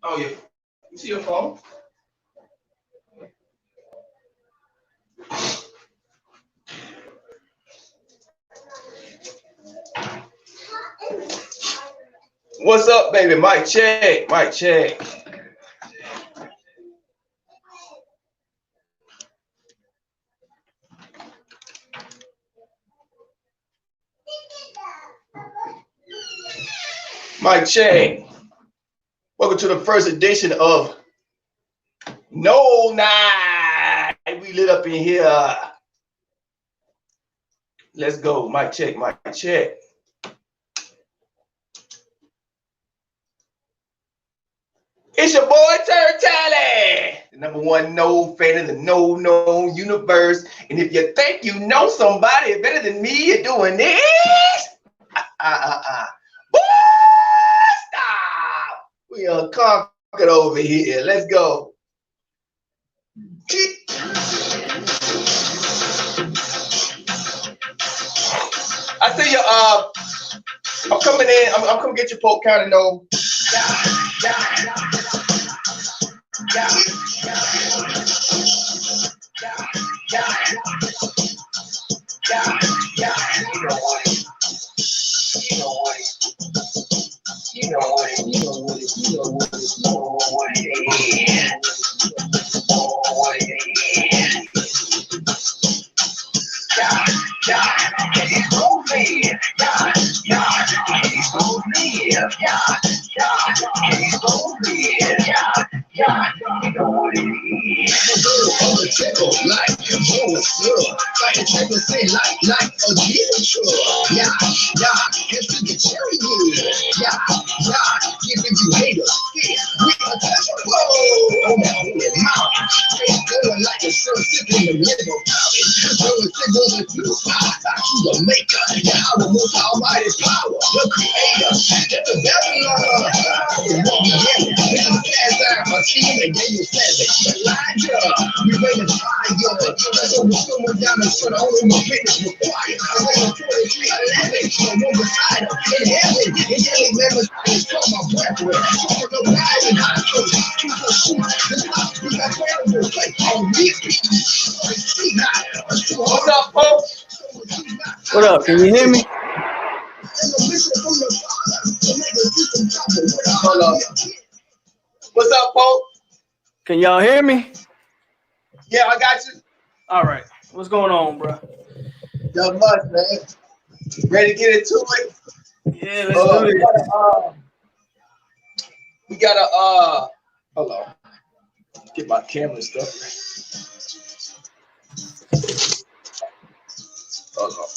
Oh, yeah. You see your phone? What's up, baby? Mic check. Mic check. Mic check. Welcome to the first edition of Nole Night. We lit up in here. Let's go. Mic check. Mic check. It's your boy TURNTTALLY, the #1 Nole fan in the Nole universe. And if you think you know somebody better than me, you're doing this. Boy, stop. We unconquered over here. Let's go. I see you. I'm coming in. I'm coming get your Polk County Nole. You know what it giving you haters, we untouchable. Like a sun sipping the liver pouch. You the maker, the most almighty power, the creator, the Babylon. Elijah, we ready to fire. So we're someone down the front, only my fitness required. I'm on 4311, so one beside him in heaven. And daily members, I just took my breath away. So no guys in high school, keep the shoot. This house, we got terrible, like on repeat. What's up, folks? What up? Can you hear me? Hold up. What's up, Polk? Can y'all hear me? Yeah, I got you. All right. What's going on, bro? Not much, man. Ready to get into it? Yeah, let's do this. We gotta hold on. Get my camera and stuff. Hold on.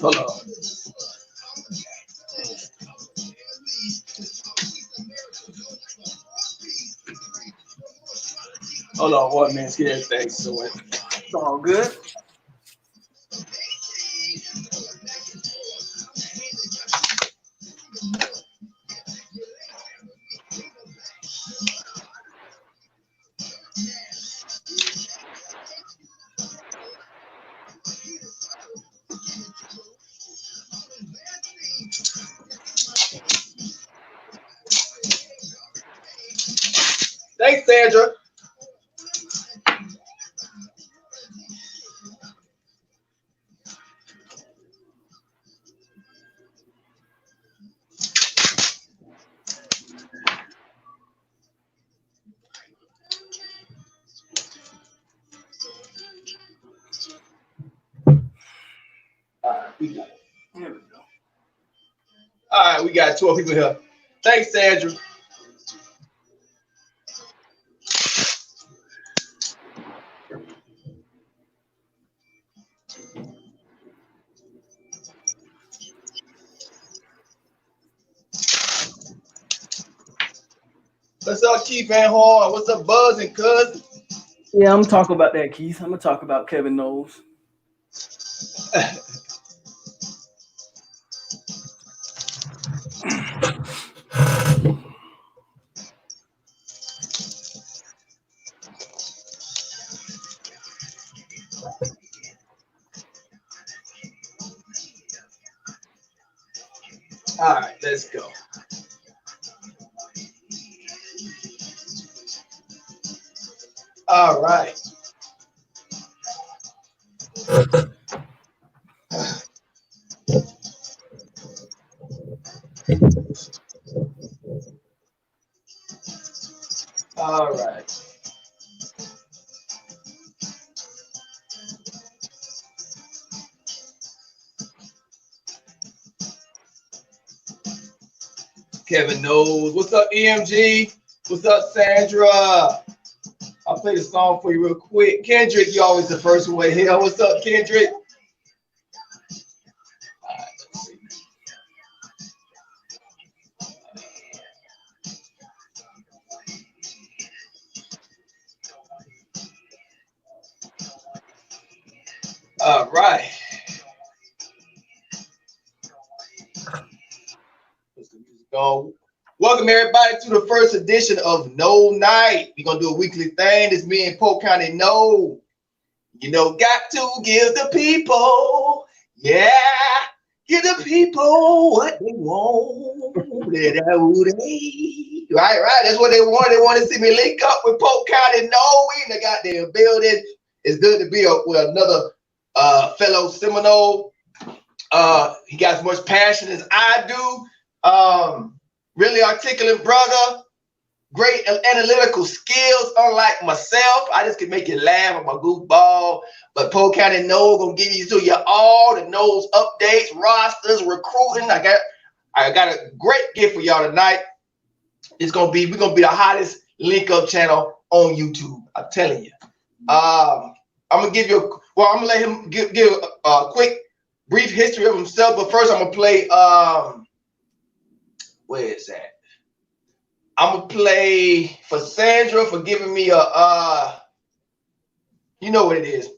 Hold on. Hold on 1 minute. Get everything sorted. It's all good. Thanks, Sandra. Here we go. All right, we got 12 people here. Thanks, Sandra. What's up, Keith Van Horn? What's up, Buzz and Cuz? Yeah, I'm talking about that, Keith. I'm gonna talk about Kevin Knowles. All right, let's go. All right. All right. Kevin Knowles. What's up, EMG? What's up, Sandra? I'll play the song for you real quick. Kendrick, you always the first one here. What's up, Kendrick? All right, let's see. All right. Let's the music on. Welcome everybody to the first edition of Nole Night. We're gonna do a weekly thing. This me and Polk County Nole. You know, got to give the people, yeah, give the people what they want. Right. That's what they want. They want to see me link up with Polk County Nole. We in the goddamn building. It's good to be up with another fellow Seminole. He got as much passion as I do. Really articulate brother, great analytical skills, unlike myself. I just can make you laugh on my goofball. But Polk County Nole gonna give you all the Noles updates, rosters, recruiting. I got a great gift for y'all tonight. We're gonna be the hottest link up channel on YouTube. I'm telling you. I'm gonna give you I'm gonna let him give a quick brief history of himself. But first, I'm gonna play. Where is that? I'm gonna play for Sandra for giving me a you know what it is.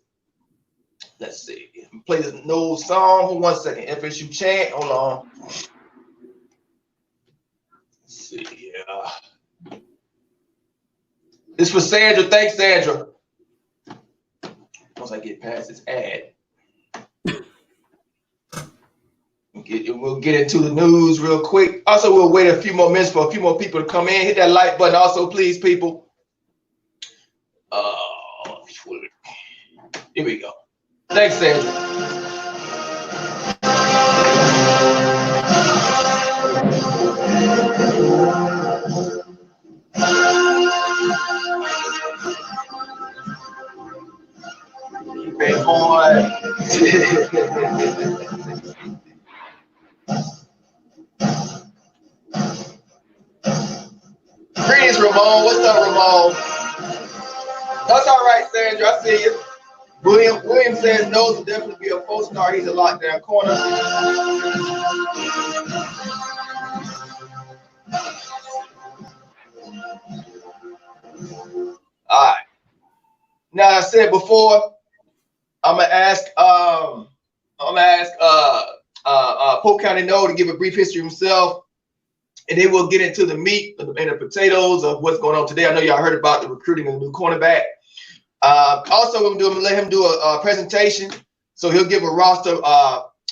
Let's see. Play this Nole song. Hold 1 second. FSU chant. Hold on. Let's see. Yeah. This for Sandra. Thanks, Sandra. Once I get past this ad. We'll get into the news real quick. Also, we'll wait a few more minutes for a few more people to come in. Hit that like button also, please, people. Here we go. Thanks, Sandra. Keep on. Greetings, Ramon. What's up, Ramon? That's all right, Sandra. I see you. William says Knowles will definitely be a 4-star. He's a lockdown corner. All right. Now, I said before, I'm gonna ask Polk County Nole to give a brief history himself, and then we'll get into the meat and the potatoes of what's going on today. I know y'all heard about the recruiting of the new cornerback. Also, I'm gonna let him do a presentation, so he'll give a roster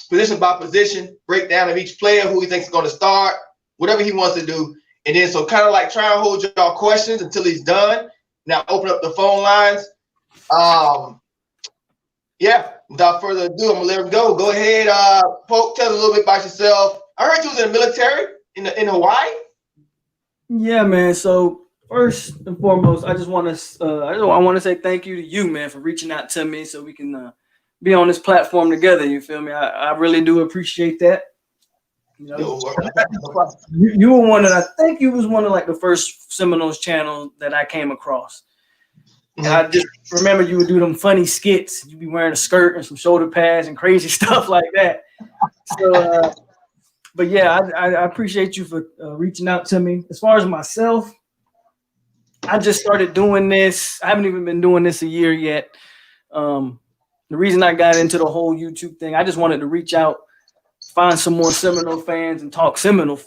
position by position breakdown of each player, who he thinks is going to start, whatever he wants to do, and then so kind of like try and hold y'all questions until he's done. Now open up the phone lines. Yeah, without further ado, I'm gonna let him go. Go ahead, Polk. Tell us a little bit about yourself. I heard you was in the military in Hawaii. Yeah, man. So first and foremost, I want to say thank you to you, man, for reaching out to me so we can be on this platform together. You feel me? I really do appreciate that. You know, you were one of, I think you was one of like the first Seminoles channels that I came across. And I just remember you would do them funny skits. You'd be wearing a skirt and some shoulder pads and crazy stuff like that. So, but yeah, I appreciate you for reaching out to me. As far as myself, I just started doing this. I haven't even been doing this a year yet. The reason I got into the whole YouTube thing, I just wanted to reach out, find some more Seminole fans and talk Seminole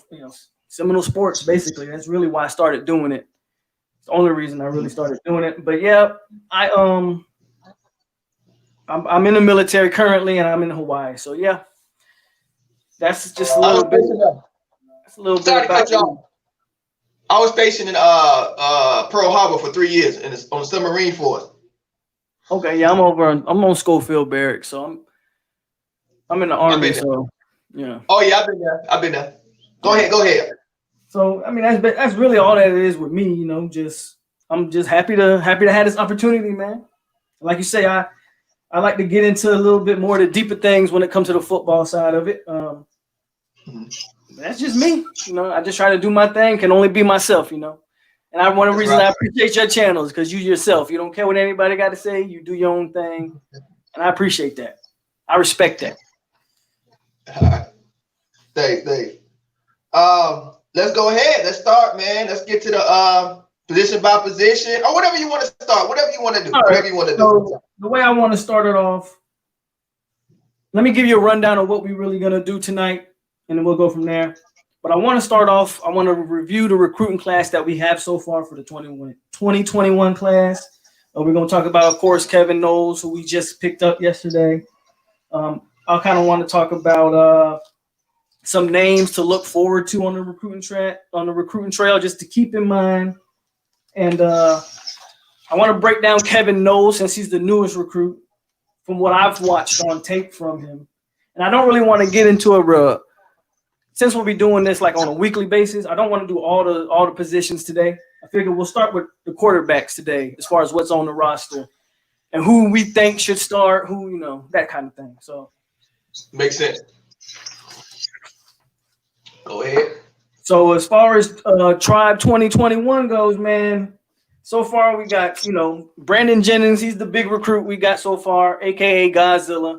sports. Basically, that's really why I started doing it. It's the only reason I really started doing it. But yeah, I'm in the military currently, and I'm in Hawaii. So yeah, that's just a little bit. That's a little bit about me. I was stationed in Pearl Harbor for 3 years on the submarine force. Okay, yeah, I'm on Schofield Barracks, so I'm in the Army. So yeah. Oh yeah, I've been there. Go ahead. So I mean, that's really all that it is with me. You know, I'm just happy to have this opportunity, man. Like you say, I like to get into a little bit more of the deeper things when it comes to the football side of it. That's just me. You know, I just try to do my thing, can only be myself, you know. And one of the reasons I appreciate your channel is because you yourself. You don't care what anybody got to say. You do your own thing. And I appreciate that. I respect that. Thanks. Let's go ahead. Let's start, man. Let's get to the position by position or whatever you want to start. Whatever you want to do. All whatever right. you want to do. So the way I want to start it off, let me give you a rundown of what we're really going to do tonight, and then we'll go from there. But I want to start off, I want to review the recruiting class that we have so far for the 2021 class. We're going to talk about, of course, Kevin Knowles, who we just picked up yesterday. I kind of want to talk about some names to look forward to on the recruiting trail, just to keep in mind. And I want to break down Kevin Knowles since he's the newest recruit from what I've watched on tape from him. And I don't really want to get into since we'll be doing this like on a weekly basis, I don't want to do all the positions today. I figure we'll start with the quarterbacks today as far as what's on the roster and who we think should start, who, you know, that kind of thing. So makes sense. Go ahead. So as far as Tribe 2021 goes, man, so far we got, you know, Brandon Jennings. He's the big recruit we got so far, a.k.a. Godzilla.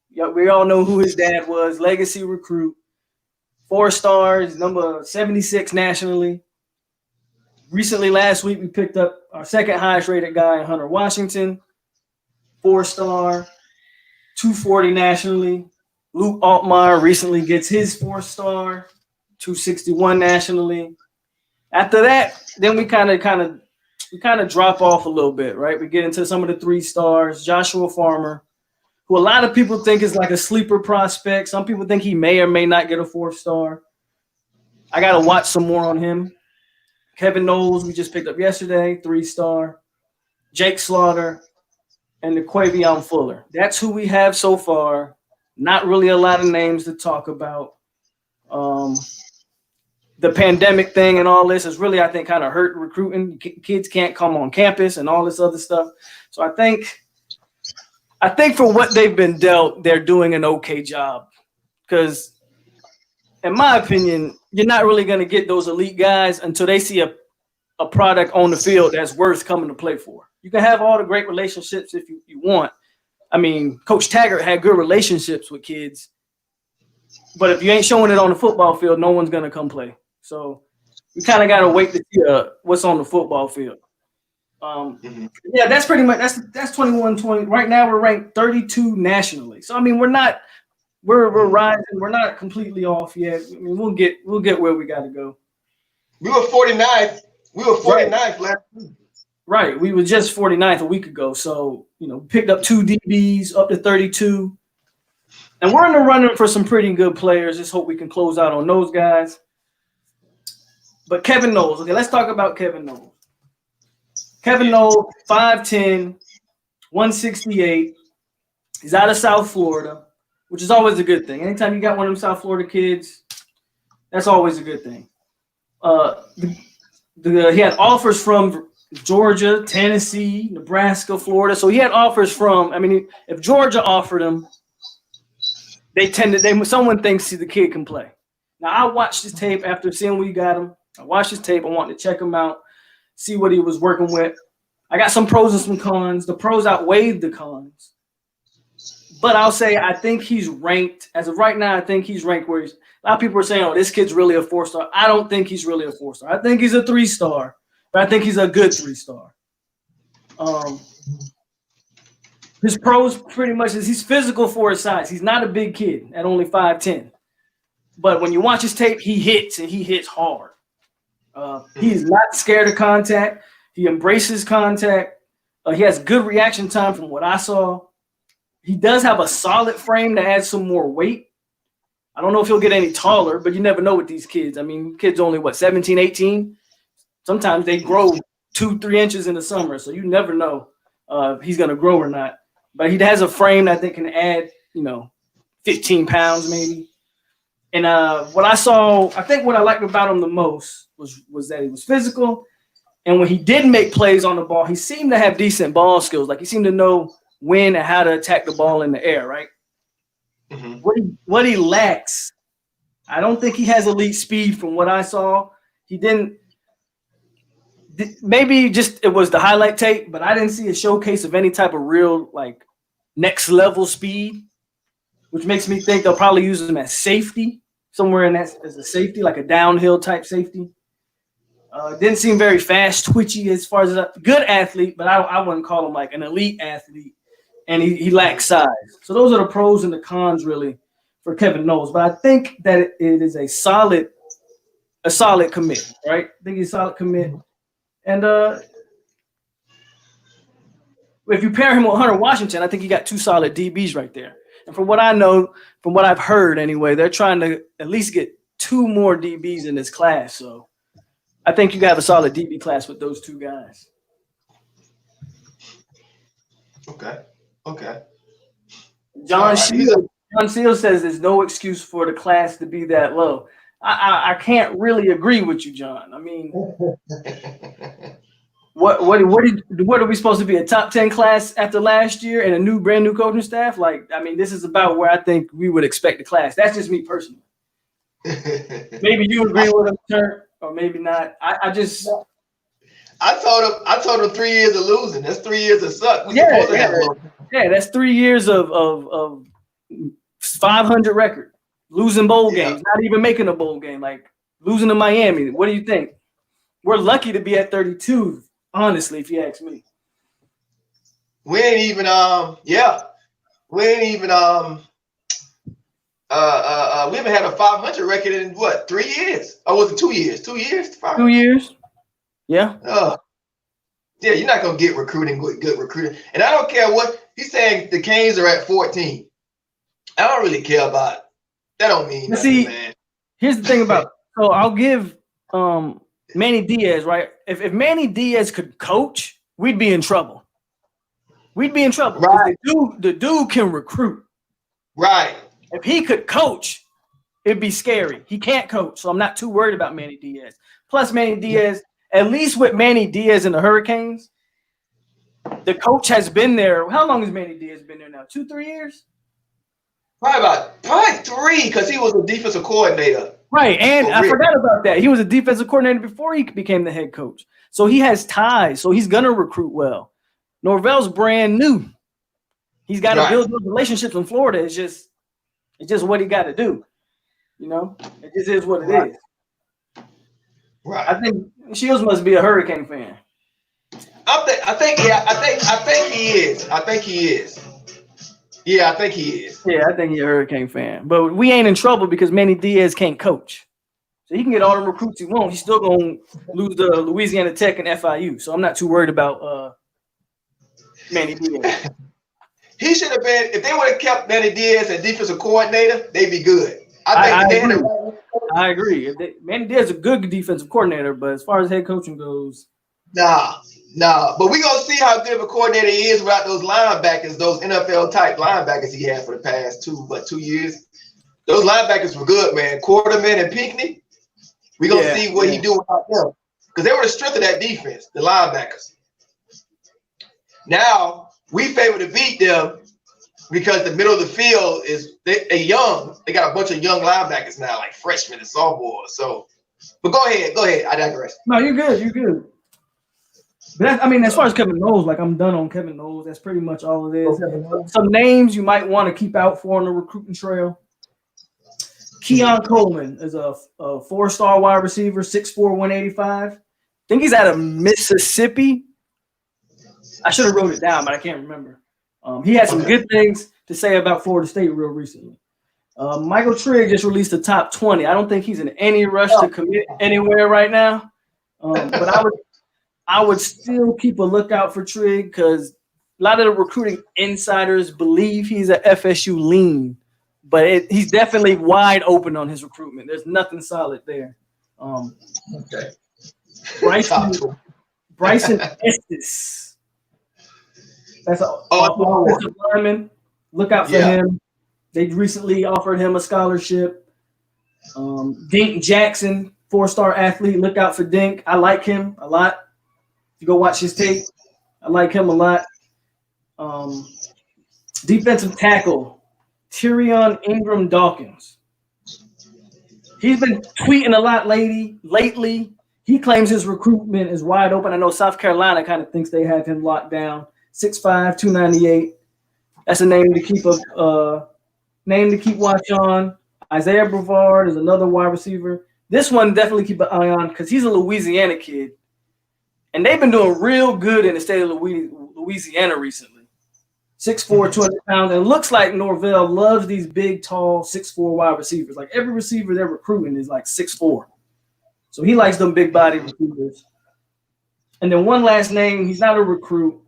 Yeah, we all know who his dad was, legacy recruit. 4 stars, number 76 nationally. Recently, last week, we picked up our second highest rated guy, Hunter Washington, 4-star, 240 nationally. Luke Altmaier recently gets his 4-star, 261 nationally. After that, then we kind of drop off a little bit, right? We get into some of the 3 stars. Joshua Farmer, who a lot of people think is like a sleeper prospect. Some people think he may or may not get a 4-star. I got to watch some more on him. Kevin Knowles, we just picked up yesterday, 3-star. Jake Slaughter and the Quavion Fuller. That's who we have so far. Not really a lot of names to talk about. The pandemic thing and all this has really, I think, kind of hurt recruiting. Kids can't come on campus and all this other stuff. So I think for what they've been dealt, they're doing an okay job. Because, in my opinion, you're not really going to get those elite guys until they see a product on the field that's worth coming to play for. You can have all the great relationships if you want. I mean, Coach Taggart had good relationships with kids. But if you ain't showing it on the football field, no one's going to come play. So we kind of got to wait to see what's on the football field. Yeah, that's pretty much that's 21-20. Right now we're ranked 32 nationally. So I mean we're rising. We're not completely off yet. I mean we'll get where we got to go. We were 49th. We were 49th last week. Right. We were just 49th a week ago. So, you know, picked up 2 DBs up to 32. And we're in the running for some pretty good players. Just hope we can close out on those guys. But Kevin Knowles. Okay, let's talk about Kevin Knowles. Kevin Nole, 5'10", 168. He's out of South Florida, which is always a good thing. Anytime you got one of them South Florida kids, that's always a good thing. He had offers from Georgia, Tennessee, Nebraska, Florida. So he had offers from, I mean, if Georgia offered him, someone thinks the kid can play. Now, I watched his tape after seeing we got him. I watched his tape. I wanted to check him out, see what he was working with. I got some pros and some cons. The pros outweighed the cons. But I'll say I think he's ranked, as of right now, I think he's ranked where a lot of people are saying, oh, this kid's really a 4-star. I don't think he's really a 4-star. I think he's a 3-star. but I think he's a good 3-star. His pros pretty much is he's physical for his size. He's not a big kid at only 5'10". But when you watch his tape, he hits and he hits hard. He's not scared of contact. He embraces contact. He has good reaction time from what I saw. He does have a solid frame to add some more weight. I don't know if he'll get any taller, but you never know with these kids. I mean, kids only, 17, 18? Sometimes they grow 2-3 inches in the summer, so you never know if he's going to grow or not. But he has a frame that I think can add, 15 pounds maybe. And what I saw, I think what I liked about him the most was that he was physical. And when he did make plays on the ball, he seemed to have decent ball skills. Like he seemed to know when and how to attack the ball in the air, right? Mm-hmm. What he lacks, I don't think he has elite speed from what I saw. He didn't. Maybe just it was the highlight tape, but I didn't see a showcase of any type of real next level speed, which makes me think they'll probably use him as safety somewhere in that as a safety, like a downhill type safety. Didn't seem very fast, twitchy as far as a good athlete, but I wouldn't call him like an elite athlete, and he lacks size. So those are the pros and the cons really for Kevin Knowles. But I think that it is a solid commit, right? I think he's a solid commit. And if you pair him with Hunter Washington, I think you got two solid DBs right there. And from what I know, from what I've heard anyway, they're trying to at least get 2 more DBs in this class. So I think you have a solid DB class with those 2 guys. Okay. John Seals says there's no excuse for the class to be that low. I can't really agree with you, John. I mean, what are we supposed to be, a top 10 class after last year and a brand new coaching staff? This is about where I think we would expect the class. That's just me personally. Maybe you agree with him, Turnt, or maybe not. I told him 3 years of losing. That's 3 years of suck. That's 3 years of 500 record. Losing bowl games, not even making a bowl game, losing to Miami. What do you think? We're lucky to be at 32, honestly, if you ask me. We haven't had a 500 record in what, 3 years? Or was it 2 years? 2 years? 2 years. Yeah. Yeah, you're not gonna get recruiting with good recruiting. And I don't care what he's saying. The Canes are at 14. I don't really care about it. That don't mean nothing, man. Here's the thing about so I'll give Manny Diaz, right? If Manny Diaz could coach, we'd be in trouble. Right. The dude can recruit. Right. If he could coach, it'd be scary. He can't coach, so I'm not too worried about Manny Diaz. Plus, Manny Diaz, at least with Manny Diaz and the Hurricanes, the coach has been there. How long has Manny Diaz been there now? 2-3 years? Probably 3, because he was a defensive coordinator. Right, and I forgot about that. He was a defensive coordinator before he became the head coach. So he has ties, so he's going to recruit well. Norvell's brand new. He's got to build those relationships in Florida. It's just what he got to do. It just is what it is. Right. I think Shields must be a Hurricane fan. I think he is. Yeah, I think he is. Yeah, I think he's a Hurricane fan. But we ain't in trouble because Manny Diaz can't coach. So he can get all the recruits he wants. He's still going to lose to Louisiana Tech and FIU. So I'm not too worried about Manny Diaz. He should have been, if they would have kept Manny Diaz as defensive coordinator, they'd be good. I agree. Manny Diaz is a good defensive coordinator, but as far as head coaching goes, nah. But we're gonna see how good of a coordinator he is without those linebackers, those NFL type linebackers he had for the past 2 years. Those linebackers were good, man. Quarterman and Pinckney. We're gonna see what he do without them. Because they were the strength of that defense, the linebackers. Now we favor to beat them because the middle of the field is they're young. They got a bunch of young linebackers now, like freshmen and sophomores. So, but go ahead. I digress. No, you're good. But as far as Kevin Knowles, I'm done on Kevin Knowles. That's pretty much all it is. Some names you might want to keep out for on the recruiting trail. Keon Coleman is a 4-star wide receiver, 6'4", 185. think he's out of Mississippi. I should have wrote it down, but I can't remember. He had some good things to say about Florida State real recently. Michael Trigg just released the top 20. I don't think he's in any rush to commit anywhere right now. But I would still keep a lookout for Trigg because a lot of the recruiting insiders believe he's a FSU lean, but he's definitely wide open on his recruitment. There's nothing solid there. Okay. Bryson Estes. That's an offensive lineman. Look out for him. They recently offered him a scholarship. Dink Jackson, 4-star athlete. Look out for Dink. I like him a lot. If you go watch his tape, I like him a lot. Defensive tackle, Tyrion Ingram Dawkins. He's been tweeting a lot lately. He claims his recruitment is wide open. I know South Carolina kind of thinks they have him locked down. 6'5", 298. That's a name to keep watch on. Isaiah Brevard is another wide receiver. This one definitely keep an eye on because he's a Louisiana kid. And they've been doing real good in the state of Louisiana recently. 6'4", 200 pounds. And it looks like Norvell loves these big, tall, 6'4" wide receivers. Like every receiver they're recruiting is like 6'4". So he likes them big body receivers. And then one last name, he's not a recruit,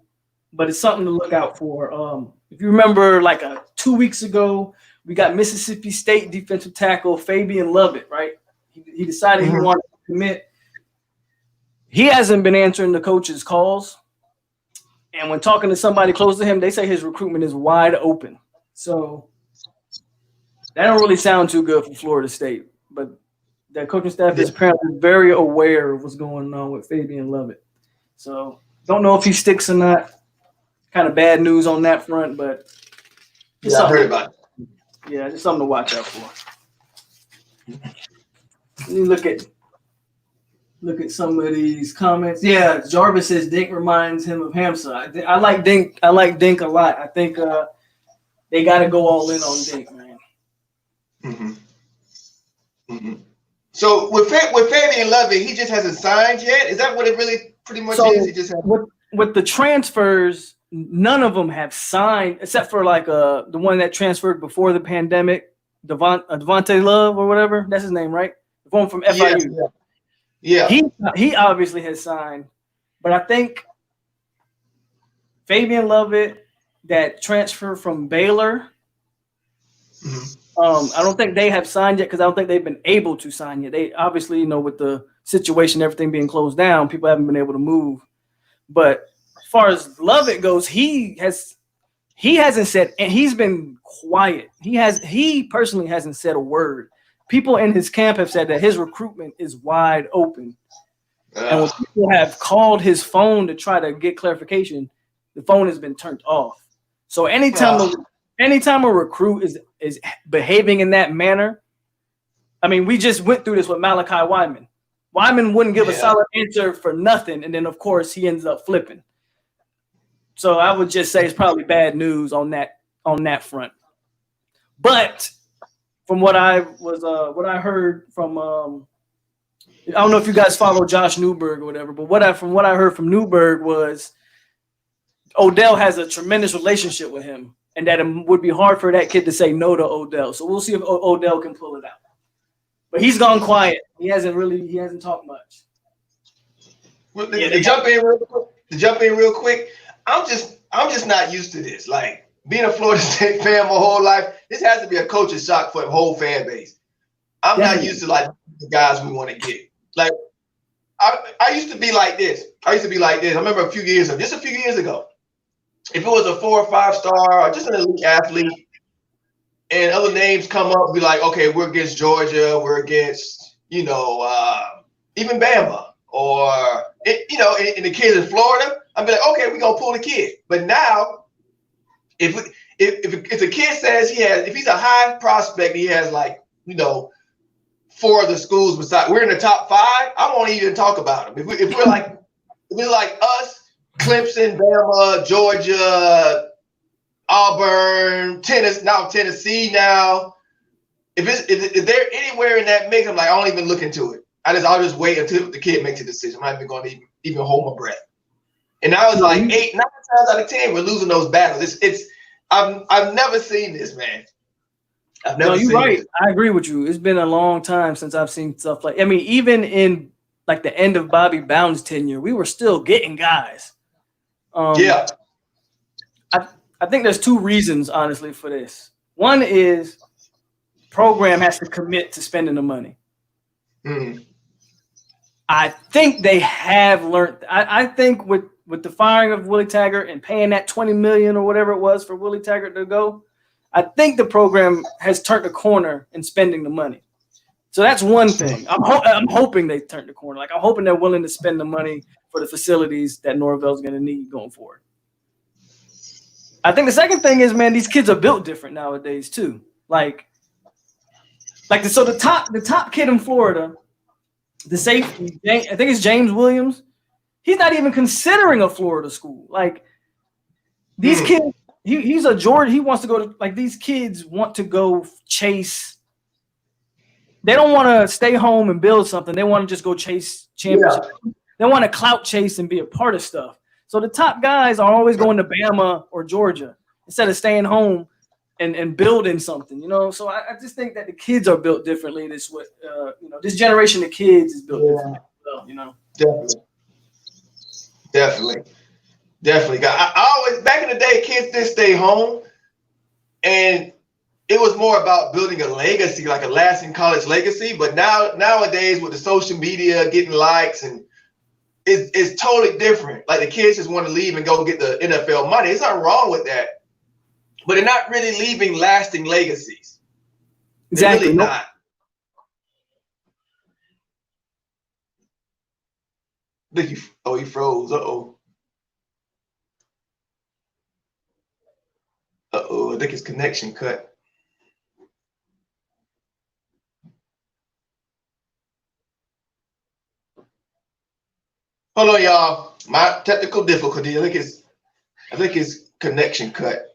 but it's something to look out for. If you remember, like 2 weeks ago, we got Mississippi State defensive tackle Fabian Lovett, right? He decided he wanted to commit. He hasn't been answering the coach's calls. And when talking to somebody close to him, they say his recruitment is wide open. So that don't really sound too good for Florida State. But that coaching staff is apparently very aware of what's going on with Fabian Lovett. So don't know if he sticks or not. Kind of bad news on that front, but I heard about it. Yeah, just something to watch out for. Let me look at some of these comments. Yeah, Jarvis says Dink reminds him of Hamza. I like Dink. I like Dink a lot. I think they got to go all in on Dink, man. So with Fabian Lovett, he just hasn't signed yet. Is that what it really pretty much is? He just with the transfers. None of them have signed except for like the one that transferred before the pandemic, Devontae Love or whatever. That's his name, right? The one from FIU. Yeah. He obviously has signed, but I think Fabian Lovett that transfer from Baylor. I don't think they have signed yet because I don't think they've been able to sign yet. They obviously, with the situation, everything being closed down, people haven't been able to move. But as far as Lovett goes, he hasn't said, and he's been quiet. He personally hasn't said a word. People in his camp have said that his recruitment is wide open. And when people have called his phone to try to get clarification, the phone has been turned off. So anytime a recruit is behaving in that manner, I mean, we just went through this with Malachi Wyman. Wyman wouldn't give a solid answer for nothing, and then of course he ends up flipping. So I would just say it's probably bad news on that front. But from what I heard from I don't know if you guys follow Josh Newberg or whatever, but from what I heard from Newberg was Odell has a tremendous relationship with him, and that it would be hard for that kid to say no to Odell. So we'll see if Odell can pull it out. But he's gone quiet. He hasn't talked much. Well, to jump in real quick, I'm just not used to this. Like being a Florida State fan my whole life, this has to be a culture shock for the whole fan base. I'm not used to like the guys we want to get. Like I used to be like this. I remember a few years ago, if it was a 4 or 5 star or just an elite athlete, and other names come up, be like, okay, we're against Georgia, we're against, even Bama, or and the kids in Florida, I'd be like, okay, we're gonna pull the kid. But now, if a kid says if he's a high prospect, he has 4 of the schools beside, we're in the top 5, I won't even talk about him. If we're like us, Clemson, Bama, Georgia, Auburn, Tennessee now. If they're anywhere in that mix, I'm like, I don't even look into it. I'll just wait until the kid makes a decision. I'm not even going to even hold my breath. And I was like 8, 9 times out of 10, we're losing those battles. I've never seen this, man. I've never seen this. I agree with you. It's been a long time since I've seen stuff like, I mean, even in like the end of Bobby Bowden's tenure, we were still getting guys. Yeah. I think there's 2 reasons, honestly, for this. One is program has to commit to spending the money. I think they have learned. I think with the firing of Willie Taggart and paying that $20 million or whatever it was for Willie Taggart to go, I think the program has turned the corner in spending the money. So that's one thing. I'm hoping they turned the corner. Like, I'm hoping they're willing to spend the money for the facilities that Norvell's going to need going forward. I think the second thing is, man, these kids are built different nowadays too. So the top kid in Florida, the safety, I think it's James Williams. He's not even considering a Florida school. Like, these kids, he's a Georgia. He wants to go to, like, these kids want to go chase. They don't want to stay home and build something. They want to just go chase championships. Yeah. They want to clout chase and be a part of stuff. So the top guys are always going to Bama or Georgia instead of staying home and building something, you know. So I just think that the kids are built differently. This this generation of kids is built differently, you know. Definitely. I always, back in the day, kids did stay home, and it was more about building a legacy, like a lasting college legacy. But nowadays, with the social media, getting likes, and it's totally different. Like, the kids just want to leave and go get the NFL money. There's nothing wrong with that, but they're not really leaving lasting legacies. Exactly. They're really not. He froze. I think his connection cut. Hold on, y'all. My technical difficulty. I think his connection cut.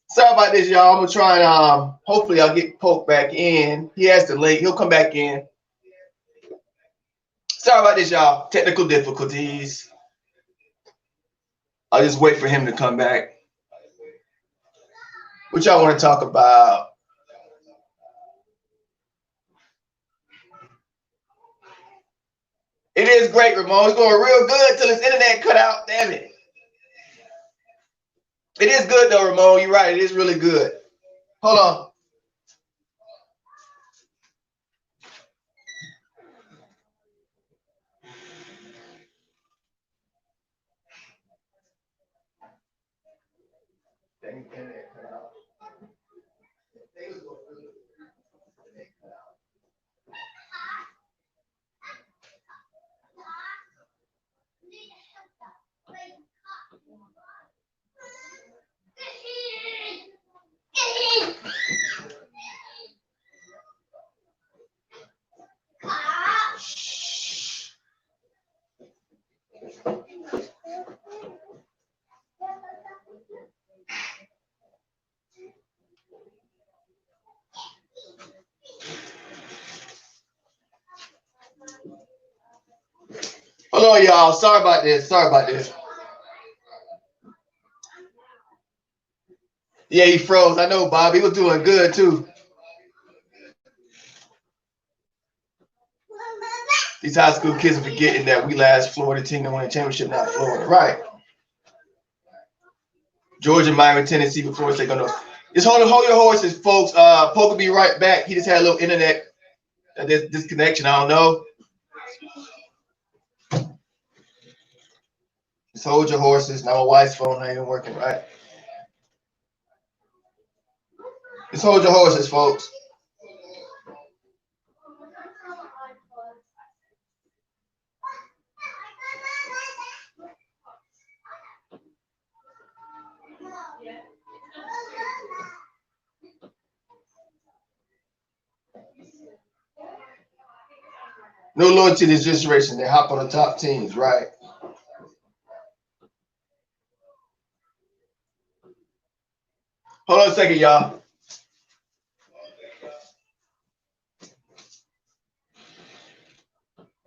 Sorry about this, y'all. I'm gonna try and hopefully I'll get Polk back in. He has the link. He'll come back in. Sorry about this, y'all. Technical difficulties. I'll just wait for him to come back. What y'all want to talk about? It is great, Ramon. It's going real good till his internet cut out. Damn it. It is good though, Ramon. You're right. It is really good. Hold on. Hold on, y'all. Sorry about this. Yeah, he froze. I know, Bob. He was doing good too. These high school kids are forgetting that we last Florida team to win a championship, not Florida. Right. Georgia, Miami, Tennessee before Florida State. Just hold your horses, folks. Polk will be right back. He just had a little internet disconnection. I don't know. Just hold your horses. Now my wife's phone ain't even working right. Just hold your horses, folks. No loyalty to this generation. They hop on the top teams, right? Hold on a second, y'all.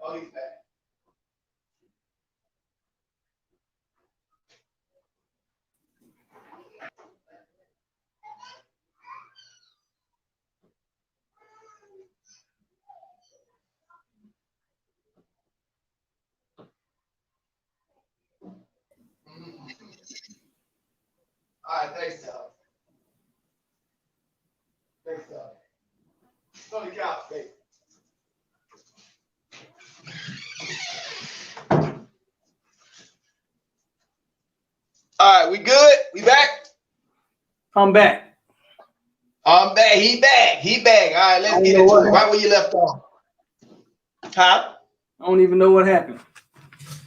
Oh, he's back. All right, thanks, y'all. Thanks, y'all. It's on the couch, baby. All right, we good? We back? I'm back. I'm back. He back. He back. All right, let's get into it. Right where you left off. Huh? I don't even know what happened.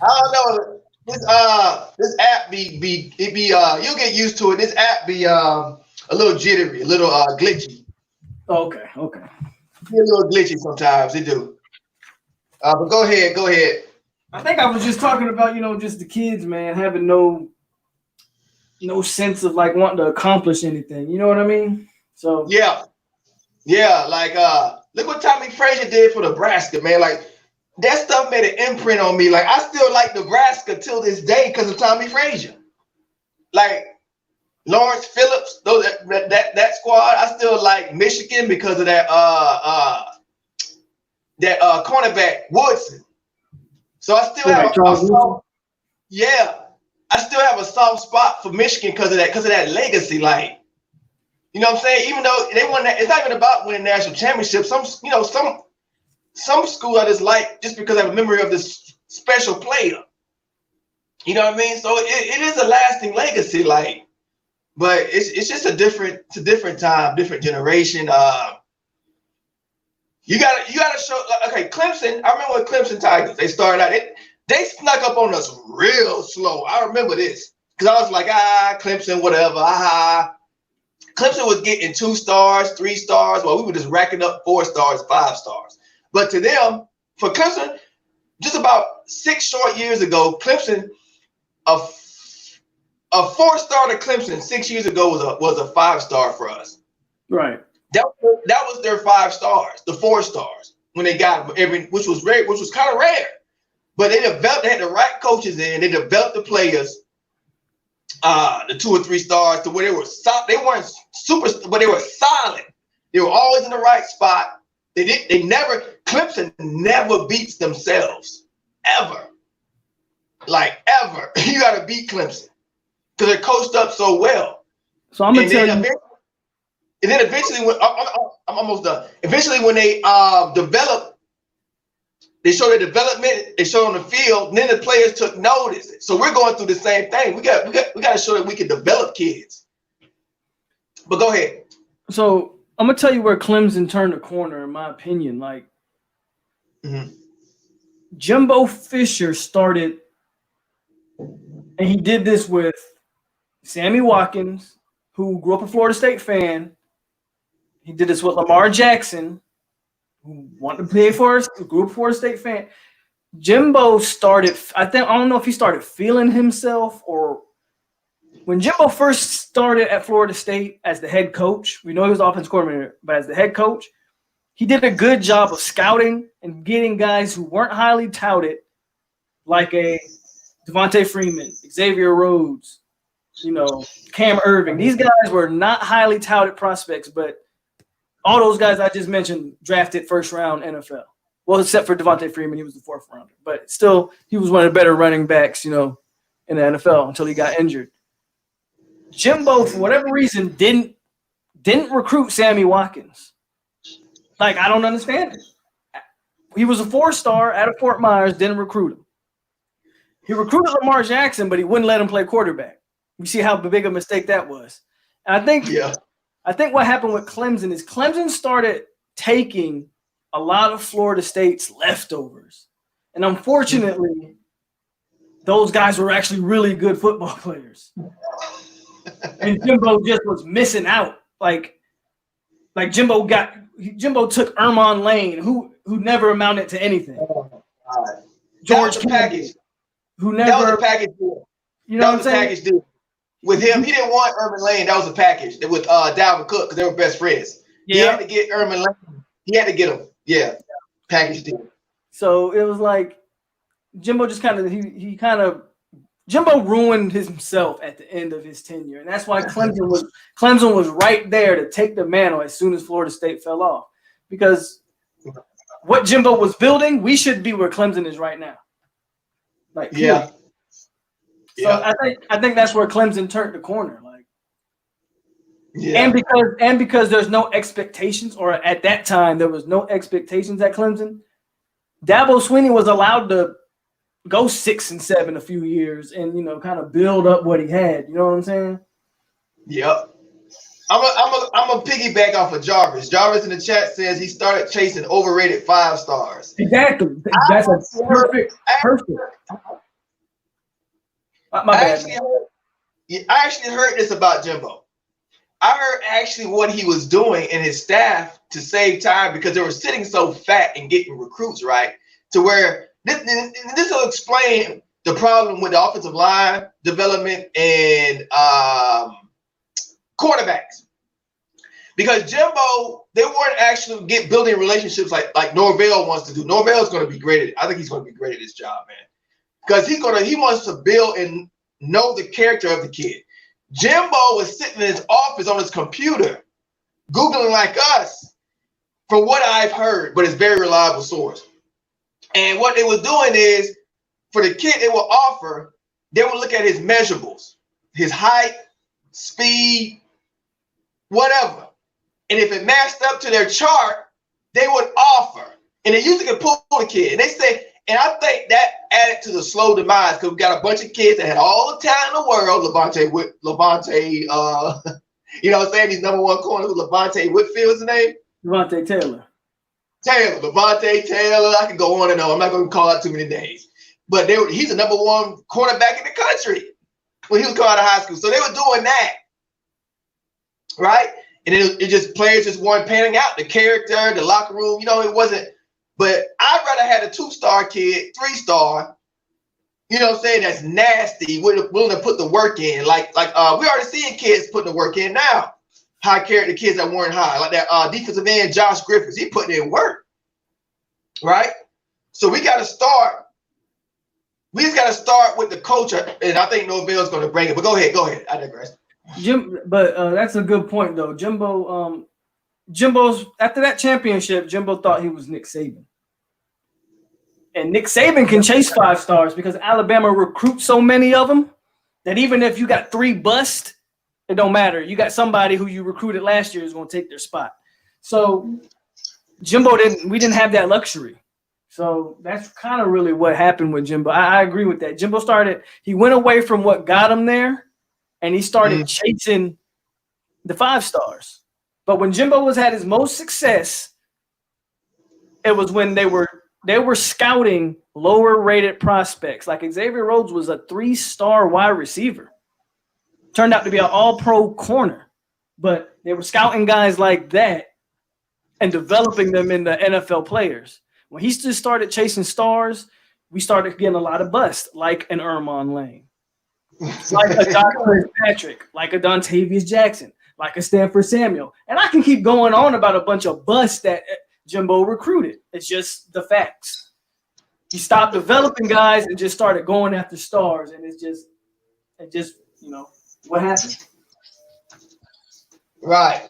I don't know. This app be you'll get used to it. This app be a little jittery, a little glitchy. Okay. Be a little glitchy sometimes. They do. But go ahead. I think I was just talking about, just the kids, man, having no sense of like wanting to accomplish anything. You know what I mean? So yeah. Like look what Tommy Frazier did for Nebraska, man. Like that stuff made an imprint on me. Like I still like Nebraska till this day because of Tommy Frazier. Like Lawrence Phillips, that squad. I still like Michigan because of that cornerback Woodson. So I still have I still have a soft spot for Michigan because of that legacy. Like, you know what I'm saying? Even though they won that, it's not even about winning national championships. Some school I just like just because I have a memory of this special player. You know what I mean? So it is a lasting legacy, like, but it's just a different time, different generation. You gotta show. Okay, Clemson. I remember when Clemson Tigers, they started out. They snuck up on us real slow. I remember this because I was like, Clemson, whatever. Clemson was getting 2 stars, 3 stars, while we were just racking up 4 stars, 5 stars. But to them, for Clemson, just about 6 short years ago, Clemson, a 4-star to Clemson 6 years ago was a 5-star for us. Right. That was their 5 stars, the 4 stars when they got them, which was kind of rare. But they had the right coaches in, they developed the players, the 2 or 3 stars to where they were solid. They weren't super, but they were solid. They were always in the right spot. Clemson never beats themselves, ever. Like ever. You got to beat Clemson because they're coached up so well. So I'm gonna tell you. And then eventually, when I'm almost done. Eventually, when they develop, they show their development. They show on the field. And then the players took notice. So we're going through the same thing. We got to show that we can develop kids. But go ahead. So I'm gonna tell you where Clemson turned the corner, in my opinion. Like Jimbo Fisher started, and he did this with Sammy Watkins, who grew up a Florida State fan. He did this with Lamar Jackson, who wanted to play for us, grew up a Florida State fan. Jimbo started, I don't know if he started feeling himself or when Jimbo first started at Florida State as the head coach, we know he was offensive coordinator, but as the head coach, he did a good job of scouting and getting guys who weren't highly touted, like a Devontae Freeman, Xavier Rhodes, Cam Irving. These guys were not highly touted prospects, but all those guys I just mentioned drafted first round NFL. Well, except for Devontae Freeman, he was the 4th rounder. But still, he was one of the better running backs, in the NFL until he got injured. Jimbo, for whatever reason, didn't recruit Sammy Watkins. Like, I don't understand it. He was a 4-star out of Fort Myers, didn't recruit him. He recruited Lamar Jackson, but he wouldn't let him play quarterback. You see how big a mistake that was. And I think what happened with Clemson is Clemson started taking a lot of Florida State's leftovers. And unfortunately, those guys were actually really good football players. And Jimbo just was missing out. Like Jimbo took Ermon Lane, who never amounted to anything. George package. Who never. That was a package deal. You know what I'm saying? Package deal. With him, he didn't want Ermon Lane. That was a package with Dalvin Cook because they were best friends. Yeah. He had to get Ermon Lane. He had to get him. Yeah. Package deal. So it was like Jimbo just kind of Jimbo ruined himself at the end of his tenure, and that's why Clemson was right there to take the mantle as soon as Florida State fell off, because what Jimbo was building, we should be where Clemson is right now. Like yeah. So I think that's where Clemson turned the corner, like. Yeah. And because there's no expectations, or at that time there was no expectations at Clemson, Dabo Swinney was allowed to go 6-7 a few years and, you know, kind of build up what he had. You know what I'm saying? Yep. I'm a piggyback off of Jarvis. Jarvis in the chat says he started chasing overrated 5 stars. Exactly. That's a perfect. I actually heard this about Jimbo. I heard actually what he was doing and his staff to save time because they were sitting so fat and getting recruits right to where this will explain the problem with the offensive line development and quarterbacks. Because Jimbo, they weren't actually building relationships like Norvell wants to do. Norvell's going to be great. I think he's going to be great at this job, man. Because he wants to build and know the character of the kid. Jimbo was sitting in his office on his computer, Googling like us, for what I've heard, but it's very reliable source. And what they were doing is, for the kid they will offer, they would look at his measurables, his height, speed, whatever. And if it matched up to their chart, they would offer. And they usually can pull the kid. And they say, and I think that added to the slow demise because we got a bunch of kids that had all the talent in the world. Levante, you know what I'm saying? He's #1 corner. Levante Whitfield's the name? Levante Taylor. Levante Taylor. I can go on and on. I'm not going to call out too many names. But he's the #1 cornerback in the country when he was coming out of high school. So they were doing that, right? And it just players just weren't panning out. The character, the locker room, you know, it wasn't. But I'd rather have a 2-star kid, 3-star, you know what I'm saying, that's nasty, willing to put the work in. Like we already seeing kids putting the work in now. High character kids that weren't high. Like that defensive end, Josh Griffiths, he putting in work. Right? So we got to start. We just got to start with the coach, and I think Norvell's going to bring it. But go ahead. I digress. That's a good point, though. Jimbo's after that championship, Jimbo thought he was Nick Saban. And Nick Saban can chase 5 stars because Alabama recruits so many of them that even if you got 3 bust, it don't matter. You got somebody who you recruited last year is going to take their spot. So we didn't have that luxury. So that's kind of really what happened with Jimbo. I agree with that. Jimbo he went away from what got him there and he started chasing the 5 stars. But when Jimbo had his most success, it was when they were scouting lower rated prospects. Like Xavier Rhodes was a 3-star wide receiver. Turned out to be an all-pro corner. But they were scouting guys like that and developing them into NFL players. When he just started chasing stars, we started getting a lot of busts, like an Ermon Lane, like a Dr. Patrick, like a Dontavius Jackson, like a Stanford Samuel. And I can keep going on about a bunch of busts that Jimbo recruited. It's just the facts. He stopped developing guys and just started going after stars. And it just, you know, what happened? Right.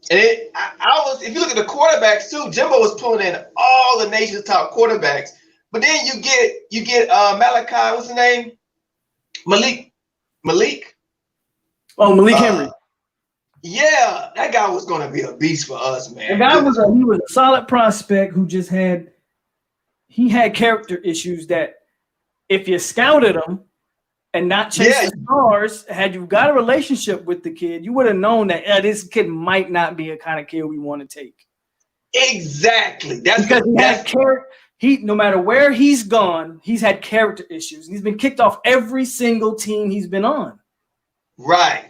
And if you look at the quarterbacks too, Jimbo was pulling in all the nation's top quarterbacks. But then you get Malachi, what's his name? Malik. Oh, Malik Henry. Yeah, that guy was going to be a beast for us, man. The guy was a solid prospect who just had character issues that if you scouted him and not chased the stars, had you got a relationship with the kid, you would have known that this kid might not be a kind of kid we want to take. Exactly. That's because no matter where he's gone, he's had character issues. He's been kicked off every single team he's been on. Right.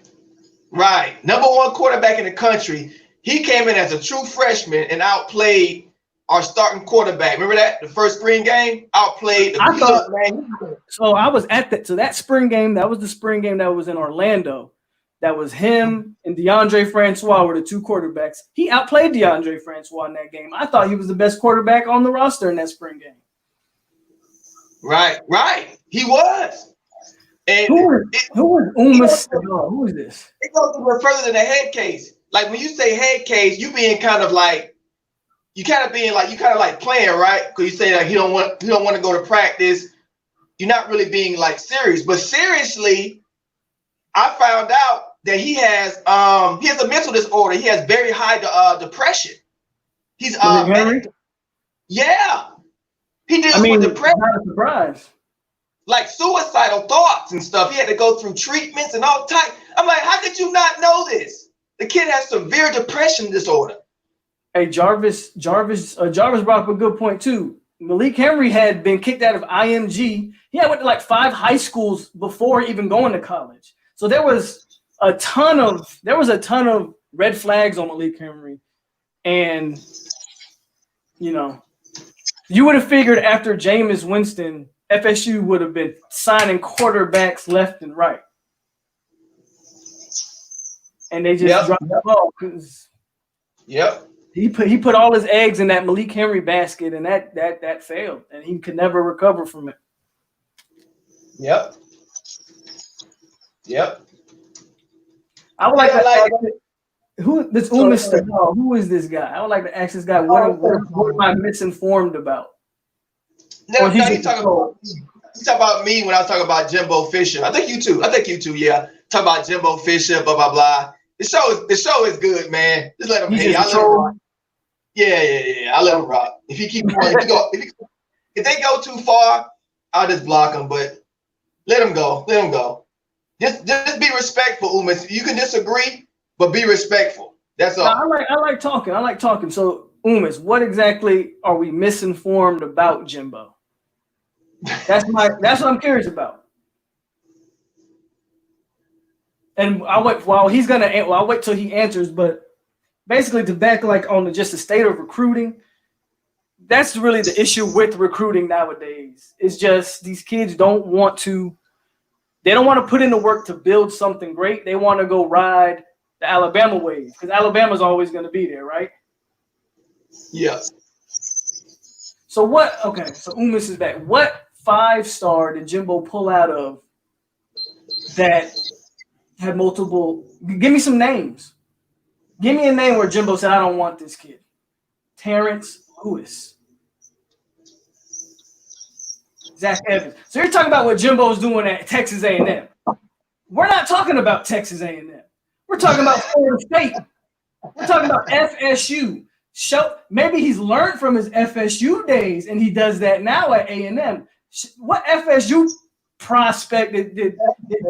Number one quarterback in the country. He came in as a true freshman and outplayed our starting quarterback. Remember that? The first spring game? Outplayed the So I was at that. So that spring game, that was the spring game that was in Orlando. That was him and DeAndre Francois were the two quarterbacks. He outplayed DeAndre Francois in that game. I thought he was the best quarterback on the roster in that spring game. Right. He was. And who is Umas? Who is this? It goes even further than a head case. Like when you say head case, you being kind of like playing, right? Because you say like he don't want to go to practice. You're not really being like serious, but seriously, I found out that he has a mental disorder. He has very high depression. He's yeah. He deals with depression. Not a surprise. Like suicidal thoughts and stuff. He had to go through treatments and all type. I'm like, how could you not know this? The kid has severe depression disorder. Hey, Jarvis brought up a good point too. Malik Henry had been kicked out of IMG. He had went to like 5 high schools before even going to college. So there was a ton of red flags on Malik Henry. And you would have figured after Jameis Winston, FSU would have been signing quarterbacks left and right. And they just dropped the ball because he put all his eggs in that Malik Henry basket, and that failed, and he could never recover from it. Yep. I would like to who this Umas Stadal, who is this guy? I would like to ask this guy what am I misinformed about? No, you talk about me when I was talking about Jimbo Fisher. I think you too. Yeah. Talk about Jimbo Fisher, blah blah blah. The show is good, man. Just let him hate. I let him rock. Yeah. I let him rock. If he keep going, if they go too far, I'll just block them. But let him go. Just be respectful, Umas. You can disagree, but be respectful. That's all. I like talking. So Umas, what exactly are we misinformed about Jimbo? That's what I'm curious about. And I'll wait till he answers, but basically to back like on just the state of recruiting, that's really the issue with recruiting nowadays. It's just these kids don't want to put in the work to build something great. They want to go ride the Alabama wave because Alabama's always going to be there, right? Yes. So Umas is back. What 5-star did Jimbo pull out of that had multiple? Give me some names. Give me a name where Jimbo said, I don't want this kid. Terrence Lewis. Zach Evans. So you're talking about what Jimbo's doing at Texas A&M. We're not talking about Texas A&M. We're talking about Florida State. We're talking about FSU. Maybe he's learned from his FSU days, and he does that now at A&M. What FSU prospect did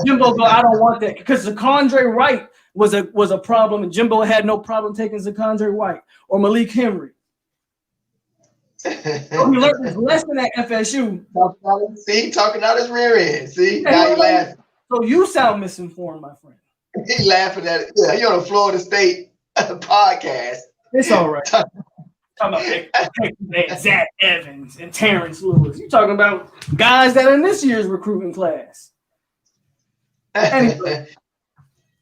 Jimbo go, I don't want that? Because Zakondre Wright was a problem, and Jimbo had no problem taking Zakondre Wright or Malik Henry. So he learned his lesson at FSU. See, talking out his rear end. See, now he laughing. So you sound misinformed, my friend. He laughing at it. Yeah, you're on a Florida State podcast. It's all right. Talking about Zach Evans and Terrence Lewis. You're talking about guys that are in this year's recruiting class. Anyway.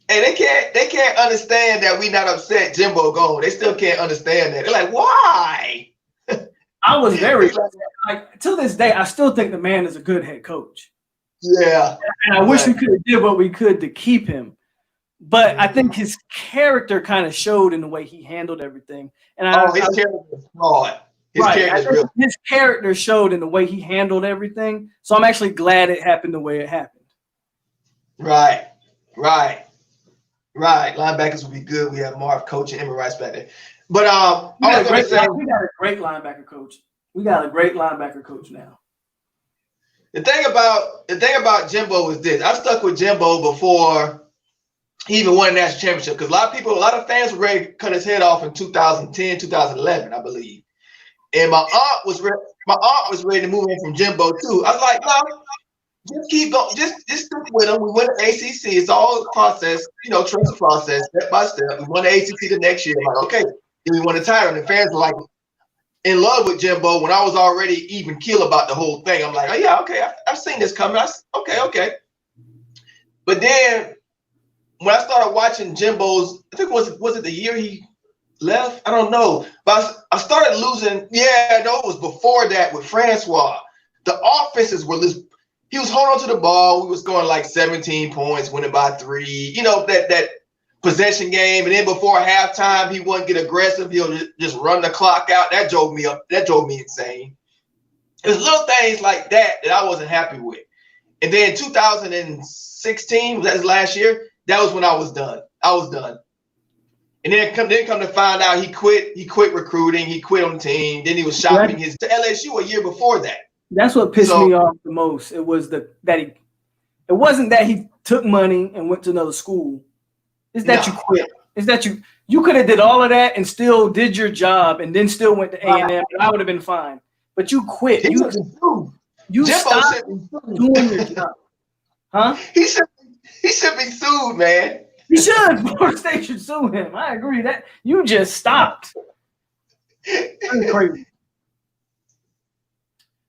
And they can't understand that we not upset Jimbo gone. They still can't understand that. They're like, why? I was very like to this day, I still think the man is a good head coach. Yeah. And I wish we could have did what we could to keep him. But I think his character kind of showed in the way he handled everything. And his character is flawed. His character showed in the way he handled everything. So I'm actually glad it happened the way it happened. Right. Linebackers would be good. We have Marv coaching Emma Rice back there. But we got a great linebacker coach. We got a great linebacker coach now. The thing about Jimbo is this. I stuck with Jimbo before he even won a national championship, because a lot of fans were ready to cut his head off in 2010, 2011, I believe. And my aunt was ready to move on from Jimbo too. I was like, no, just keep going, just stick with him. We won the ACC. It's all a process, trust the process, step by step. We won the ACC the next year. I'm like, okay. Then we won the title, and the fans were like in love with Jimbo when I was already even keel about the whole thing. I'm like, oh yeah, okay, I've seen this coming. Okay. But then when I started watching Jimbo's, I think was it the year he left? I don't know. But I started losing. Yeah, no, it was before that with Francois. The offenses were just, he was holding on to the ball. We was scoring like 17 points, winning by 3. That possession game. And then before halftime, he wouldn't get aggressive. He'll just run the clock out. That drove me up. That drove me insane. There's little things like that I wasn't happy with. And then 2016, was that his last year? That was when I was done. And then come to find out he quit recruiting, he quit on the team, then he was shopping his to LSU a year before that. That's what pissed me off the most. It was it wasn't that he took money and went to another school. It's that you quit. It's that you could have did all of that and still did your job and then still went to A&M, and I would have been fine. But you quit. You stopped doing your job. Huh? He should be sued, man. He should. Florida State should sue him. I agree that you just stopped. That's crazy.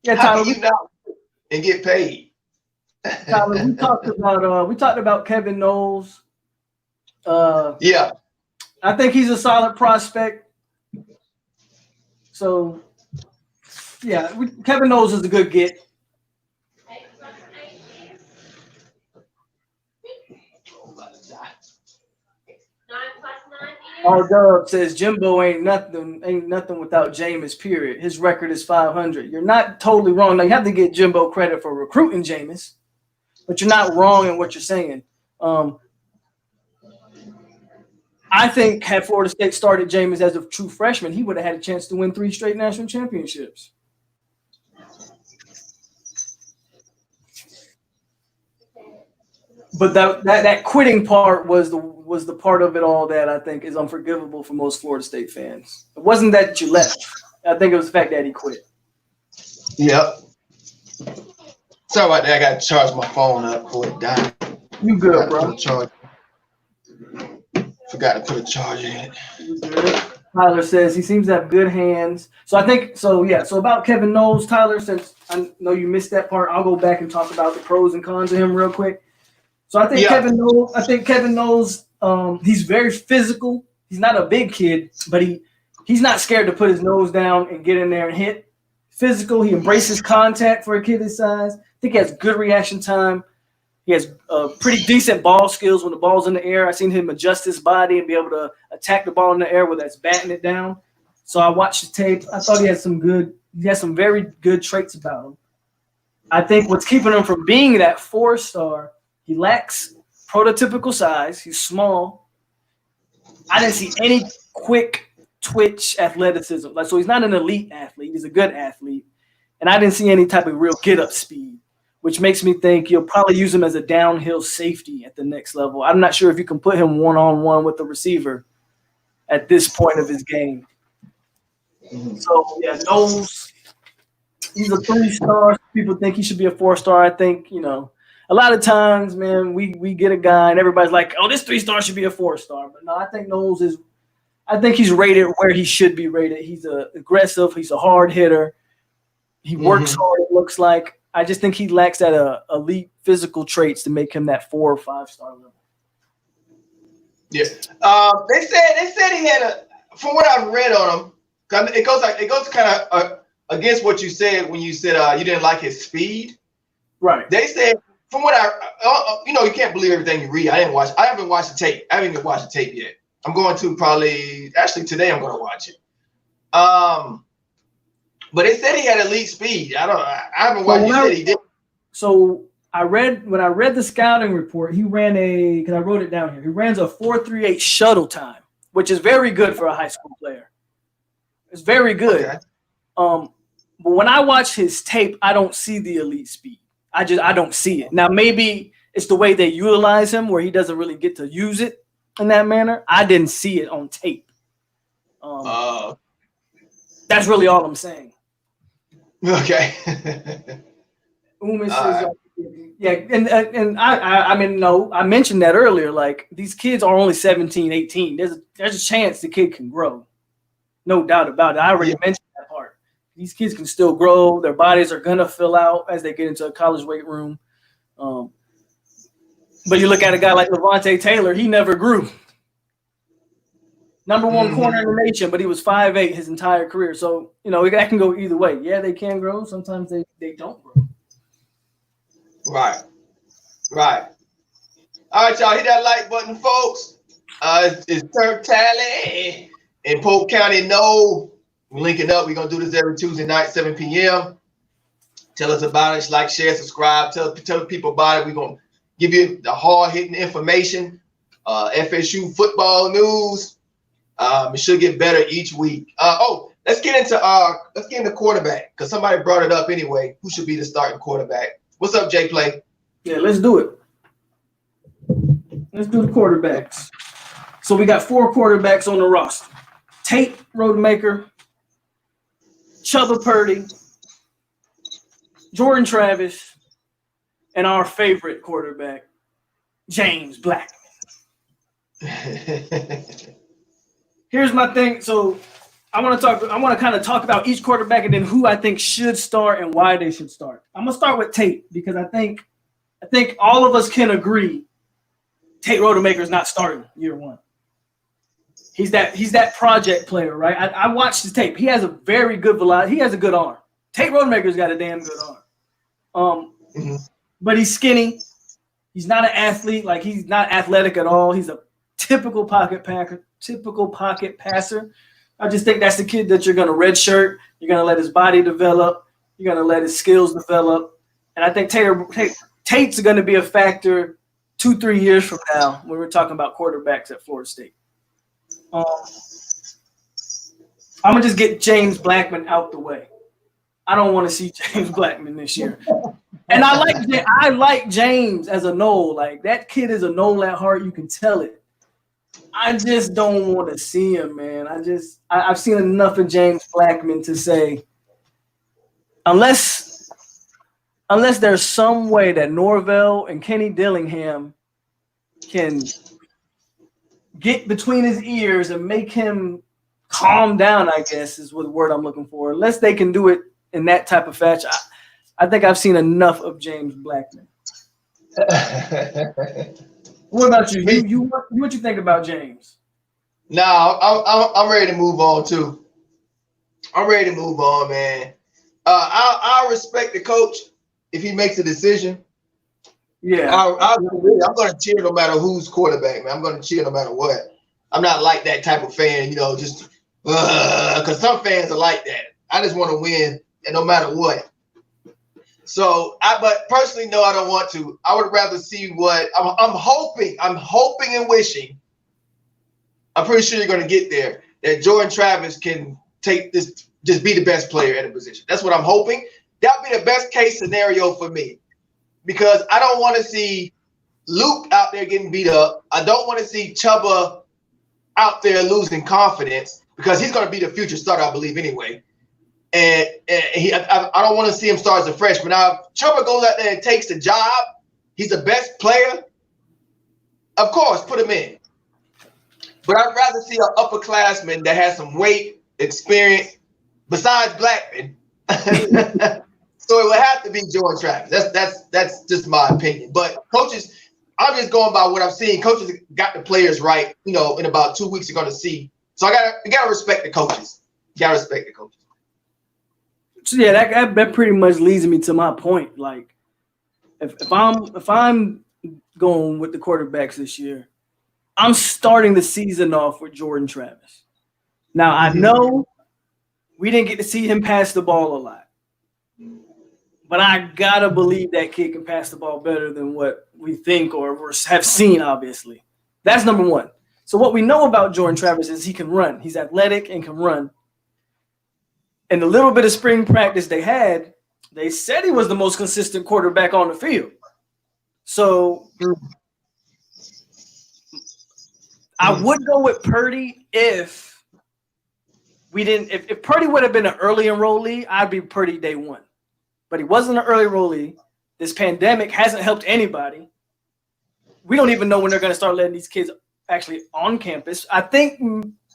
Yeah, Tyler. And get paid. Tyler, we talked about Kevin Knowles. Yeah. I think he's a solid prospect. So, yeah, Kevin Knowles is a good get. Dub says Jimbo ain't nothing without Jameis, period. His record is 500. You're not totally wrong. Now, you have to get Jimbo credit for recruiting Jameis, but you're not wrong in what you're saying. I think had Florida State started Jameis as a true freshman, he would have had a chance to win 3 straight national championships. But that quitting part was the part of it all that I think is unforgivable for most Florida State fans. It wasn't that you left. I think it was the fact that he quit. Yep. Sorry about that. I got to charge my phone up before it died. You good, bro? Forgot to put a charger in it. Tyler says he seems to have good hands. So I think so. Yeah. So about Kevin Knowles, Tyler, since I know you missed that part, I'll go back and talk about the pros and cons of him real quick. So I think Kevin Knowles, he's very physical. He's not a big kid, but he's not scared to put his nose down and get in there and hit. Physical. He embraces contact for a kid his size. I think he has good reaction time. He has pretty decent ball skills when the ball's in the air. I've seen him adjust his body and be able to attack the ball in the air, whether that's batting it down. So I watched the tape. I thought he has some very good traits about him. I think what's keeping him from being that 4-star, he lacks prototypical size. He's small. I didn't see any quick twitch athleticism. So he's not an elite athlete. He's a good athlete. And I didn't see any type of real get-up speed, which makes me think you'll probably use him as a downhill safety at the next level. I'm not sure if you can put him one-on-one with the receiver at this point of his game. Mm-hmm. So, yeah, Knowles, he's a 3-star. People think he should be a 4-star. I think, a lot of times, man, we get a guy and everybody's like, oh, this 3-star should be a 4-star. But no, I think Knowles I think he's rated where he should be rated. He's aggressive. He's a hard hitter. He works hard, it looks like. I just think he lacks that elite physical traits to make him that 4 or 5-star level. Yeah. They said he had from what I've read on him, it goes kind of against what you said when you said you didn't like his speed. Right. They said from what you can't believe everything you read. I haven't watched the tape. I haven't even watched the tape yet. I'm going to today I'm going to watch it. But they said he had elite speed. I haven't watched. Said he did. So when I read the scouting report, he ran because I wrote it down here. He ran a 4.38 shuttle time, which is very good for a high school player. It's very good. Okay. But when I watch his tape, I don't see the elite speed. I don't see it. Now, maybe it's the way they utilize him where he doesn't really get to use it in that manner. I didn't see it on tape. That's really all I'm saying. Okay. Yeah, and I mean, no, I mentioned that earlier. Like, these kids are only 17, 18. There's a chance the kid can grow. No doubt about it. I already mentioned that part. These kids can still grow. Their bodies are going to fill out as they get into a college weight room. But you look at a guy like Levante Taylor, he never grew. Number one corner in the nation, but he was 5'8" his entire career. So, you know, that can go either way. Yeah, they can grow. Sometimes they don't grow. Right. All right, y'all, hit that like button, folks. It's TURNTTALLY in Polk County, Nole. We're linking up. We're going to do this every Tuesday night, 7 p.m. Tell us about it. Like, share, subscribe. Tell people about it. We're going to give you the hard-hitting information, FSU football news. It should get better each week. Let's get into quarterback, because somebody brought it up anyway. Who should be the starting quarterback? What's up, Jay Play? Yeah, let's do it. Let's do the quarterbacks. So we got 4 quarterbacks on the roster: Tate Rodemaker, Chubba Purdy, Jordan Travis, and our favorite quarterback, James Blackman. Here's my thing. So I want to kind of talk about each quarterback and then who I think should start and why they should start. I'm gonna start with Tate, because I think all of us can agree Tate Rodemaker is not starting year one. He's that project player, right? I watched his tape. He has a very good velocity. He has a good arm. Tate Rodemaker's got a damn good arm. But he's skinny. He's not an athlete. Like, he's not athletic at all. He's a typical pocket passer. I just think that's the kid that you're going to redshirt. You're going to let his body develop. You're going to let his skills develop. And I think Tate's going to be a factor 2-3 years from now when we're talking about quarterbacks at Florida State. I'm going to just get James Blackman out the way. I don't want to see James Blackman this year. And I like James as a Nole. Like, that kid is a Nole at heart. You can tell it. I just don't want to see him, man. I've seen enough of James Blackman to say, unless there's some way that Norvell and Kenny Dillingham can get between his ears and make him calm down, I guess is what the word I'm looking for. Unless they can do it in that type of fashion, I think I've seen enough of James Blackman. What about you? What you think about James? No, I'm ready to move on too. I'm ready to move on, man. I'll respect the coach if he makes a decision. Yeah, I'm going to cheer no matter who's quarterback, man. I'm going to cheer no matter what. I'm not like that type of fan, just because some fans are like that. I just want to win, and no matter what. So, but personally, no, I don't want to. I would rather see what I'm hoping and wishing. I'm pretty sure you're going to get there, that Jordan Travis can take this, just be the best player at a position. That's what I'm hoping. That would be the best case scenario for me, because I don't want to see Luke out there getting beat up. I don't want to see Chubba out there losing confidence, because he's going to be the future starter, I believe, anyway. And I don't want to see him start as a freshman. Now, if Chubba goes out there and takes the job, he's the best player, of course, put him in. But I'd rather see an upperclassman that has some weight, experience, besides Blackman. So it would have to be Jordan Travis. That's just my opinion. But coaches, I'm just going by what I've seen. Coaches got the players right. In about 2 weeks, you're going to see. So you gotta respect the coaches. You gotta respect the coaches. So yeah, that pretty much leads me to my point. Like, if I'm going with the quarterbacks this year, I'm starting the season off with Jordan Travis. Now, I know we didn't get to see him pass the ball a lot, but I gotta believe that kid can pass the ball better than what we think or have seen, obviously. That's number one. So what we know about Jordan Travis is he can run. He's athletic and can run. And the little bit of spring practice they had, They said he was the most consistent quarterback on the field. So I would go with Purdy if we didn't. If Purdy would have been an early enrollee, I'd be Purdy day one. But he wasn't an early enrollee. This pandemic hasn't helped anybody. We don't even know when they're going to start letting these kids actually on campus. I think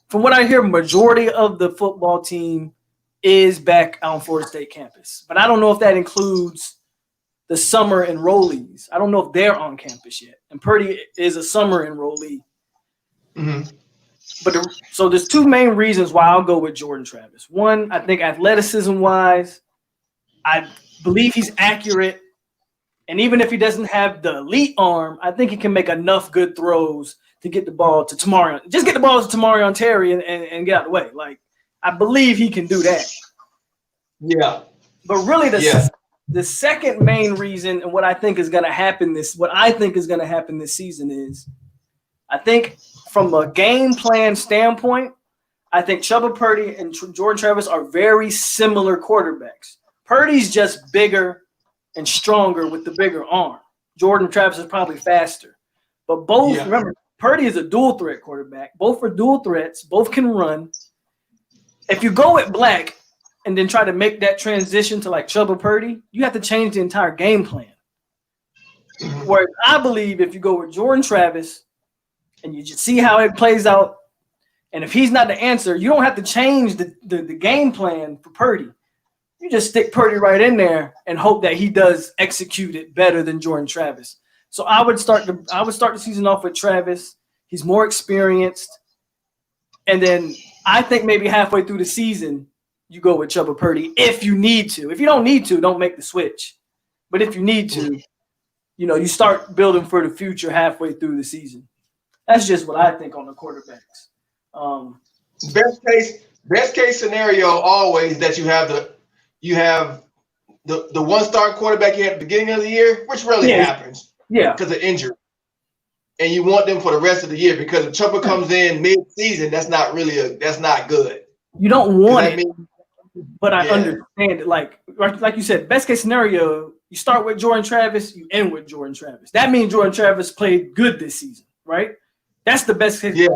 from what I hear, majority of the football team is back on Florida State campus. But I don't know if that includes the summer enrollees. I don't know if they're on campus yet. And Purdy is a summer enrollee. But so there's two main reasons why I'll go with Jordan Travis. One, I think athleticism-wise, I believe he's accurate. And even if he doesn't have the elite arm, I think he can make enough good throws to get the ball to Tamarion. Just get the ball to Tamarion Terry and get out of the way. Like, I believe he can do that. Yeah. But really the second main reason and what I think is going to happen this season is I think from a game plan standpoint, I think Chubba Purdy and Jordan Travis are very similar quarterbacks. Purdy's just bigger and stronger with the bigger arm. Jordan Travis is probably faster. But both, remember, Purdy is a dual threat quarterback. Both are dual threats. Both can run. If you go at Black and then try to make that transition to like Chubba Purdy, you have to change the entire game plan. Whereas I believe if you go with Jordan Travis and you just see how it plays out, and if he's not the answer, you don't have to change the game plan for Purdy. You just stick Purdy right in there and hope that he does execute it better than Jordan Travis. So I would start the season off with Travis. He's more experienced. And then I think maybe halfway through the season, you go with Chubba Purdy if you need to. If you don't need to, don't make the switch. But if you need to, you start building for the future halfway through the season. That's just what I think on the quarterbacks. Best case scenario always that you have the one star quarterback you had at the beginning of the year, which rarely happens. Yeah. Because of injury. And you want them for the rest of the year because if Chubba comes in mid-season, that's not good. You don't want it, but I understand it. Like you said, best case scenario, you start with Jordan Travis, you end with Jordan Travis. That means Jordan Travis played good this season, right? That's the best case. Yeah.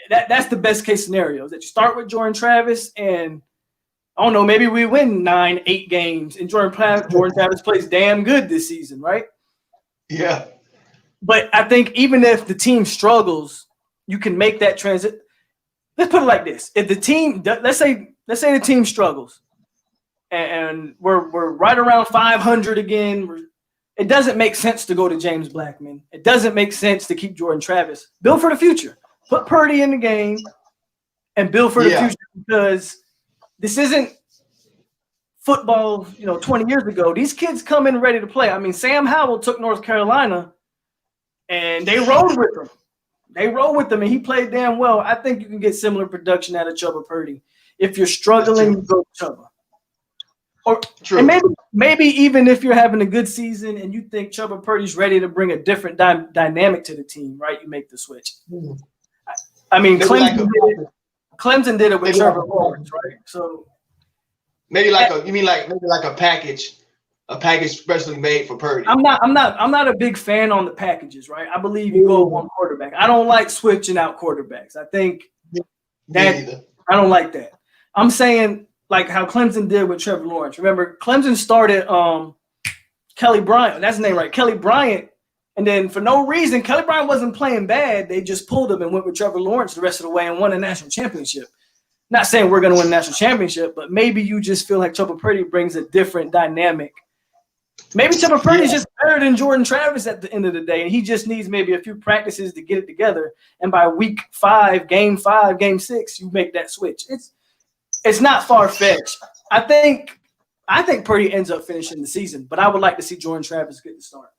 That's the best case scenario, that you start with Jordan Travis and I don't know, maybe we win 9-8 games and Jordan Travis plays damn good this season, right? Yeah. But I think even if the team struggles, you can make that transit. Let's put it like this. If the team, let's say the team struggles and we're right around 500 again, it doesn't make sense to go to James Blackman. It doesn't make sense to keep Jordan Travis. Build for the future. Put Purdy in the game and build for the future because this isn't football, 20 years ago. These kids come in ready to play. I mean, Sam Howell took North Carolina and they rode with him. And he played damn well. I think you can get similar production out of Chubba Purdy. If you're struggling, you go Chubba. And maybe even if you're having a good season and you think Chubba Purdy's ready to bring a different dynamic to the team, right? You make the switch. I mean, Clemson did it with Trevor Lawrence, right? So maybe a package specially made for Purdy. I'm not a big fan on the packages, right? I believe you go with one quarterback. I don't like switching out quarterbacks. I think I don't like that. I'm saying like how Clemson did with Trevor Lawrence. Remember, Clemson started Kelly Bryant. That's his name, right? Kelly Bryant. And then for no reason, Kelly Bryant wasn't playing bad. They just pulled him and went with Trevor Lawrence the rest of the way and won a national championship. Not saying we're going to win a national championship, but maybe you just feel like Chubba Purdy brings a different dynamic. Maybe Chubba Purdy is just better than Jordan Travis at the end of the day, and he just needs maybe a few practices to get it together. And by week 5, game 6, you make that switch. It's not far-fetched. I think Purdy ends up finishing the season, but I would like to see Jordan Travis get the start.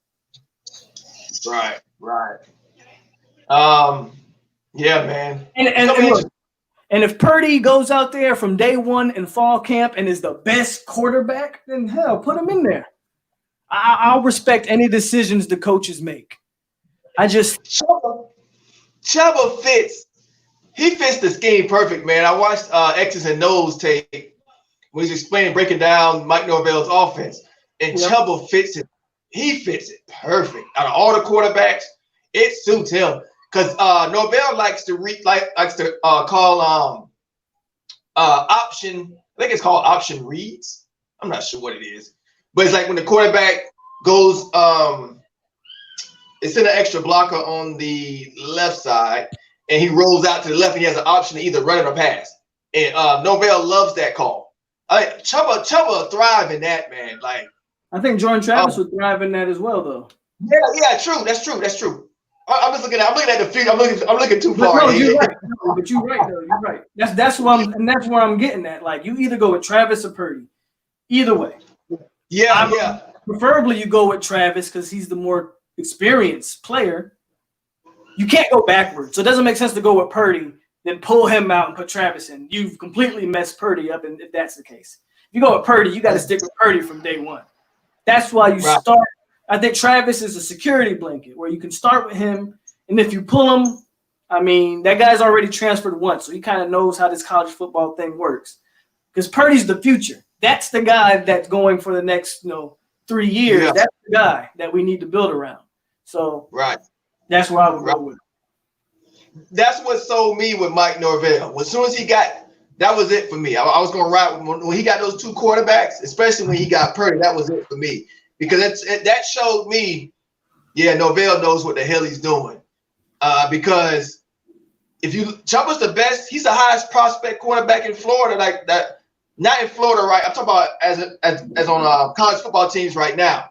Right. Yeah, man. And if Purdy goes out there from day one in fall camp and is the best quarterback, then hell, put him in there. I'll respect any decisions the coaches make. Chubba fits. He fits the scheme perfect, man. I watched X's and No's tape, when he's explaining, breaking down Mike Norvell's offense, and Chuba fits it. He fits it perfect. Out of all the quarterbacks, it suits him because Norvell likes to call option. I think it's called option reads. I'm not sure what it is, but it's like when the quarterback goes, it's in an extra blocker on the left side, and he rolls out to the left, and he has an option to either run it or pass. And Norvell loves that call. Chuba thrive in that, man. Like I think Jordan Travis would thrive in that as well, though. Yeah, true. That's true. I'm looking at the field. I'm looking too far. No, you're right. No, but you're right, though. You're right. That's where I'm getting at. Like you either go with Travis or Purdy. Either way. Yeah. Preferably you go with Travis because he's the more experienced player. You can't go backwards. So it doesn't make sense to go with Purdy, then pull him out and put Travis in. You've completely messed Purdy up, and if that's the case. If you go with Purdy, you got to stick with Purdy from day one. That's why you start. I think Travis is a security blanket where you can start with him, and if you pull him, I mean, that guy's already transferred once, so he kind of knows how this college football thing works. Because Purdy's the future. That's the guy that's going for the next, 3 years. Yeah. That's the guy that we need to build around. So that's where I would go with. That's what sold me with Mike Norvell. As soon as he got, that was it for me. I was going to ride when he got those two quarterbacks, especially when he got Purdy. That was it for me because that showed me, Norvell knows what the hell he's doing. Because if Chuba's the best, he's the highest prospect quarterback in Florida, like that. Not in Florida, right? I'm talking about as on college football teams right now.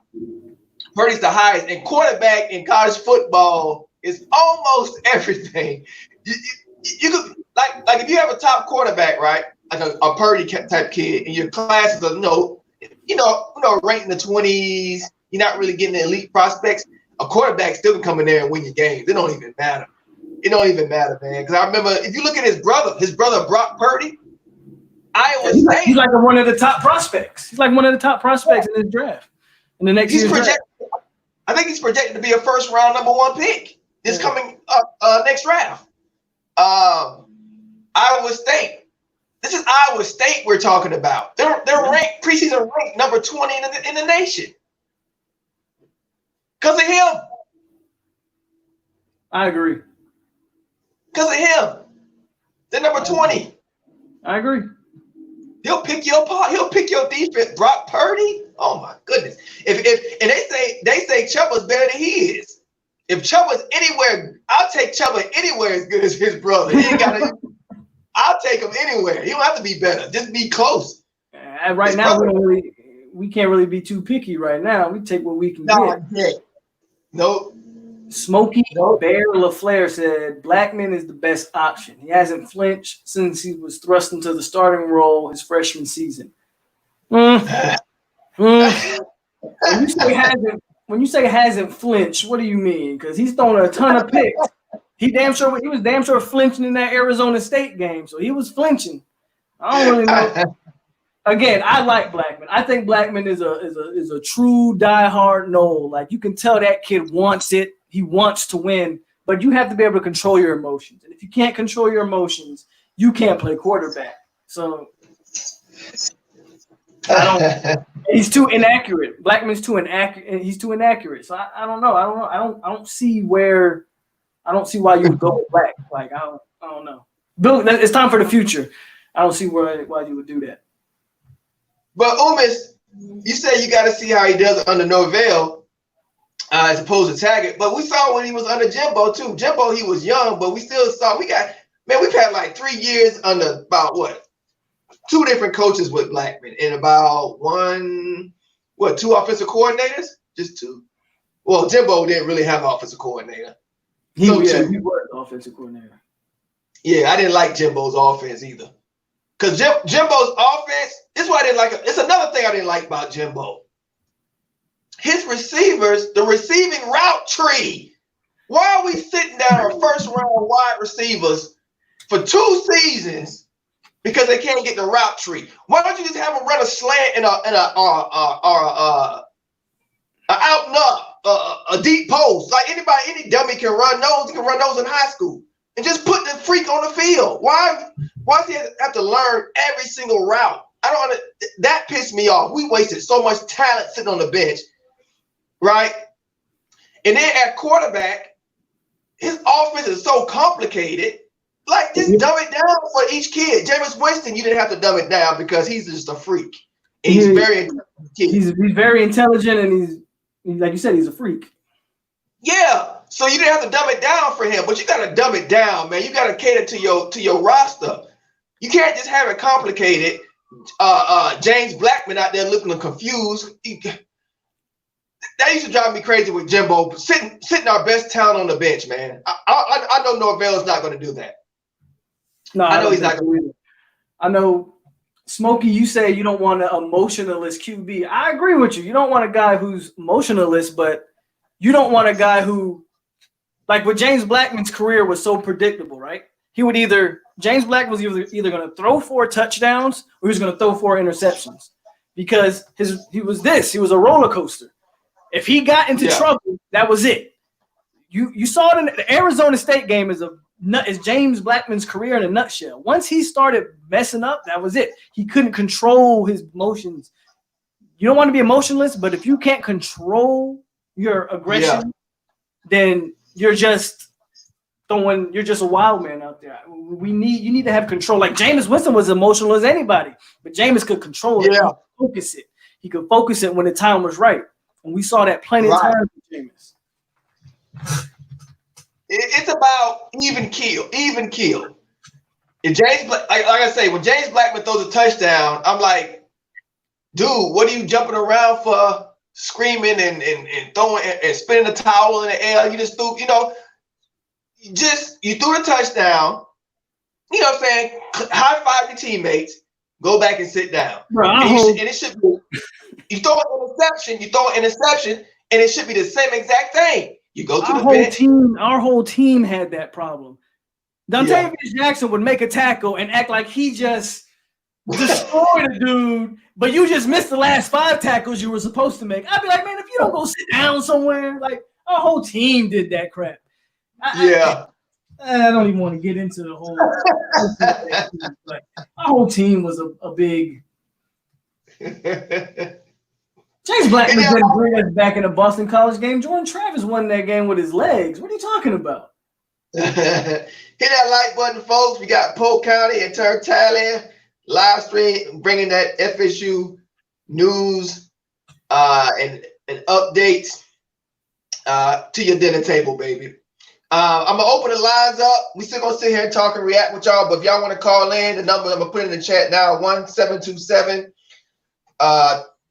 Purdy's the highest, and quarterback in college football is almost everything. You could like if you have a top quarterback, right? Like a Purdy type kid, and your class is ranked in the 20s. You're not really getting the elite prospects. A quarterback still can come in there and win your games. It don't even matter. It don't even matter, man. Because I remember if you look at his brother Brock Purdy. He's like one of the top prospects. He's like one of the top prospects in this draft. In the next year's draft. I think he's projected to be a first round #1 pick this coming up next draft. Iowa State. This is Iowa State we're talking about. They're ranked preseason ranked number 20 in the nation. Because of him. I agree. Because of him. They're number 20. I agree. He'll pick your part. He'll pick your defense. Brock Purdy. Oh my goodness! If they say Chuba's better than he is. If Chuba's anywhere, I'll take Chuba anywhere as good as his brother. He ain't got to. I'll take him anywhere. He don't have to be better. Just be close. Right now, we can't really be too picky. Right now, we take what we can get. Nope. Smokey Bear LaFleur said Blackman is the best option. He hasn't flinched since he was thrust into the starting role his freshman season. When you say hasn't flinched, what do you mean? Because he's thrown a ton of picks. He was damn sure flinching in that Arizona State game, so he was flinching. I don't really know. Again, I like Blackman. I think Blackman is a true diehard Nole. Like you can tell that kid wants it. He wants to win, but you have to be able to control your emotions. And if you can't control your emotions, you can't play quarterback. So he's too inaccurate. Blackman's too inaccurate. He's too inaccurate. So I don't know. I don't see why you would go with Black. Like I don't know. Bill, it's time for the future. I don't see why you would do that. But Umis, you said you got to see how he does under Norvell. As opposed to Taggart, but we saw when he was under Jimbo too. Jimbo, he was young, but we still saw we've had like 3 years under about 2 different coaches with Blackman and about 2 offensive coordinators? Just 2. Well, Jimbo didn't really have an offensive coordinator. He was the offensive coordinator. Yeah, I didn't like Jimbo's offense either. Because Jimbo's offense, this is why I didn't like it. It's another thing I didn't like about Jimbo. His receivers, the receiving route tree. Why are we sitting down our first round wide receivers for 2 seasons because they can't get the route tree? Why don't you just have them run a slant and a out and up, a deep post? Like any dummy can run those. You can run those in high school and just put the freak on the field. Why does he have to learn every single route? that pissed me off. We wasted so much talent sitting on the bench, right? And then at quarterback, his offense is so complicated. Like, just dumb it down for each kid. Jameis Winston, you didn't have to dumb it down because he's just a freak. And he's very intelligent. He's very intelligent, and he's like you said, he's a freak. Yeah. So you didn't have to dumb it down for him, but you got to dumb it down, man. You got to cater to your roster. You can't just have it complicated. James Blackman out there looking confused. That used to drive me crazy with Jimbo, sitting our best talent on the bench, man. I know Norvell's not going to do that. No, I know he's not going to do that. I know, Smokey, you say you don't want an emotionalist QB. I agree with you. You don't want a guy who's emotionalist, but you don't want a guy who, like with James Blackman's career was so predictable, right? James Blackman was either going to throw 4 touchdowns or he was going to throw 4 interceptions because he was a roller coaster. If he got into trouble, that was it. You saw it in the Arizona State game is James Blackman's career in a nutshell. Once he started messing up, that was it. He couldn't control his emotions. You don't want to be emotionless, but if you can't control your aggression, then you're just a wild man out there. You need to have control. Like Jameis Winston was emotional as anybody, but Jameis could control it. Focus it. He could focus it when the time was right. And we saw that plenty of times with Jameis. It's about even kill. If James, like I say, when James Blackman throws a touchdown, I'm like, dude, what are you jumping around for, screaming and throwing and spinning the towel in the air? You just threw, you threw a touchdown. You know what I'm saying? High five your teammates. Go back and sit down. Bro, and it should be. You throw an interception, and it should be the same exact thing. You go to the bench. Our whole team had that problem. Dontavious Jackson would make a tackle and act like he just destroyed a dude, but you just missed the last 5 tackles you were supposed to make. I'd be like, man, if you don't go sit down somewhere, like our whole team did that crap. I don't even want to get into the whole. Like, our whole team was a big. James Blackman didn't bring us back in a Boston College game. Jordan Travis won that game with his legs. What are you talking about? Hit that like button, folks. We got Polk County and TURNTTALLY live stream, bringing that FSU news and updates to your dinner table, baby. I'm gonna open the lines up. We still gonna sit here and talk and react with y'all, but if y'all want to call in, the number I'm gonna put in the chat now: 1-727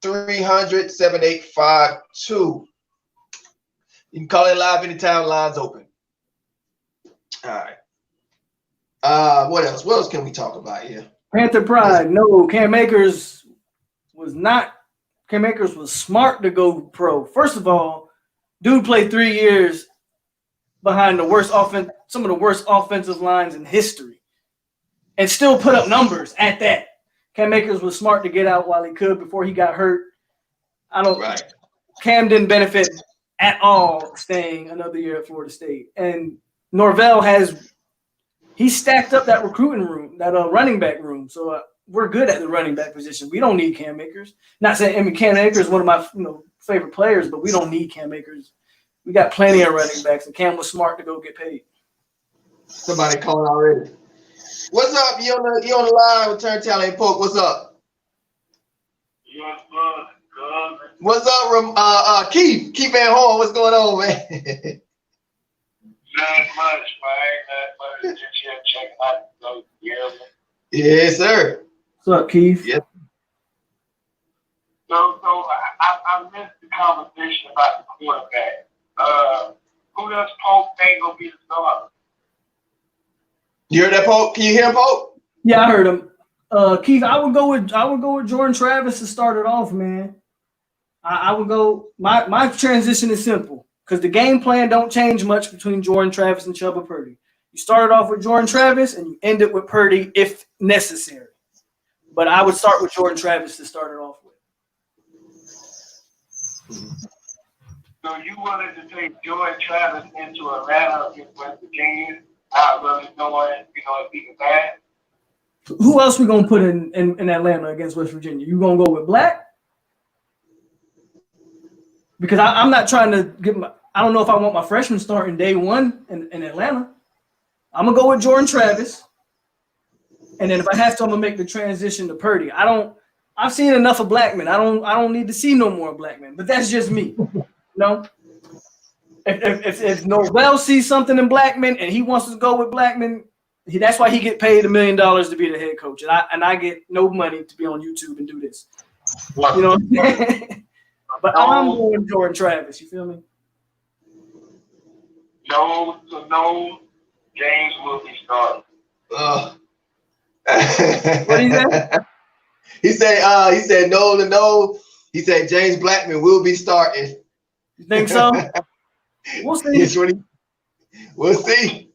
300-7852. You can call in live anytime. Lines open. All right. What else? What else can we talk about here? Panther Pride. No, Cam Akers was not. Cam Akers was smart to go pro. First of all, dude played 3 years behind the worst offense, some of the worst offensive lines in history, and still put up numbers at that. Cam Akers was smart to get out while he could before he got hurt. Cam didn't benefit at all staying another year at Florida State. And Norvell he stacked up that recruiting room, that running back room. So we're good at the running back position. We don't need Cam Akers. Not saying, Cam Akers is one of my favorite players, but we don't need Cam Akers. We got plenty of running backs, and Cam was smart to go get paid. Somebody calling already. What's up? You on the line with TURNTTALLY and Polk. What's up? What's up, Keith? Keith Van Horn. What's going on, man? Not much, man. Just here checking out those years. Yes, sir. What's up, Keith? Yep. So I missed the conversation about the quarterback. Who does Polk think will be the starter? You heard that, Polk? Can you hear him, Polk? Yeah, I heard him. Keith, I would go with Jordan Travis to start it off, man. I would go. My transition is simple because the game plan don't change much between Jordan Travis and Chubba Purdy. You start it off with Jordan Travis and you end it with Purdy if necessary. But I would start with Jordan Travis to start it off with. So you wanted to take Jordan Travis into Atlanta against West Virginia, not really knowing, if he can pass? Who else we gonna put in Atlanta against West Virginia? You gonna go with Black? Because I'm not trying to get my. I don't know if I want my freshman starting day one in Atlanta. I'm gonna go with Jordan Travis, and then if I have to, I'm gonna make the transition to Purdy. I've seen enough of Blackman. I don't need to see no more Blackman. But that's just me. You know, if Nole sees something in Blackman and he wants to go with Blackman, that's why he get paid $1 million to be the head coach, and I get no money to be on YouTube and do this. You know what I'm saying? But I'm going Jordan Travis. You feel me? No, James will be starting. What did he say? He said no. He said James Blackman will be starting. You think so? We'll see. Yes, we'll see.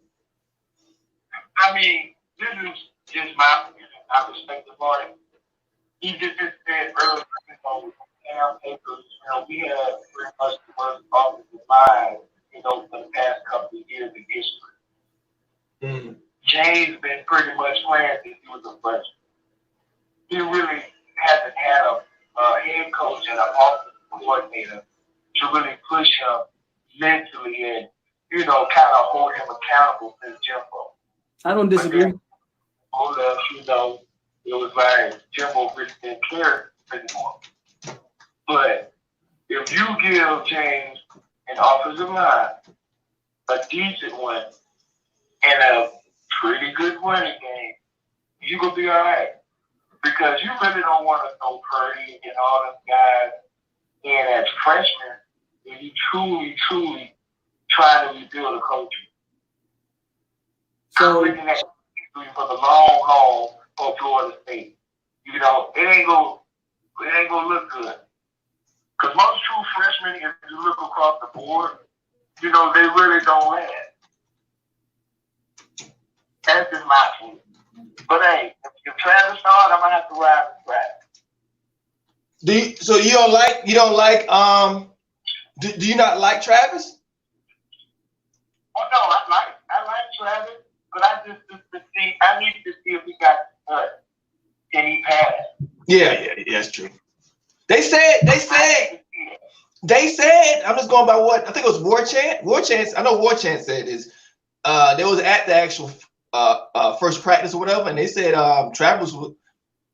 I mean, this is just my perspective on it. He just said earlier, we have pretty much the worst offensive line, for the past couple of years in history. James been pretty much playing since he was a freshman. He really hasn't had a head coach and an offensive coordinator to really push him mentally and, kind of hold him accountable since Jimbo. I don't disagree. Hold up, it was like Jimbo really didn't care anymore. But if you give James an offensive line, a decent one, and a pretty good running game, you're going to be all right. Because you really don't want to throw Purdy and all them guys in as freshmen when you truly trying to rebuild a culture. So, I'm looking at for the long haul of Florida State. It ain't gonna look good. Because most true freshmen, if you look across the board, they really don't last. That's just my opinion. But hey, if Travis started, I'm gonna have to ride with Travis. So you don't like do you not like Travis? Oh no, I like Travis, but I need to see if he got cut. Can he pass? Yeah, that's true. They said I'm just going by what I think it was Warchant. I know Warchant said this. They was at the actual first practice or whatever, and they said Travis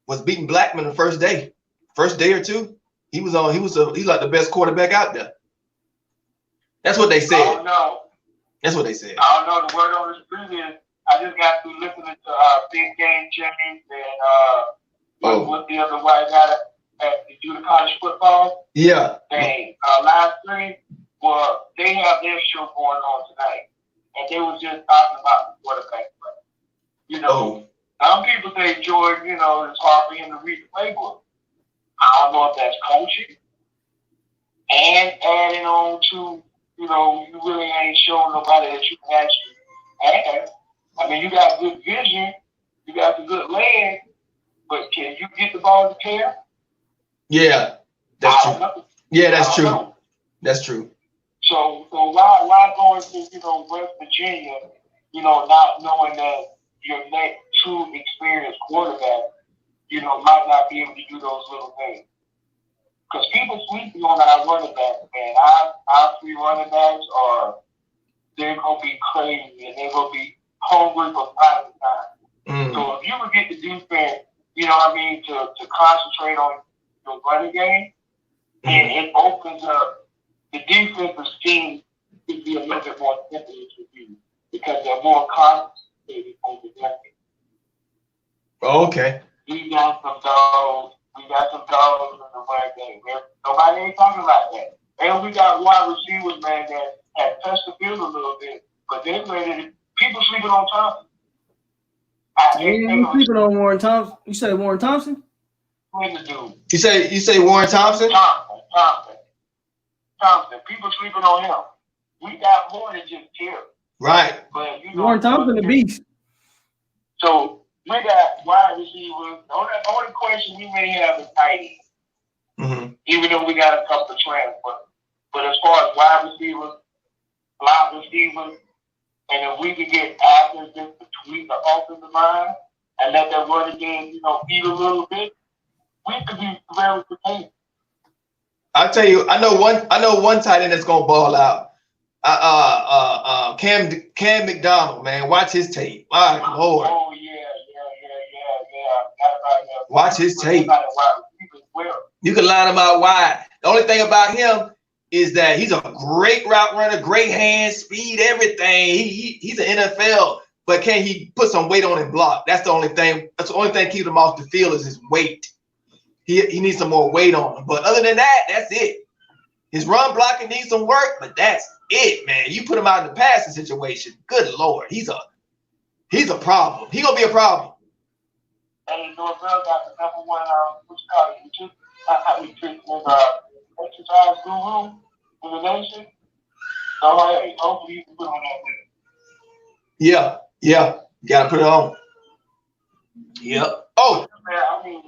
was beating Blackman the first day or two. He's like the best quarterback out there. That's what they said. I don't know. That's what they said. I don't know. The word on the street is I just got through listening to Big Game James and what the other white guy at the junior college football. Yeah. They last stream. Well, they have their show going on tonight, and they was just talking about the quarterback play. Some people say Jordan, it's hard for him to read the playbook. I don't know if that's coaching and adding on to, you really ain't showing nobody that you can actually have. I mean, you got good vision, you got the good leg, but can you get the ball to pair? Yeah, that's true. Yeah, that's true. Know. That's true. So why going to, West Virginia, not knowing that your next true experienced quarterback, might not be able to do those little things. Because people sleeping on our running backs, man. Our three running backs they're going to be crazy and they're going to be hungry for private time. So if you would get the defense, to concentrate on your running game, and it opens up the defensive scheme to be a little bit more simple to you because they're more concentrated on the running. Okay. We got some dogs in the running game. Nobody ain't talking about that. And we got wide receivers, man, that have touched the field a little bit, but they're ready to. People sleeping on Thompson. You sleeping on Warren Thompson? You said Warren Thompson? You say Warren Thompson? Thompson. People sleeping on him. We got more than just Terry. Right. But Warren Thompson, the beast. So we got wide receivers. The only question we may have is tight end. Even though we got a couple of transfers. But as far as wide receivers, slot receivers, and if we could get athletes just to tweak the offensive line, and let that running game, eat a little bit, we could be very competitive. I tell you, I know one tight end that's gonna ball out. Cam McDonald, man, watch his tape. My Lord. Oh yeah. Watch his tape. You can line him out wide. The only thing about him is that he's a great route runner, great hands, speed, everything. He's an NFL, but can he put some weight on and block? That's the only thing. That's the only thing keeping him off the field is his weight. He needs some more weight on him. But other than that, that's it. His run blocking needs some work, but that's it, man. You put him out in the passing situation. Good Lord, he's a problem. He gonna be a problem. And Norvell got the number one, what you call it, exercise guru in the nation. So hey, hopefully you can put on that list. Yeah, you gotta put it on. Yep. Oh, I mean,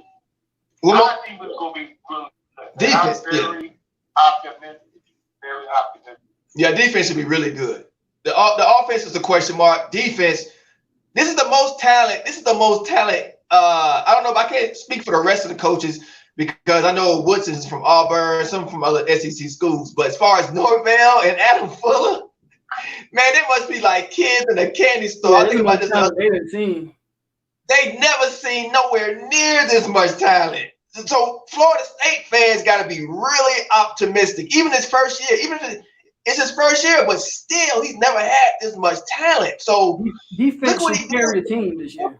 I think it's gonna be really good. Defense, very optimistic. Very optimistic. Yeah, defense should be really good. The offense is a question mark. Defense, this is the most talent. I don't know if I can't speak for the rest of the coaches because I know Woodson's from Auburn, some from other SEC schools. But as far as Norvell and Adam Fuller, man, they must be like kids in a candy store. I think about this. They never seen nowhere near this much talent. So Florida State fans got to be really optimistic. Even his first year, even if it's his first year, but still, he's never had this much talent. So defense should carry the team this year.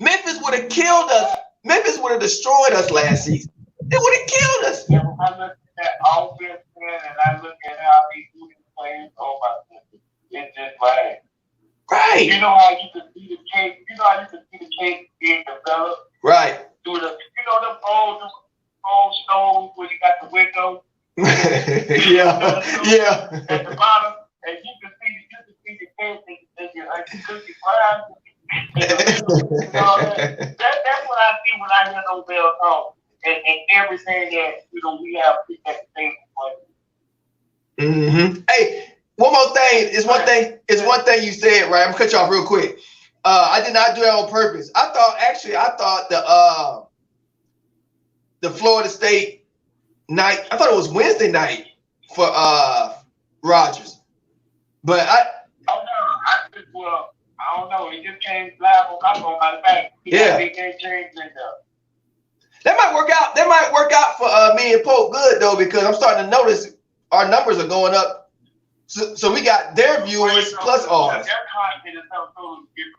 Memphis would have killed us. Memphis would have destroyed us last season. They would have killed us. Yeah, when I look at that offense, man, and I look at how these dudes play, oh my goodness, it's just like, right. You know how you can see the cake. You know how you can see the cake being developed. Right. Through the, them old stoves where you got the window. yeah. At the bottom, and you can see the cake and you cookie fries. That's what I see when I hear Nobel talk, and everything that we have at the table for. Mm-hmm. Hey, one more thing. It's one thing you said, right? I'm gonna cut you off real quick. I did not do that on purpose. I thought the Florida State night. I thought it was Wednesday night for Rodgers, but I don't know. He just came live on my phone by the back. Yeah. That might work out. That might work out for me and Polk good though, because I'm starting to notice our numbers are going up. So we got their viewers plus ours. Their content is so totally different.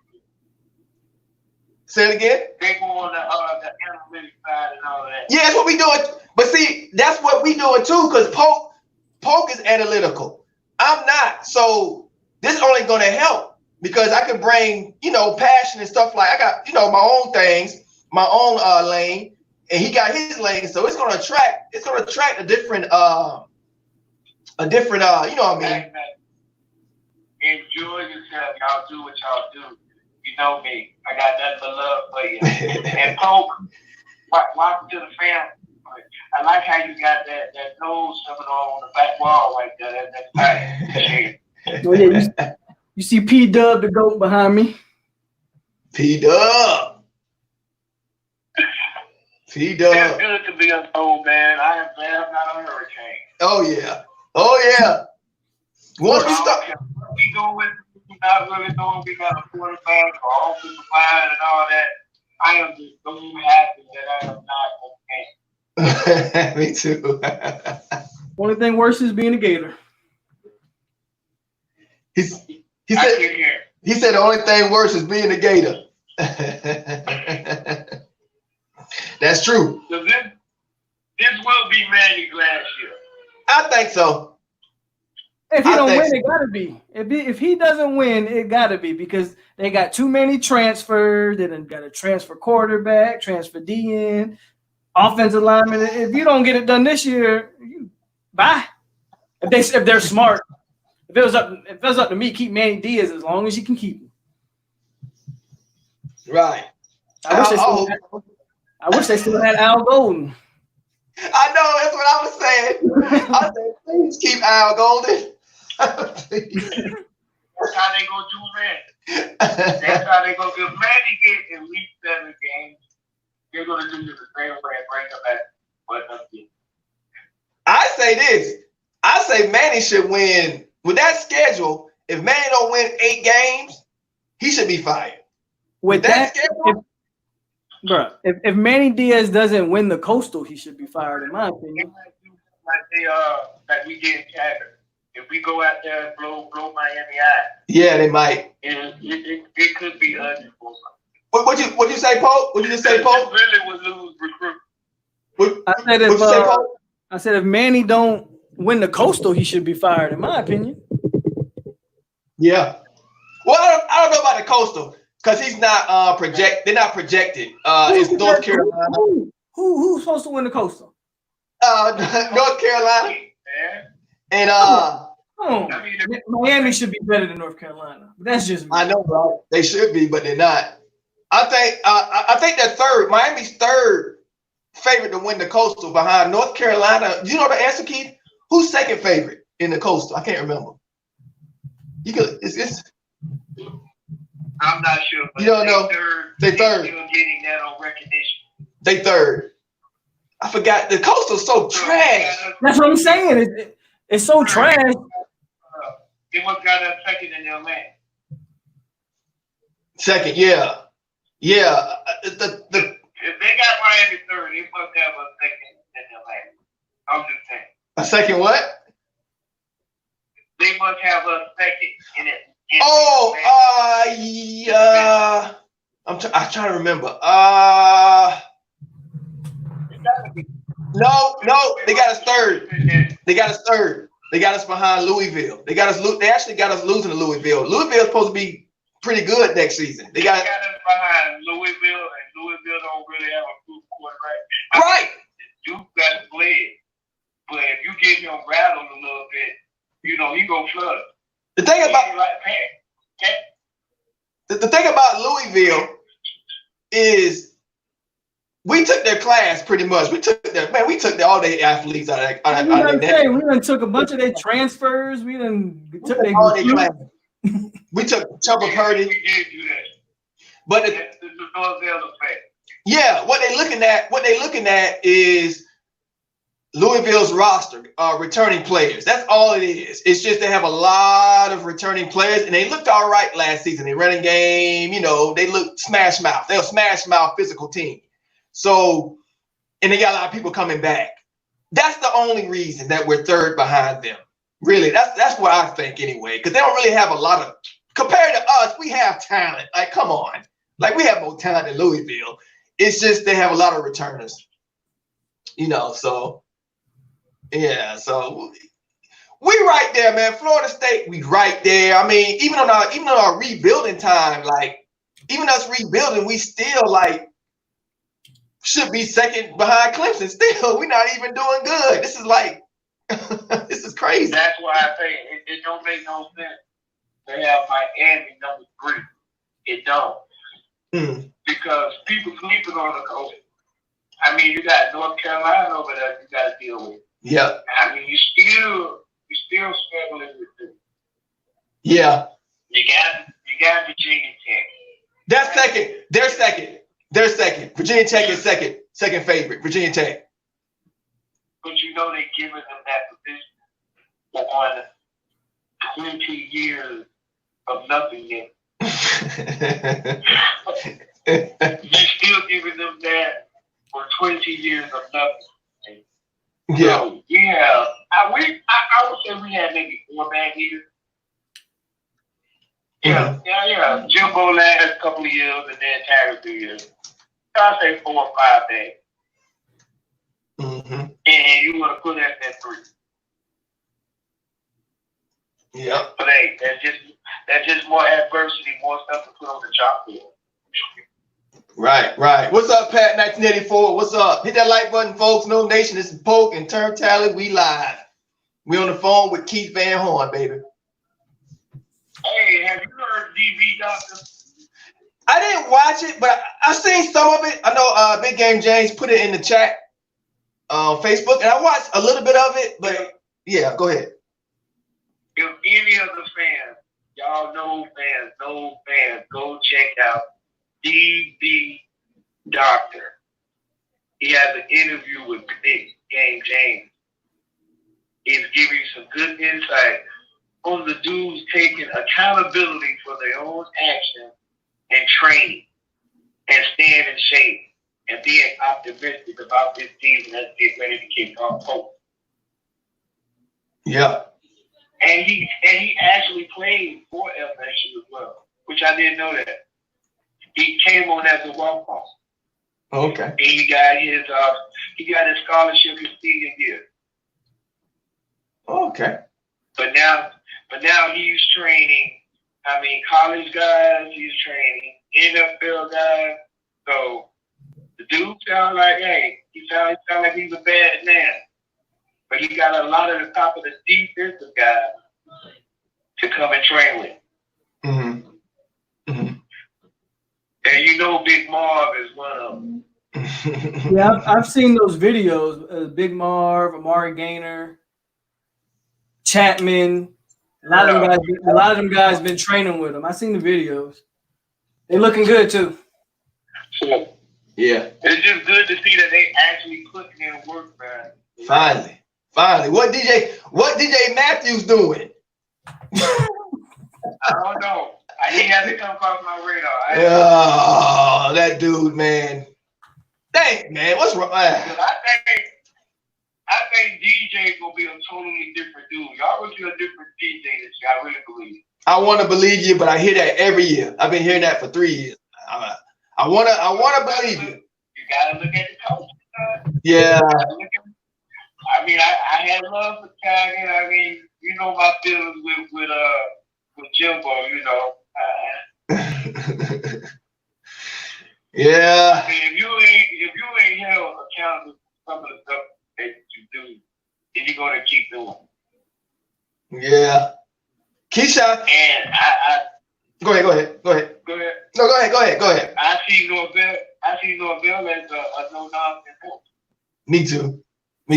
Say it again. They go on the analytics side and all of that. Yeah, that's what we doing. But see, that's what we doing too, because Polk is analytical. I'm not. So this only going to help because I can bring, passion and stuff like I got, my own things, my own lane, and he got his lane. So it's going to attract a different, you know what I mean? Enjoy yourself. Y'all do what y'all do. You know me. I got nothing but love for you. And Polk, welcome to the family. I like how you got that nose coming on the back wall right there. That's Well, yeah, you see P-Dub, the GOAT, behind me. P-Dub. P-Dub. It's good to be an old man. I am glad I'm not a hurricane. Oh, yeah. Once we start. We go with not really knowing we got a quarterback or offensive line and all that. I am just so happy that I am not okay. Me too. Only thing worse is being a Gator. He said the only thing worse is being a Gator. That's true. So this will be Manny's last year. I think so. If he don't win, it gotta be. If he doesn't win, it gotta be because they got too many transfers. They done got a transfer quarterback, transfer DN, offensive lineman. If you don't get it done this year, bye. If they're smart, if it was up to me, keep Manny Diaz as long as you can keep him. Right. I wish they still had Al Golden. I know, that's what I was saying. I said, please keep Al Golden. That's how they gonna do that. That's how they go. If Manny get at least 7 games, they're going to do the same way and bring him back. I say this. I say Manny should win. With that schedule, if Manny don't win 8 games, he should be fired. With that schedule, if Manny Diaz doesn't win the Coastal, he should be fired, in my opinion. Like we did in Taggart. If we go out there and blow Miami out, yeah, they might. It could be ugly for something. What you say, Polk? What you just say, Polk? Really would lose recruit. I said if Manny don't win the Coastal, he should be fired, in my opinion. Yeah. Well, I don't know about the Coastal because he's not They're not projected. It's North Carolina. Who's supposed to win the Coastal? North Carolina. Yeah. And Miami should be better than North Carolina. That's just me. I know, right? They should be, but they're not. I think they're third. Miami's third favorite to win the Coastal behind North Carolina. Do you know the answer, Keith? Who's second favorite in the Coastal? I can't remember. It's I'm not sure. But you don't know. They third. Still getting that on recognition. They third. I forgot. The Coastal's so trash. That's what I'm saying. It's so trash. They must got a second in their land. Second, yeah. Yeah. If they got Miami third, they must have a second in their land. I'm just saying. A second what? They must have a second in it. Yeah. I'm trying to remember. No, they got us third. They got us third. They got us behind Louisville. They actually got us losing to Louisville. Louisville's supposed to be pretty good next season. They got us behind Louisville, and Louisville don't really have a good quarterback. Right. Duke got bled, but if you get him rattled a little bit, he go flood. The thing about Louisville is we took their class pretty much. We took all their athletes out of their we done took a bunch of their transfers. We done took all their class. We took Chuba Purdy. We did do that. But what they're looking at is Louisville's roster, returning players. That's all it is. It's just they have a lot of returning players, and they looked all right last season. They running game, they looked smash mouth. They're a smash mouth physical team. So, and they got a lot of people coming back. That's the only reason that we're third behind them. Really, that's what I think anyway, because they don't really have a lot of, compared to us, we have talent. Like, come on. Like, we have more talent than Louisville. It's just they have a lot of returners. So, yeah, so we right there, man. Florida State, we right there. I mean, even on our rebuilding time, like, even us rebuilding, we still, like, should be second behind Clemson still. We're not even doing good. This is like, this is crazy. That's why I say it don't make no sense to have Miami number 3. It don't. Because people sleeping on the coast. I mean, you got North Carolina over there you got to deal with. Yeah. I mean, you still struggling with it. Yeah. You got Virginia Tech. That's second. They're second. They're second. Virginia Tech is second favorite. Virginia Tech. But they're giving them that position on 20 years of nothingness. You're still giving them that for 20 years of nothing. Yeah. So, yeah. I would say we had maybe 4 bad years. Yeah. Jimbo last couple of years and then Taggart 2 years. I'd say 4 or 5 days. And you want to put that at 3. Yeah. But hey, that's just more adversity, more stuff to put on the chalkboard. Right. What's up, Pat 1984? What's up? Hit that like button, folks. No Nation. This is Polk and TURNTTALLY. We live. We on the phone with Keith Van Horn, baby. Hey, have you heard DV Doctor? I didn't watch it, but I've seen some of it. I know Big Game James put it in the chat on Facebook, and I watched a little bit of it, but yeah, go ahead. If any of the fans y'all Nole fans, go check out DB Doctor. He has an interview with Big Game James. He's giving you some good insight on the dudes taking accountability for their own actions and training and staying in shape and being optimistic about this season that's getting ready to kick off. Polk. Yeah. And he actually played for FSU as well, which I didn't know that. He came on as a walk-on. Okay. And he got his scholarship his senior year. Okay. But now he's training. I mean, college guys. He's training NFL guys. So the dude sounds like, hey, he sounds like he's a bad man. But he got a lot of the top of the defensive guys to come and train with. Mm-hmm. Mm-hmm. And you know Big Marv is one of them. Yeah, I've seen those videos. Big Marv, Amari Gaynor, Chapman. A lot of them guys been training with him. I've seen the videos. They're looking good too. So, yeah. It's just good to see that they actually putting in work, man. Finally. What DJ Matthews doing? I don't know. He hasn't come across my radar. Oh, that dude, man. Dang, man, what's wrong? I think DJ gonna be a totally different dude. Y'all gonna see a different DJ this year. I really believe. I want to believe you, but I hear that every year. I've been hearing that for 3 years. I wanna believe you. You gotta look at the coach. Yeah. I mean, I had love for Taggart. I mean, you know my feelings with Jimbo. You know. Yeah. I mean, if you ain't held accountable for some of the stuff that you do, then you're gonna keep doing. Yeah. Keisha. And I Go ahead. Go ahead. No, go ahead. I see Norvell as a no nonsense coach. Me too.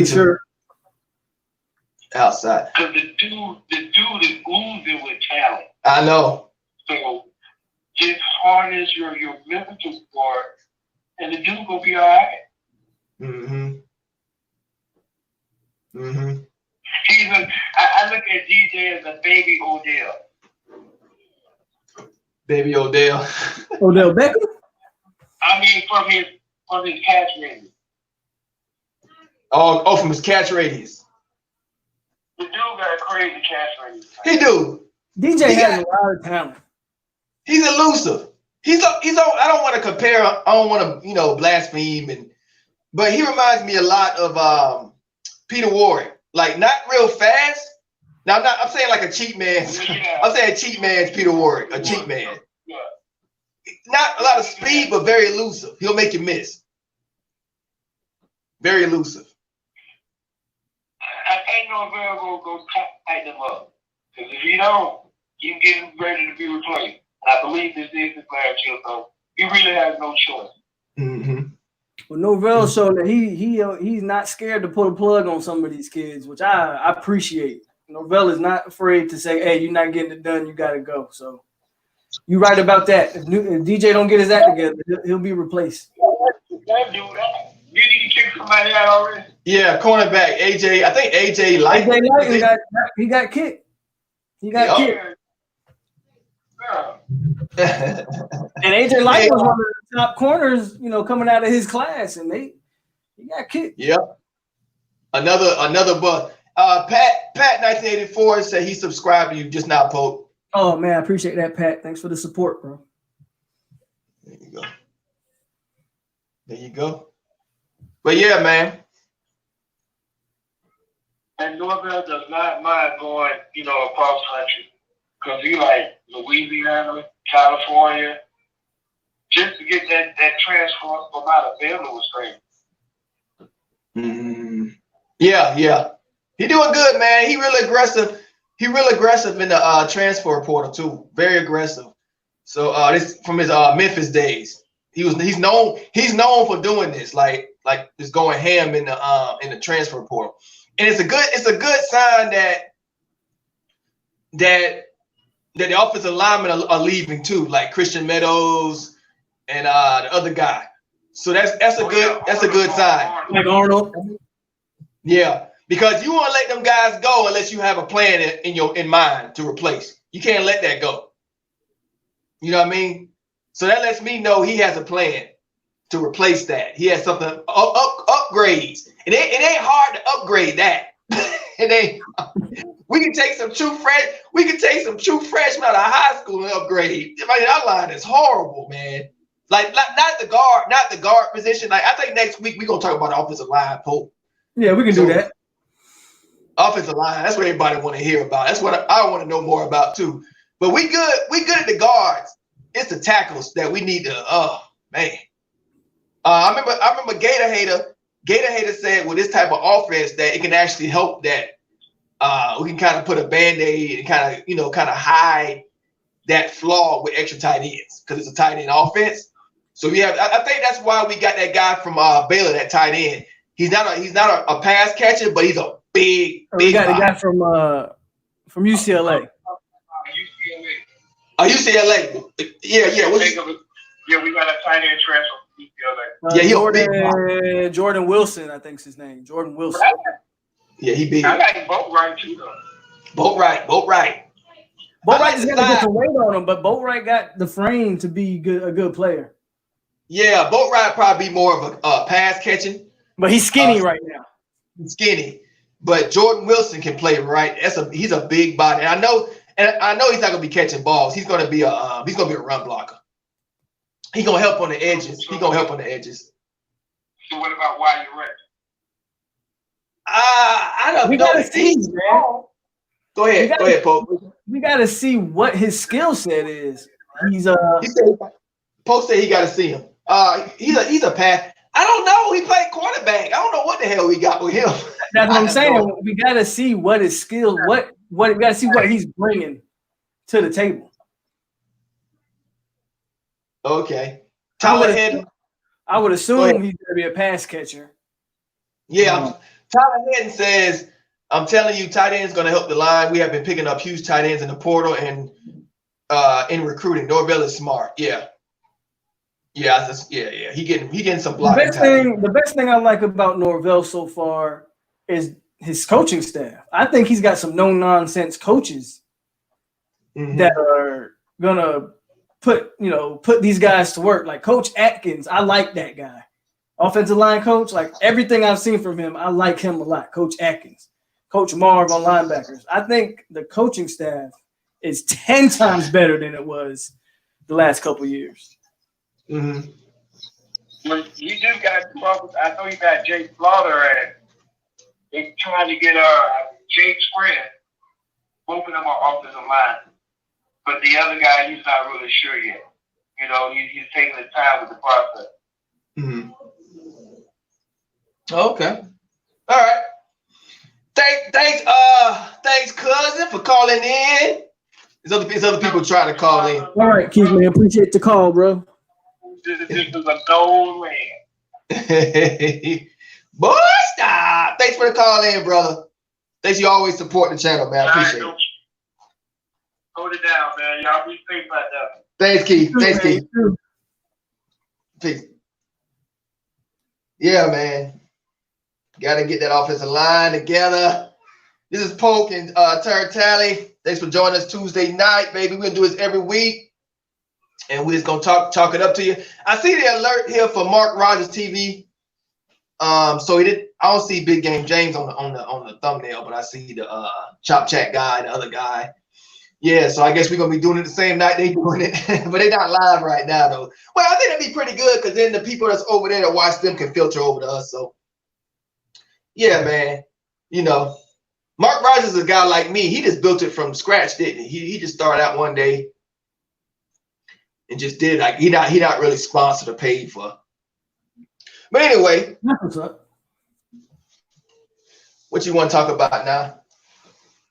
Sure. Outside. Because the dude is oozing with talent. I know. So just harness your mental support, and the dude gonna be all right. Mm-hmm. I look at DJ as a baby Odell. Baby Odell. Odell Beckham? I mean, from his catch radius. Oh, from his catch radius. The dude got a crazy catch radius. He do. DJ has a lot of talent. He's elusive. He's I don't want to compare. I don't want to blaspheme, but he reminds me a lot of Peter Warrick. Like not real fast. Now I'm saying like a cheap man's. Yeah. I'm saying cheap man's Peter Warrick, a cheap man. Yeah. Not a lot of speed, but very elusive. He'll make you miss. Very elusive. I think Norvell will go tighten him up. Because if he don't, he's getting ready to be replaced. I believe this is his last year, so he really has no choice. Mm-hmm. Well, Norvell showed that he's not scared to pull a plug on some of these kids, which I appreciate. Norvell is not afraid to say, "Hey, you're not getting it done. You got to go." So you're right about that. If DJ don't get his act together, he'll be replaced. That dude, did he kick somebody out already? Yeah, cornerback AJ. I think AJ Light. He got kicked. He got kicked. Yeah. And AJ Light was one of the top corners, coming out of his class, and he got kicked. Yep. Another bug. Pat 1984 said he subscribed to you just now, Polk. Oh man, I appreciate that, Pat. Thanks for the support, bro. There you go. But yeah, man. And Norvell does not mind going, across country. Because he like Louisiana, California, just to get that transfer from out of Baylor was crazy. Yeah. He doing good, man. He really aggressive. He really aggressive in the transfer portal too. Very aggressive. So this from his Memphis days. He's known for doing this, like just going ham in the transfer portal. And it's a good sign that that the offensive linemen are leaving too, like Christian Meadows and the other guy. So that's a good sign. Like Arnold. Yeah, because you want to let them guys go unless you have a plan in mind to replace. You can't let that go. You know what I mean? So that lets me know he has a plan to replace that. He has something upgrades. It ain't hard to upgrade that. It ain't. We can take some true freshmen out of high school and upgrade. I mean, our line is horrible, man. Like not the guard position. Like I think next week we're gonna talk about the offensive line, Polk. Yeah, we can do that. Offensive line. That's what everybody want to hear about. That's what I want to know more about too. But we good at the guards. It's the tackles that we need to. Oh man. I remember Gator Hater said with this type of offense that it can actually help that we can kind of put a Band-Aid and kind of hide that flaw with extra tight ends because it's a tight end offense. So we have. I think that's why we got that guy from Baylor, that tight end. He's not a pass catcher, but he's a big. We got a guy from UCLA. UCLA. Yeah. Yeah, we got a tight end transfer from UCLA. Jordan Wilson, I think's his name. Jordan Wilson. Yeah, he big. I like Boatwright too, though. Boatwright. Boatwright just got to get the weight on him, but Boatwright got the frame to be a good player. Yeah, Boatwright probably be more of a pass catching. But he's skinny right now. He's skinny. But Jordan Wilson can play right. He's a big body. And I know he's not gonna be catching balls. He's gonna be a run blocker. He's gonna help on the edges. So what about Willie Rex? I don't know. We gotta see, man. Go ahead, Polk. We gotta see what his skill set is. Polk said he gotta see him. He's a pass. I don't know. He played quarterback. I don't know what the hell we got with him. That's what I'm saying. We gotta see what his skill. What we gotta see what he's bringing to the table. Okay. I would assume he's gonna be a pass catcher. Yeah. Tyler Hedden says, I'm telling you, tight end's going to help the line. We have been picking up huge tight ends in the portal and in recruiting. Norvell is smart. Yeah. He getting some blocking. The best thing I like about Norvell so far is his coaching staff. I think he's got some no-nonsense coaches that are gonna put these guys to work. Like Coach Atkins, I like that guy. Offensive line coach, like everything I've seen from him, I like him a lot. Coach Atkins, Coach Marv on linebackers. I think the coaching staff is 10 times better than it was the last couple of years. Mm-hmm. Well, you just got two offers. I know you got Jake Slaughter and they're trying to get Jake's friend. Both of them are offensive line. But the other guy, he's not really sure yet. He's taking the time with the process. Mm-hmm. Okay. All right. Thanks, cousin, for calling in. There's other people trying to call in. All right, Keith, man. Appreciate the call, bro. This is a gold man. Boy, stop. Thanks for the call in, brother. Thanks, you always support the channel, man. I appreciate it. Hold it down, man. Y'all be safe out there. Thanks, Keith. Peace. Yeah, man. Got to get that offensive line together. This is Polk and TURNTTALLY. Thanks for joining us Tuesday night, baby. We're going to do this every week. And we're just going to talk it up to you. I see the alert here for Mark Rogers TV. I don't see Big Game James on the thumbnail, but I see the Chop Chat guy, the other guy. Yeah, so I guess we're going to be doing it the same night they doing it. But they're not live right now, though. Well, I think that'd be pretty good because then the people that's over there that watch them can filter over to us. So, yeah, man. Mark Rogers is a guy like me. He just built it from scratch, didn't he? He just started out one day and just did like he not really sponsored or paid for. But anyway, what's up? What you want to talk about now?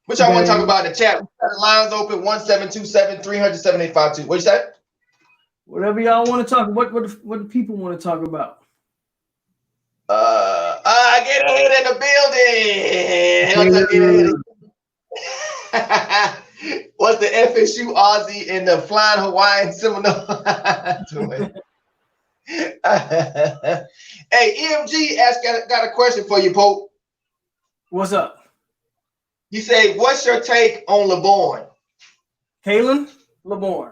What y'all want to talk about in the chat? We got the lines open 1-727-300-7852. What you say? Whatever y'all want to talk. What do people want to talk about? I get in the building. What's the FSU Aussie and the Flying Hawaiian Seminole? Hey, EMG got a question for you, Polk. What's up? He said, what's your take on LeBron? Kalen LeBron.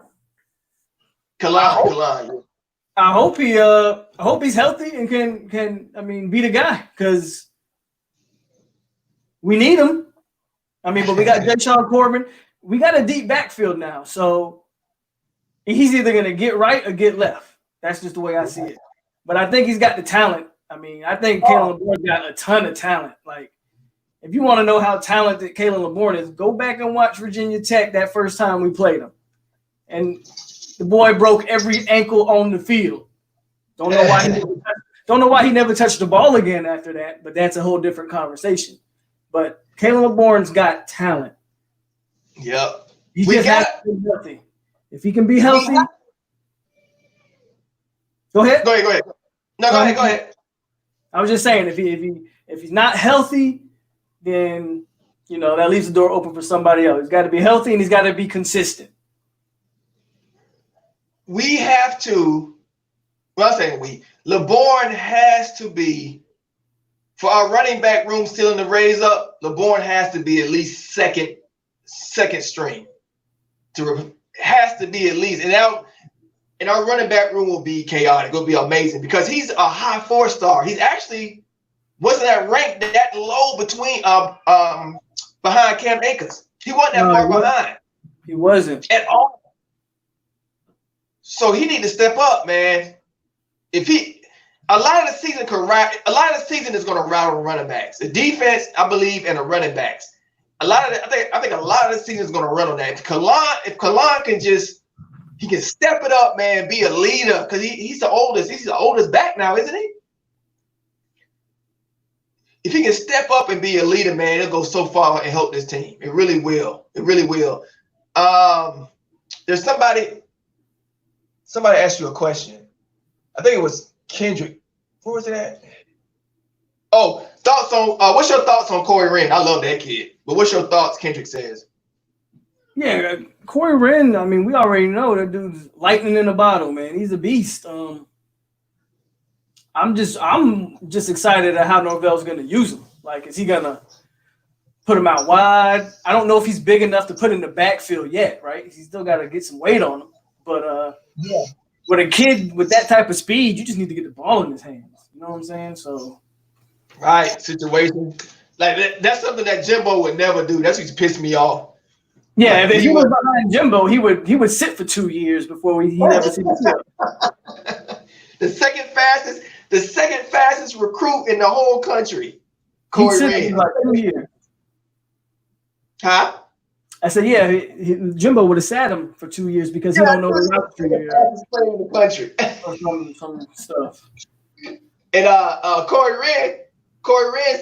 Kalon. I hope he's healthy and can be the guy, because we need him. But we got Deshaun Corbin. We got a deep backfield now, so he's either gonna get right or get left. That's just the way I see it. But I think he's got the talent. I think Kalen LeBron got a ton of talent. Like, if you want to know how talented Kalen LeBron is, go back and watch Virginia Tech that first time we played him. And the boy broke every ankle on the field. Don't know why he never touched the ball again after that, but that's a whole different conversation. But Kalen LeBron's got talent. Yep. He just has to be healthy. If he can be healthy. Go ahead. Go ahead. No, go ahead. I was just saying, if he's not healthy, then that leaves the door open for somebody else. He's got to be healthy and he's got to be consistent. We have to. Well, I'm saying LeBron has to be, for our running back room still in the raise up. LeBron has to be at least second string. Has to be at least, and our running back room will be chaotic. It'll be amazing because he's a high 4-star. He's actually wasn't that ranked that low between behind Cam Akers. He wasn't that far behind. He wasn't at all. So he need to step up, man. A lot of the season is going to rattle running backs. The defense, I believe, and the running backs. I think a lot of the season is going to run on that. If Kalon can he can step it up, man, be a leader, because he's the oldest. He's the oldest back now, isn't he? If he can step up and be a leader, man, it'll go so far and help this team. It really will. It really will. There's somebody asked you a question. I think it was Kendrick. Where was it at? Oh, thoughts on what's your thoughts on Corey Wren? I love that kid. But what's your thoughts, Kendrick says? Yeah, Corey Wren, we already know that dude's lightning in a bottle, man. He's a beast. I'm just excited at how Norvell's gonna use him. Like, is he gonna put him out wide? I don't know if he's big enough to put in the backfield yet, right? He's still gotta get some weight on him. But with a kid with that type of speed, you just need to get the ball in his hands. You know what I'm saying? So right, situation. Like that's something that Jimbo would never do. That's what pissed me off. Yeah, if he was behind Jimbo, he would sit for 2 years before he never see the field. The second fastest recruit in the whole country. Corey Wren. Like 2 years. Huh? I said, yeah, Jimbo would have sat him for 2 years because he don't know the route to the fastest player in the country. Some stuff. And Corey Wren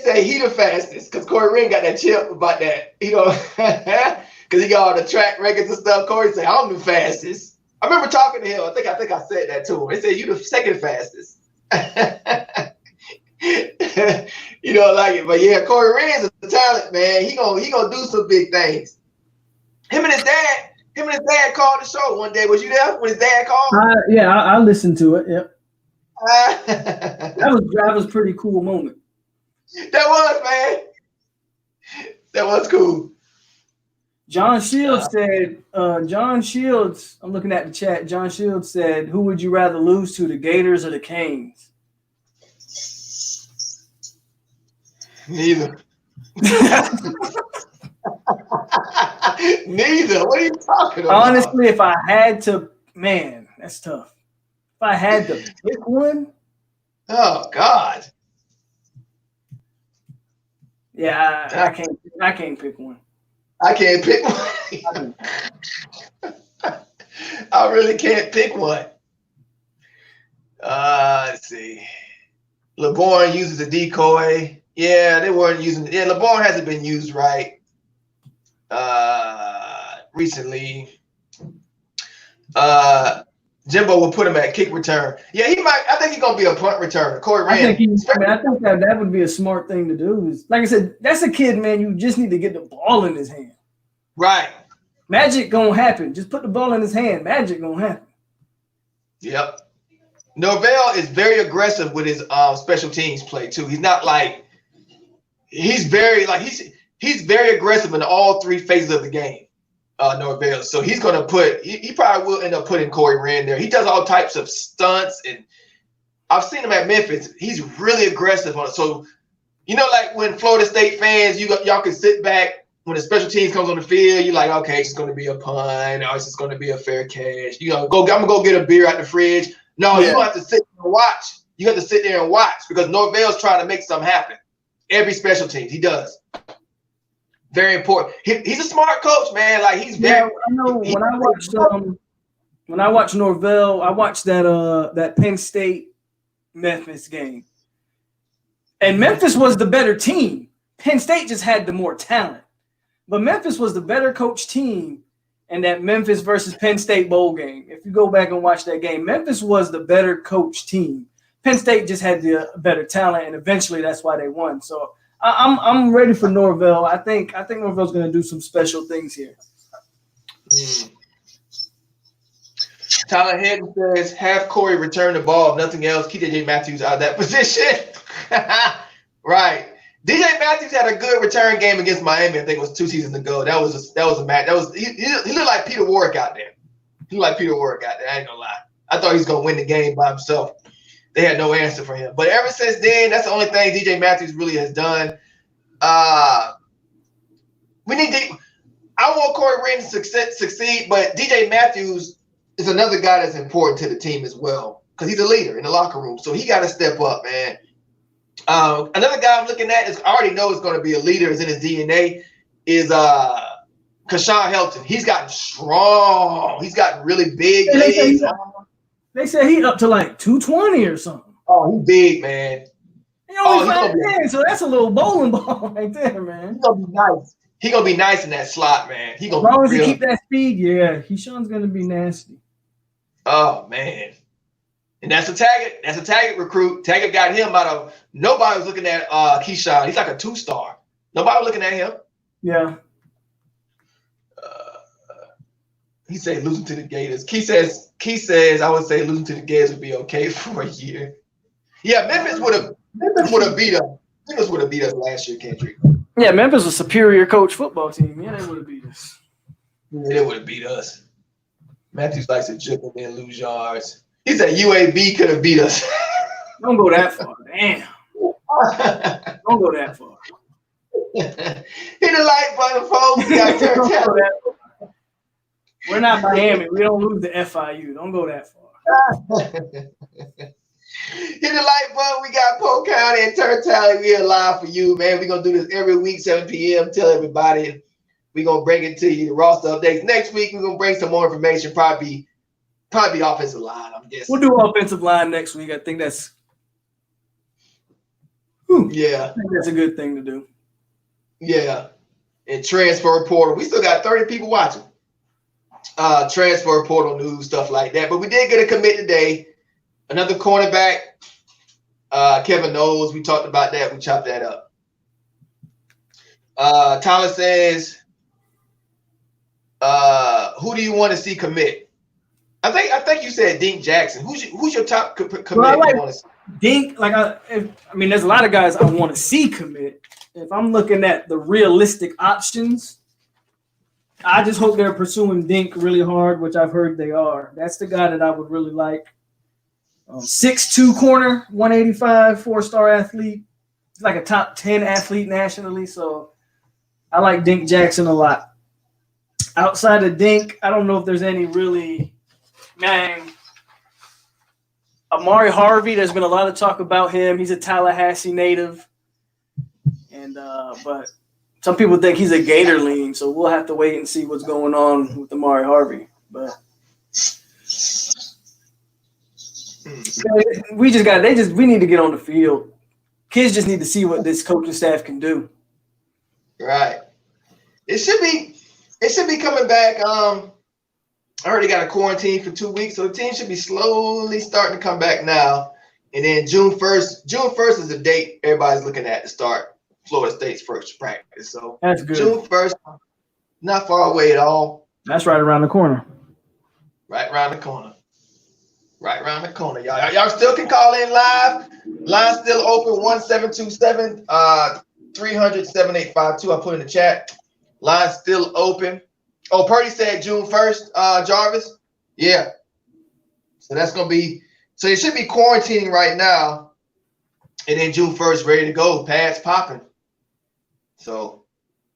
said he the fastest because Corey Wren got that chip about that, because he got all the track records and stuff. Corey said, I'm the fastest. I remember talking to him. I think I said that to him. He said, you the second fastest. You don't like it. But yeah, Corey Wren's a talent, man. He gonna do some big things. Him and his dad called the show one day. Was you there when his dad called? Yeah, I listened to it. Yep. That was a pretty cool moment. That was, man. That was cool. John Shields said, I'm looking at the chat. John Shields said, who would you rather lose to, the Gators or the Canes? Neither. Neither. What are you talking about? Honestly, if I had to, man, that's tough. If I had to pick one. Oh, God. Yeah, I can't pick one. I can't pick one. I really can't pick one. Let's see. LeBron uses a decoy. Yeah, they weren't using. Yeah, LeBron hasn't been used right recently. Jimbo will put him at kick return. Yeah, he might. I think he's gonna be a punt returner. Corey Wren. I think that would be a smart thing to do. Like I said, that's a kid, man. You just need to get the ball in his hand. Right. Magic gonna happen. Just put the ball in his hand. Magic gonna happen. Yep. Norvell is very aggressive with his special teams play too. He's not like he's very aggressive in all three phases of the game. Norvell. So he's gonna put he probably will end up putting Corey Rand there. He does all types of stunts, and I've seen him at Memphis. He's really aggressive on it. So you know, like when Florida State fans, y'all can sit back when the special teams comes on the field, you're like, okay, it's going to be a punt, or it's just going to be a fair catch. You know, I'm going to go get a beer out the fridge. No, you don't have to sit there and watch. You have to sit there and watch because Norvell's trying to make something happen. Every special teams, he does. Very important. He's a smart coach, man. Like he's very. I know when I watched Norvell, I watched that Penn State Memphis game, and Memphis was the better team. Penn State just had the more talent. But Memphis was the better coach team in that Memphis versus Penn State bowl game. If you go back and watch that game, Memphis was the better coach team. Penn State just had the better talent, and eventually that's why they won. So I'm ready for Norvell. I think Norvell's going to do some special things here. Tyler Hayden says, have Corey return the ball. If nothing else, keep DJ Matthews out of that position. Right. DJ Matthews had a good return game against Miami. I think it was 2 seasons ago. That was a match. He looked like Peter Warrick out there. He looked like Peter Warrick out there. I ain't gonna lie. I thought he was gonna win the game by himself. They had no answer for him. But ever since then, that's the only thing DJ Matthews really has done. I want Corey Rand to succeed, but DJ Matthews is another guy that's important to the team as well because he's a leader in the locker room. So he got to step up, man. Another guy I'm looking at is I already know is going to be a leader, is in his DNA, is Kashawn Helton. He's gotten strong. He's gotten really big legs. They say he's up to like 220 or something. Oh, he's big, man. He only 5'10", so that's a little bowling ball right there, man. He's gonna be nice. He's gonna be nice in that slot, man. As long as he keep that speed, yeah. Keyshawn's gonna be nasty. Oh man. And that's a Taggart. That's a Taggart recruit. Taggart got him out of nobody was looking at Keyshawn. He's like a 2-star. Nobody was looking at him. Yeah. He said losing to the Gators. Key says I would say losing to the Gators would be okay for a year. Yeah, Memphis would have beat us. Memphis would have beat us last year, Kendrick. Yeah, Memphis was a superior coach football team. Yeah, they would have beat us. Yeah, they would have beat us. Matthews likes to jump and then lose yards. He said UAB could have beat us. Don't go that far. Damn. Don't go that far. Hit the like button, folks. We got TURNTTALLY. We're not Miami. We don't lose to FIU. Don't go that far. Hit the like button. We got Polk County and TURNTTALLY. We are live for you, man. We're going to do this every week, 7 p.m. Tell everybody. We're going to bring it to you, the roster updates. Next week, we're going to bring some more information, probably offensive line, I'm guessing. We'll do offensive line next week. I think that's yeah. I think that's a good thing to do. Yeah. And transfer portal. We still got 30 people watching. Transfer portal news, stuff like that. But we did get a commit today. Another cornerback, Kevin Nole. We talked about that. We chopped that up. Tyler says, who do you want to see commit? I think you said Dink Jackson. Who's your top commit? Well, I like Dink. Like I mean, there's a lot of guys I want to see commit. If I'm looking at the realistic options, I just hope they're pursuing Dink really hard, which I've heard they are. That's the guy that I would really like. 6'2" corner, 185, 4-star athlete. He's like a top 10 athlete nationally. So I like Dink Jackson a lot. Outside of Dink, I don't know if there's any really, man. Amari Harvey, there's been a lot of talk about him. He's a Tallahassee native. And but some people think he's a Gatorling, so we'll have to wait and see what's going on with Amari Harvey. But we need to get on the field. Kids just need to see what this coaching staff can do. Right. It should be coming back. I already got a quarantine for 2 weeks, so the team should be slowly starting to come back now. And then June 1st is the date everybody's looking at to start Florida State's first practice. So that's good. June 1st, not far away at all. That's right around the corner. Right around the corner. Right around the corner, y'all. Y'all still can call in live. Line still open, 1727 300-7852. I put in the chat. Line still open. Oh, Purdy said June 1st, Jarvis. Yeah. So that's gonna be, so it should be quarantining right now. And then June 1st, ready to go. Pads popping. So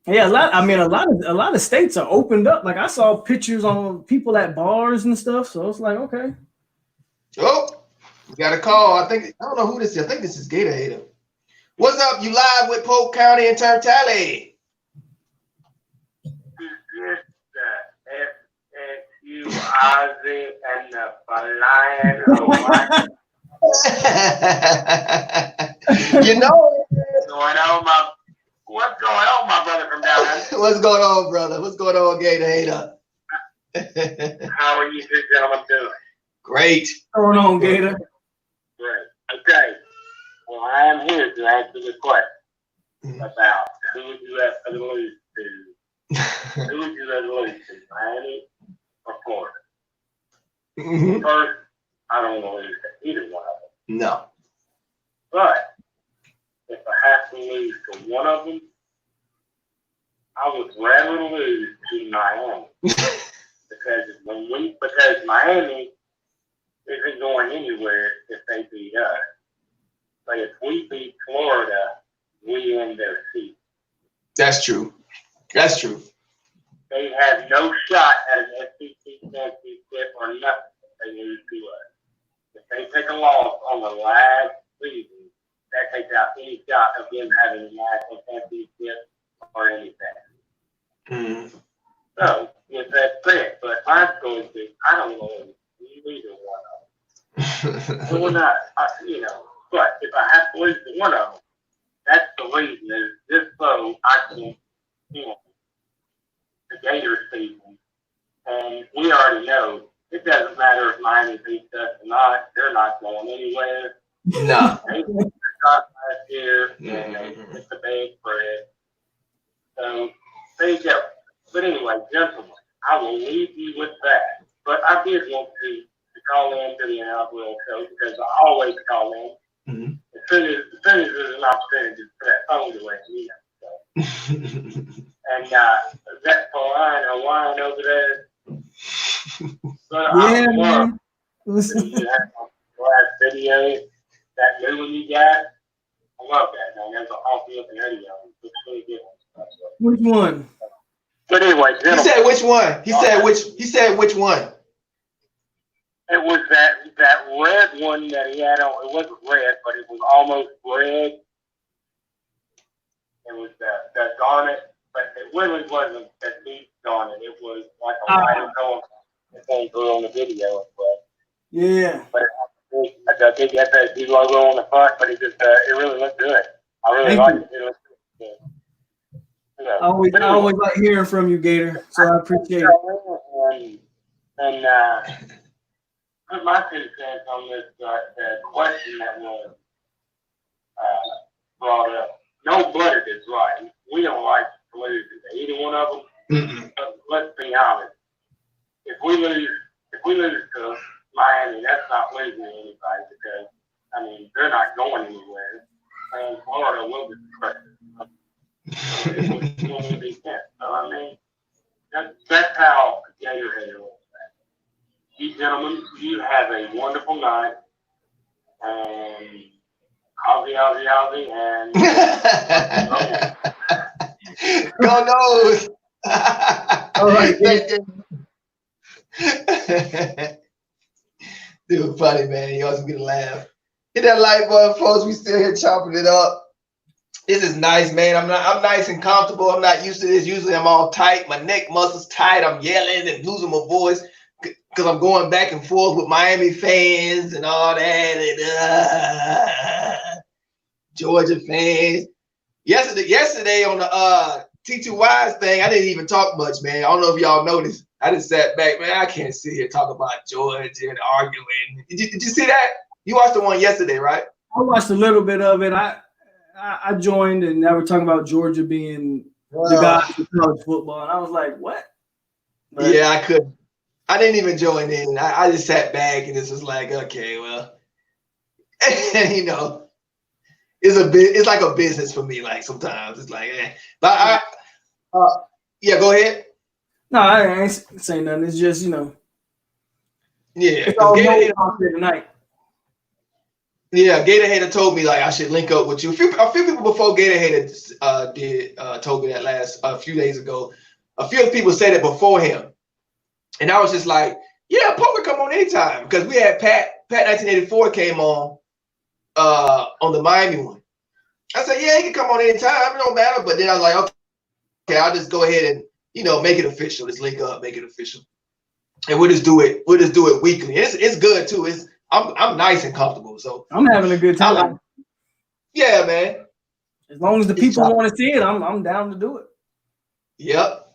yeah, a lot of states are opened up. Like I saw pictures on people at bars and stuff. So it's like, okay. Oh, we got a call. I don't know who this is. I think this is Gator Hater. What's up? You live with Polk County and TURNTTALLY. FSU Ozzy and the Lion. You know, what's going on, my brother from down there? What's going on, brother? What's going on, Gator Hater? How are you two gentlemen doing? Great. What's going on, Gator? Great. Okay. Well, I am here to answer the question about who would you have to lose to. Who would you have to lose to, Miami or Florida? First, I don't want to lose to either one of them. No. But if I have to lose to one of them, I would rather lose to Miami. because Miami isn't going anywhere if they beat us. But if we beat Florida, we end their season. That's true. That's true. They have no shot at an SEC championship or nothing if they lose to us. If they take a loss on the last season, that takes out any shot of them having a national championship or anything. Mm-hmm. So, with that said, but my score is I don't know either one of them. So we're not, but if I have to lose to one of them, that's the reason is just so I can, the Gator season. And we already know it doesn't matter if Miami beats us or not, they're not going anywhere. No. They shot last year and it's a big spread. So there you go. But anyway, gentlemen, I will leave you with that. But I did want to call in to the inaugural show because I always call in. Mm-hmm. As soon as there's an opportunity for that phone to ring, So. And that's a line over there. But yeah, I man. Listen. Last video, that new one you got, I love that, man. That's an awesome looking video. It's really good. Which one? But anyway, he said which one? He said which one? It was that red one that he had on. It wasn't red, but it was almost red. It was the garnet, but it really wasn't that deep garnet. It was like a lighter color. It came through on the video, but yeah. But the big FSU logo on the front, but it really looked good. I really liked it. It looked good. I always like hearing from you, Gator. So I appreciate it. And put my 2 cents on this question that was brought up. No blooded is right. We don't like to lose to either one of them. Mm-mm. But let's be honest. If we lose to Miami, that's not losing to anybody because they're not going anywhere. And Florida will be pressure. So that's how Gator Hater looks at it. You gentlemen, you have a wonderful night. And Ozzy, and go Nose. All right. Dude, funny, man. You always get a laugh. Hit that like button, folks. We still here chopping it up. This is nice, man. I'm nice and comfortable. I'm not used to this. Usually I'm all tight. My neck muscles tight. I'm yelling and losing my voice because I'm going back and forth with Miami fans and all that. And, Georgia fans. Yesterday on the T2Ys thing, I didn't even talk much, man. I don't know if y'all noticed. I just sat back, man. I can't sit here talk about Georgia and arguing. Did you see that? You watched the one yesterday, right? I watched a little bit of it. I joined, and they were talking about Georgia being the guy for college football, and I was like, what? But yeah, I couldn't. I didn't even join in. I just sat back and it's just like, okay, well, you know, it's like a business for me. Like sometimes it's like, but yeah, go ahead. no, I ain't saying nothing. It's just, Yeah, it's because all Gator no Hater, out there tonight. yeah, Gator Hater told me like I should link up with you. A few people before Gator Hater told me that a few days ago. A few people said it before him, and I was just like, yeah, Polk can come on anytime because we had Pat 1984 came on the Miami one. I said, yeah, he can come on anytime. It don't matter. But then I was like, okay, I'll just go ahead and make it official. Just link up, make it official, and we'll just do it. We'll just do it weekly. It's good too. I'm nice and comfortable. So I'm having a good time. Yeah, man. As long as the people want to see it, I'm down to do it. Yep,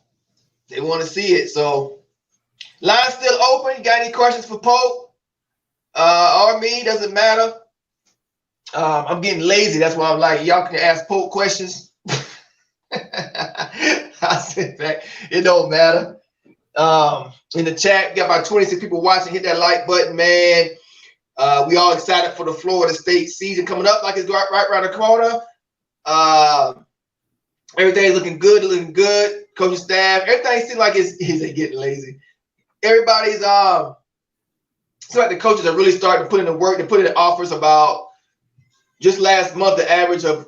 they want to see it. So line's still open. You got any questions for Polk or me? Doesn't matter. I'm getting lazy. That's why I'm like, y'all can ask Polk questions. I sit back. It don't matter. In the chat, we got about 26 people watching. Hit that like button, man. We all excited for the Florida State season coming up, like it's right around the corner. Everything's looking good. Coaching staff, everything seems like it's getting lazy. Everybody's seems like the coaches are really starting to put in the work. They put in the offers about just last month. The average of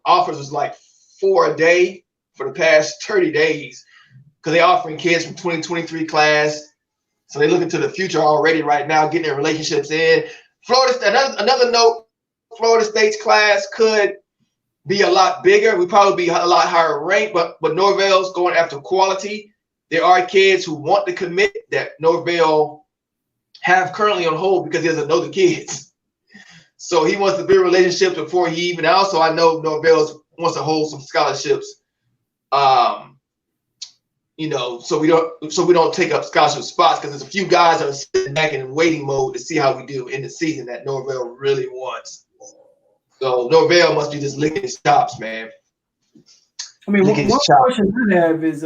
offers was like 4 a day for the past 30 days because they're offering kids from 2023 class. So they're looking to the future already right now, getting their relationships in. Florida, another note, Florida State's class could be a lot bigger. We probably be a lot higher ranked, but Norvell's going after quality. There are kids who want to commit that Norvell have currently on hold because he doesn't know the kids. So he wants to build relationships before he even. Also, I know Norvell wants to hold some scholarships. So we don't take up scholarship spots because there's a few guys that are sitting back in waiting mode to see how we do in the season that Norvell really wants. So Norvell must be just licking his chops, man. I mean, one question I have is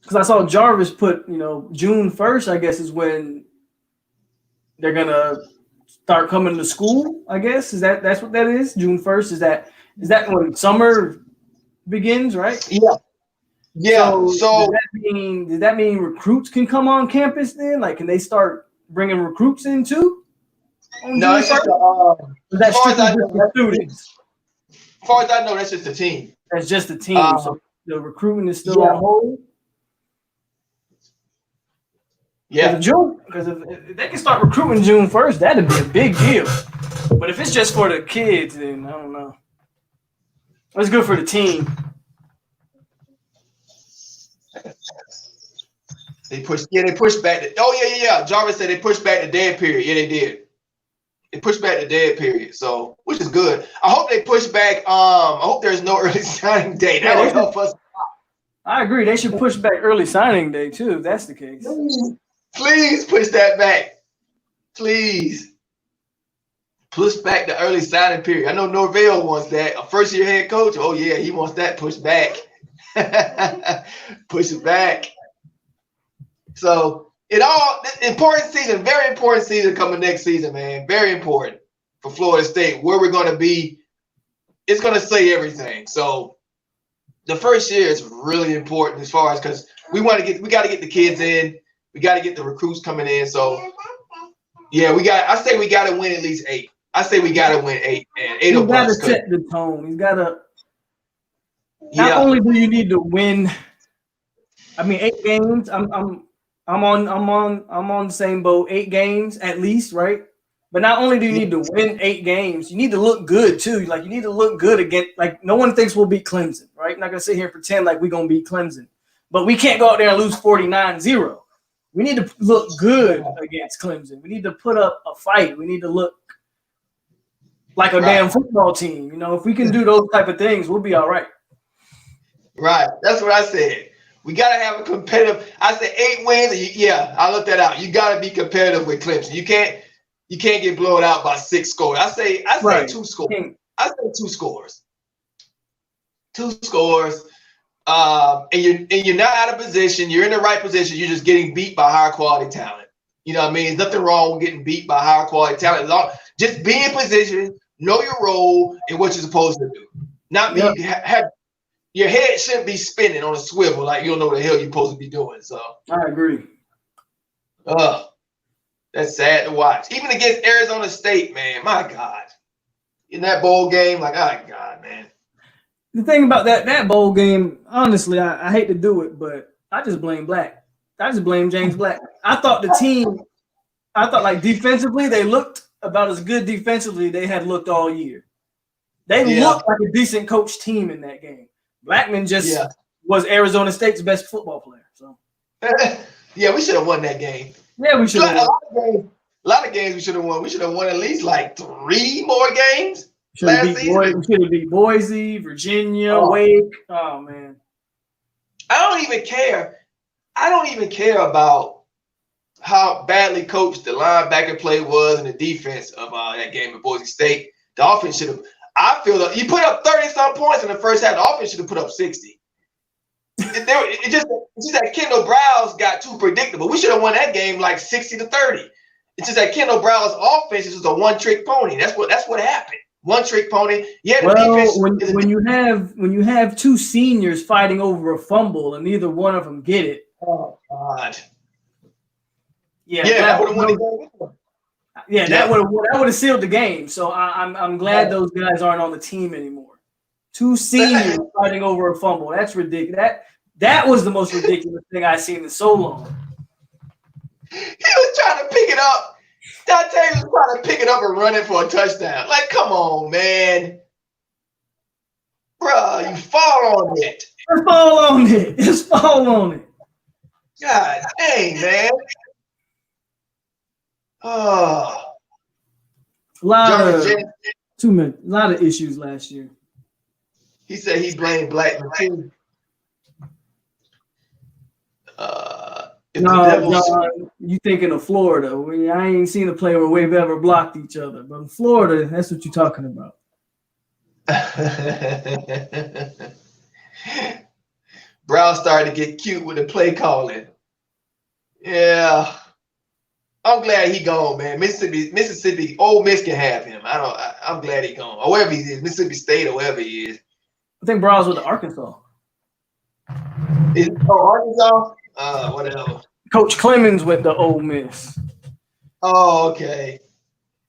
because I saw Jarvis put, June 1st, I guess, is when they're gonna start coming to school. I guess that's what that is. June 1st is that when summer begins, right? Yeah. Yeah. So does that mean recruits can come on campus then? Like, can they start bringing recruits in too? No, it's just as far as I know, that's just the team. That's just the team. So the recruiting is still on hold. Yeah. Because if they can start recruiting June 1st, that'd be a big deal. But if it's just for the kids, then I don't know. It's good for the team. They pushed back. Jarvis said they pushed back the dead period. Yeah, they did. They pushed back the dead period, so which is good. I hope they push back. I hope there's no early signing day. That would help us. I agree. They should push back early signing day too, if that's the case. Please push that back. Please push back the early signing period. I know Norvell wants that. A first-year head coach. Oh yeah, he wants that pushed back. Push it back. So important season, very important season coming next season, man. Very important for Florida State. Where we're going to be, it's going to say everything. So the first year is really important as far as because we got to get the kids in. We got to get the recruits coming in. So yeah, I say we got to win at least 8. I say we got to win 8, man. 8 or plus. He's got to set the tone. He's got to. Not only do you need to win. I mean, 8 games. I'm on the same boat. 8 games at least, right? But not only do you need to win 8 games, you need to look good too. Like you need to look good against. Like no one thinks we'll beat Clemson, right? I'm not gonna sit here and pretend like we're gonna beat Clemson, but we can't go out there and lose 49-0. We need to look good against Clemson. We need to put up a fight. We need to look like a damn football team. If we can do those type of things, we'll be all right. Right. That's what I said. We got to have a competitive. I said 8 wins. I looked that out. You got to be competitive with Clemson. You can't get blown out by 6 scores. I say 2 scores. I say 2 scores. 2 scores. and you're not out of position. You're in the right position. You're just getting beat by higher quality talent. You know what I mean? There's nothing wrong with getting beat by higher quality talent. Just be in position, know your role and what you're supposed to do. Not be have your head shouldn't be spinning on a swivel like you don't know what the hell you're supposed to be doing. So I agree. That's sad to watch. Even against Arizona State, man. My God. In that bowl game, like, oh God, man. The thing about that bowl game, honestly, I hate to do it, but I just blame Black. I just blame James Black. I thought like defensively, they looked about as good defensively they had looked all year. They looked like a decent coach team in that game. Blackman just was Arizona State's best football player. So yeah, we should have won that game. Yeah, we should have won. A lot of games we should have won. We should have won at least like 3 more games last season. We should have beat Boise, Virginia, Wake. Oh man. I don't even care. I don't even care about how badly coached the linebacker play was and the defense of that game at Boise State. The offense should have. I feel that you put up 30-some points in the first half. The offense should have put up 60. It's just that Kendall Browse got too predictable. We should have won that game like 60-30. It's just that Kendall Browse offense is just a one-trick pony. That's what happened. One-trick pony. Yeah. When you have 2 seniors fighting over a fumble and neither one of them get it. Oh God. That would have won the game. That would have sealed the game. So I'm glad those guys aren't on the team anymore. 2 seniors fighting over a fumble. That's ridiculous. That was the most ridiculous thing I've seen in so long. He was trying to pick it up. Dante was trying to pick it up and run it for a touchdown. Like, come on, man. Bruh, you fall on it. Just fall on it. God dang, man. Oh. A lot of issues last year. He said he blamed Blackman too. No, you thinking of Florida. I ain't seen a play where we've ever blocked each other. But in Florida, that's what you're talking about. Brown started to get cute with the play calling. Yeah. I'm glad he gone, man. Mississippi, Ole Miss can have him. I'm glad he gone. Or wherever he is, Mississippi State or wherever he is. I think Brown's with the Arkansas. Arkansas? Whatever. Coach Clemens with the Ole Miss. Oh, okay.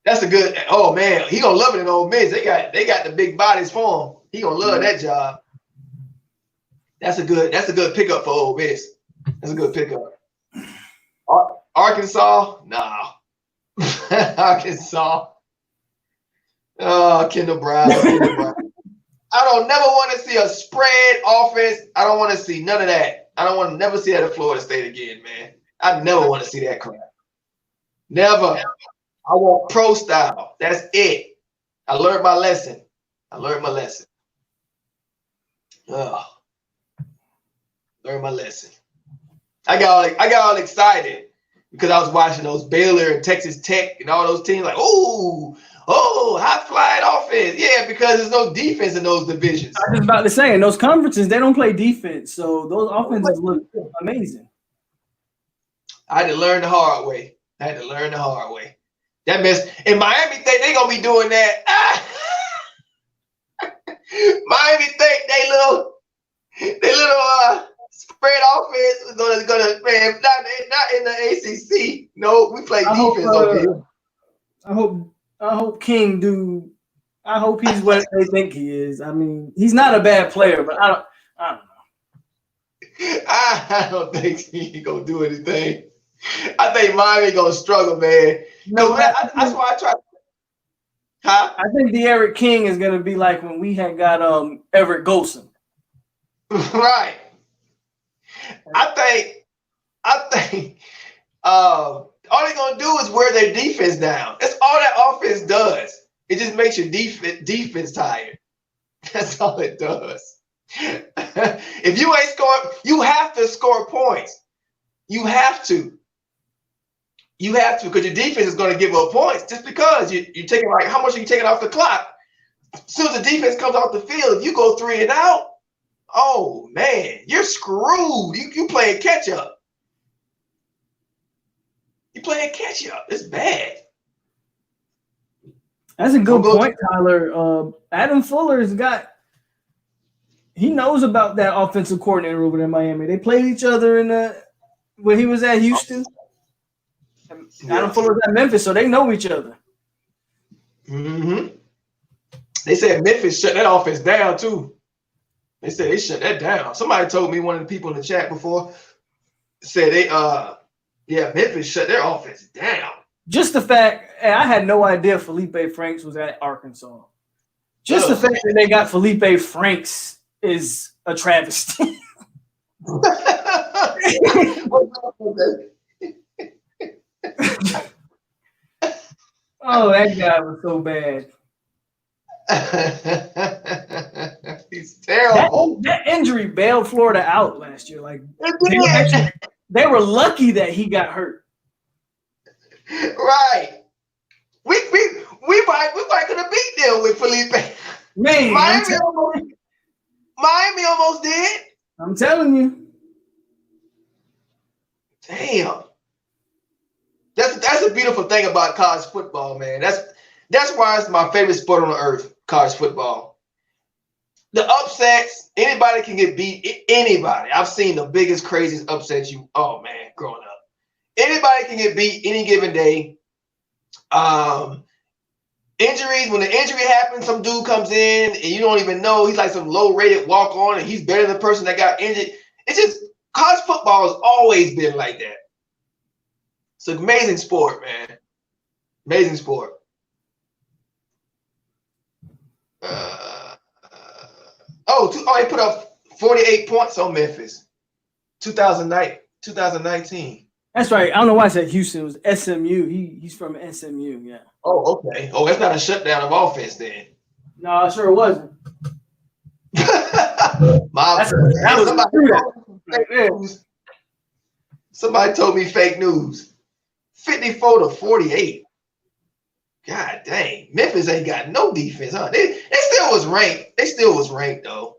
That's a good. Oh man, he gonna love it in Ole Miss. They got the big bodies for him. He gonna love that job. That's a good pickup for Ole Miss. That's a good pickup. Arkansas, nah. Arkansas. Oh, Kendall Brown. I don't never want to see a spread offense. I don't want to see none of that. I don't want to never see that at Florida State again, man. I never want to see that crap. Never. I want pro style. That's it. I learned my lesson. Learned my lesson. I got all excited because I was watching those Baylor and Texas Tech and all those teams like, oh, high flying offense. Yeah, because there's no defense in those divisions. I was about to say, in those conferences, they don't play defense. So those offenses look amazing. I had to learn the hard way. That mess in Miami think they gonna be doing that. Miami think they little spread offense is gonna man, not in the ACC. No, we play defense over here. I hope King do. I hope he's what they think he is. I mean, he's not a bad player, but I don't know. I don't think he gonna do anything. I think Miami gonna struggle, man. No, that's why I try. Huh? I think the Eric King is gonna be like when we had got Everett Golson. Right. I think all they're gonna do is wear their defense down. That's all that offense does. It just makes your defense tired. That's all it does. If you ain't scoring, you have to score points. You have to because your defense is going to give up points just because you're taking how much are you taking off the clock? As soon as the defense comes off the field, if you go 3 and out, Oh man, you're screwed. You playing catch up. You playing catch up. It's bad. That's a good point, Tyler. Adam Fuller's got. He knows about that offensive coordinator over there in Miami. They played each other when he was at Houston. Adam Fuller's at Memphis, so they know each other. Mm-hmm. They said Memphis shut that offense down too. They said they shut that down. Somebody told me, one of the people in the chat before, said Memphis shut their offense down. Just the fact, I had no idea Felipe Franks was at Arkansas. Just the fact that they got Felipe Franks is a travesty. Oh, that guy was so bad. He's terrible. That injury bailed Florida out last year. Like they were lucky that he got hurt. Right. We might could have beat them with Felipe. Man, Miami almost did. I'm telling you. Damn. That's a beautiful thing about college football, man. That's why it's my favorite sport on the earth, college football. The upsets, anybody can get beat. Anybody. I've seen the biggest, craziest upsets growing up. Anybody can get beat any given day. Injuries, when the injury happens, some dude comes in and you don't even know. He's like some low-rated walk-on and he's better than the person that got injured. It's just, college football has always been like that. It's an amazing sport, man. Amazing sport. He put up 48 points on Memphis. 2019. That's right. I don't know why I said Houston. It was SMU. He's from SMU, yeah. Oh, okay. Oh, that's not a shutdown of offense then. No, it sure wasn't. Somebody told me fake news. 54-48. God dang. Memphis ain't got no defense, huh? They still was ranked. They still was ranked, though.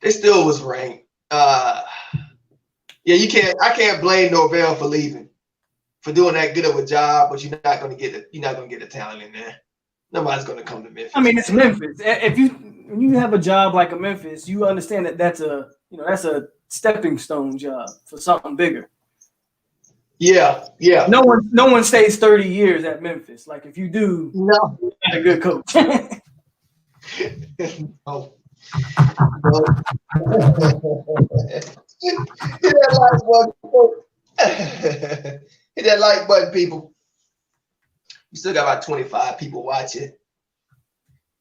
They still was ranked. I can't blame Norvell for leaving, for doing that good of a job, but you're not gonna get the talent in there. Nobody's gonna come to Memphis. I mean, it's Memphis. When you have a job like a Memphis, you understand that that's a stepping stone job for something bigger. Yeah. No one stays 30 years at Memphis. Like if you do, no, you're not a good coach. No. Hit that like button, people. We still got about 25 people watching.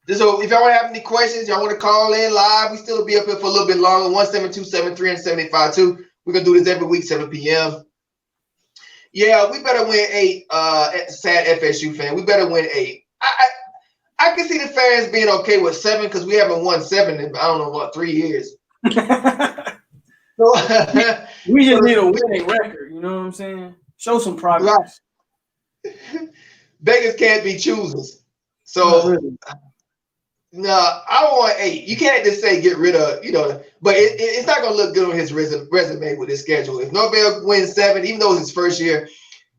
So if y'all want to have any questions, y'all want to call in live, we still be up here for a little bit longer. 172-73-75-2. We're gonna do this every week, 7 p.m. Yeah, we better win 8. Sad FSU fan, we better win 8. I can see the fans being okay with 7 because we haven't won 7 in I don't know what 3 years. We just need a winning record. You know what I'm saying? Show some progress. Right. Beggars can't be choosers. So no, I want 8. You can't just say get rid of, but it's not gonna look good on his resume with his schedule. If Norvell wins 7, even though it's his first year,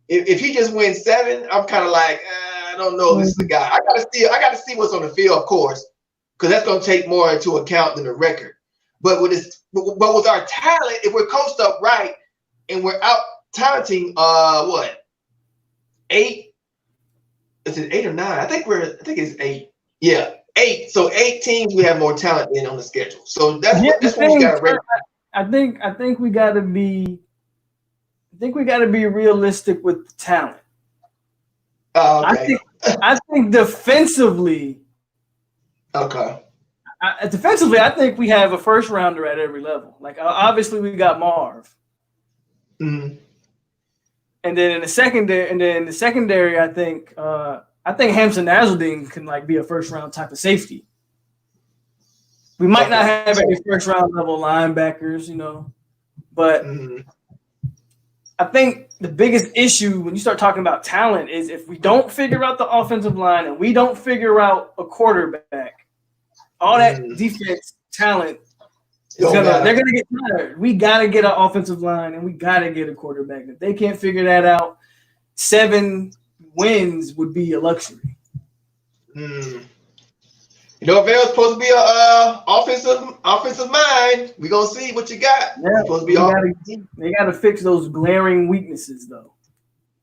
if he just wins 7, I'm kind of like, I don't know if this is the guy. I gotta see what's on the field, of course, because that's gonna take more into account than the record. But with our talent, if we're coached up right and we're out talenting, 8? Is it 8 or 9? I think it's 8. Yeah, 8. So 8 teams we have more talent in on the schedule. So that's what we got to rate. I think we got to be. I think we got to be realistic with the talent. Okay. I think defensively. Okay. Defensively, I think we have a first rounder at every level. Like obviously we got Marv. Mm-hmm. And then in the secondary, I think Hampton Nasruddin can be a first round type of safety. We might not have any first round level linebackers, but I think the biggest issue when you start talking about talent is if we don't figure out the offensive line and we don't figure out a quarterback, all that defense talent They're gonna get tired. We gotta get an offensive line and we gotta get a quarterback. If they can't figure that out, 7 wins would be a luxury. Norvell's supposed to be a offensive mind. We gonna see what you got. Yeah, Supposed to be they gotta fix those glaring weaknesses though.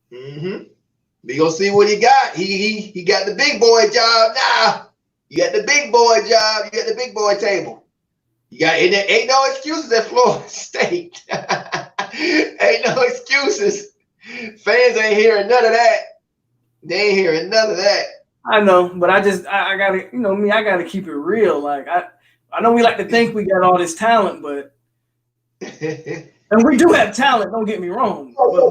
We gonna see what he got. He got the big boy job now. You got the big boy job. You got the big boy table. You got ain't no excuses at Florida State. Ain't no excuses. Fans ain't hearing none of that. They ain't hearing none of that. I know, but I gotta, I gotta keep it real. Like I know we like to think we got all this talent, but and we do have talent. Don't get me wrong, but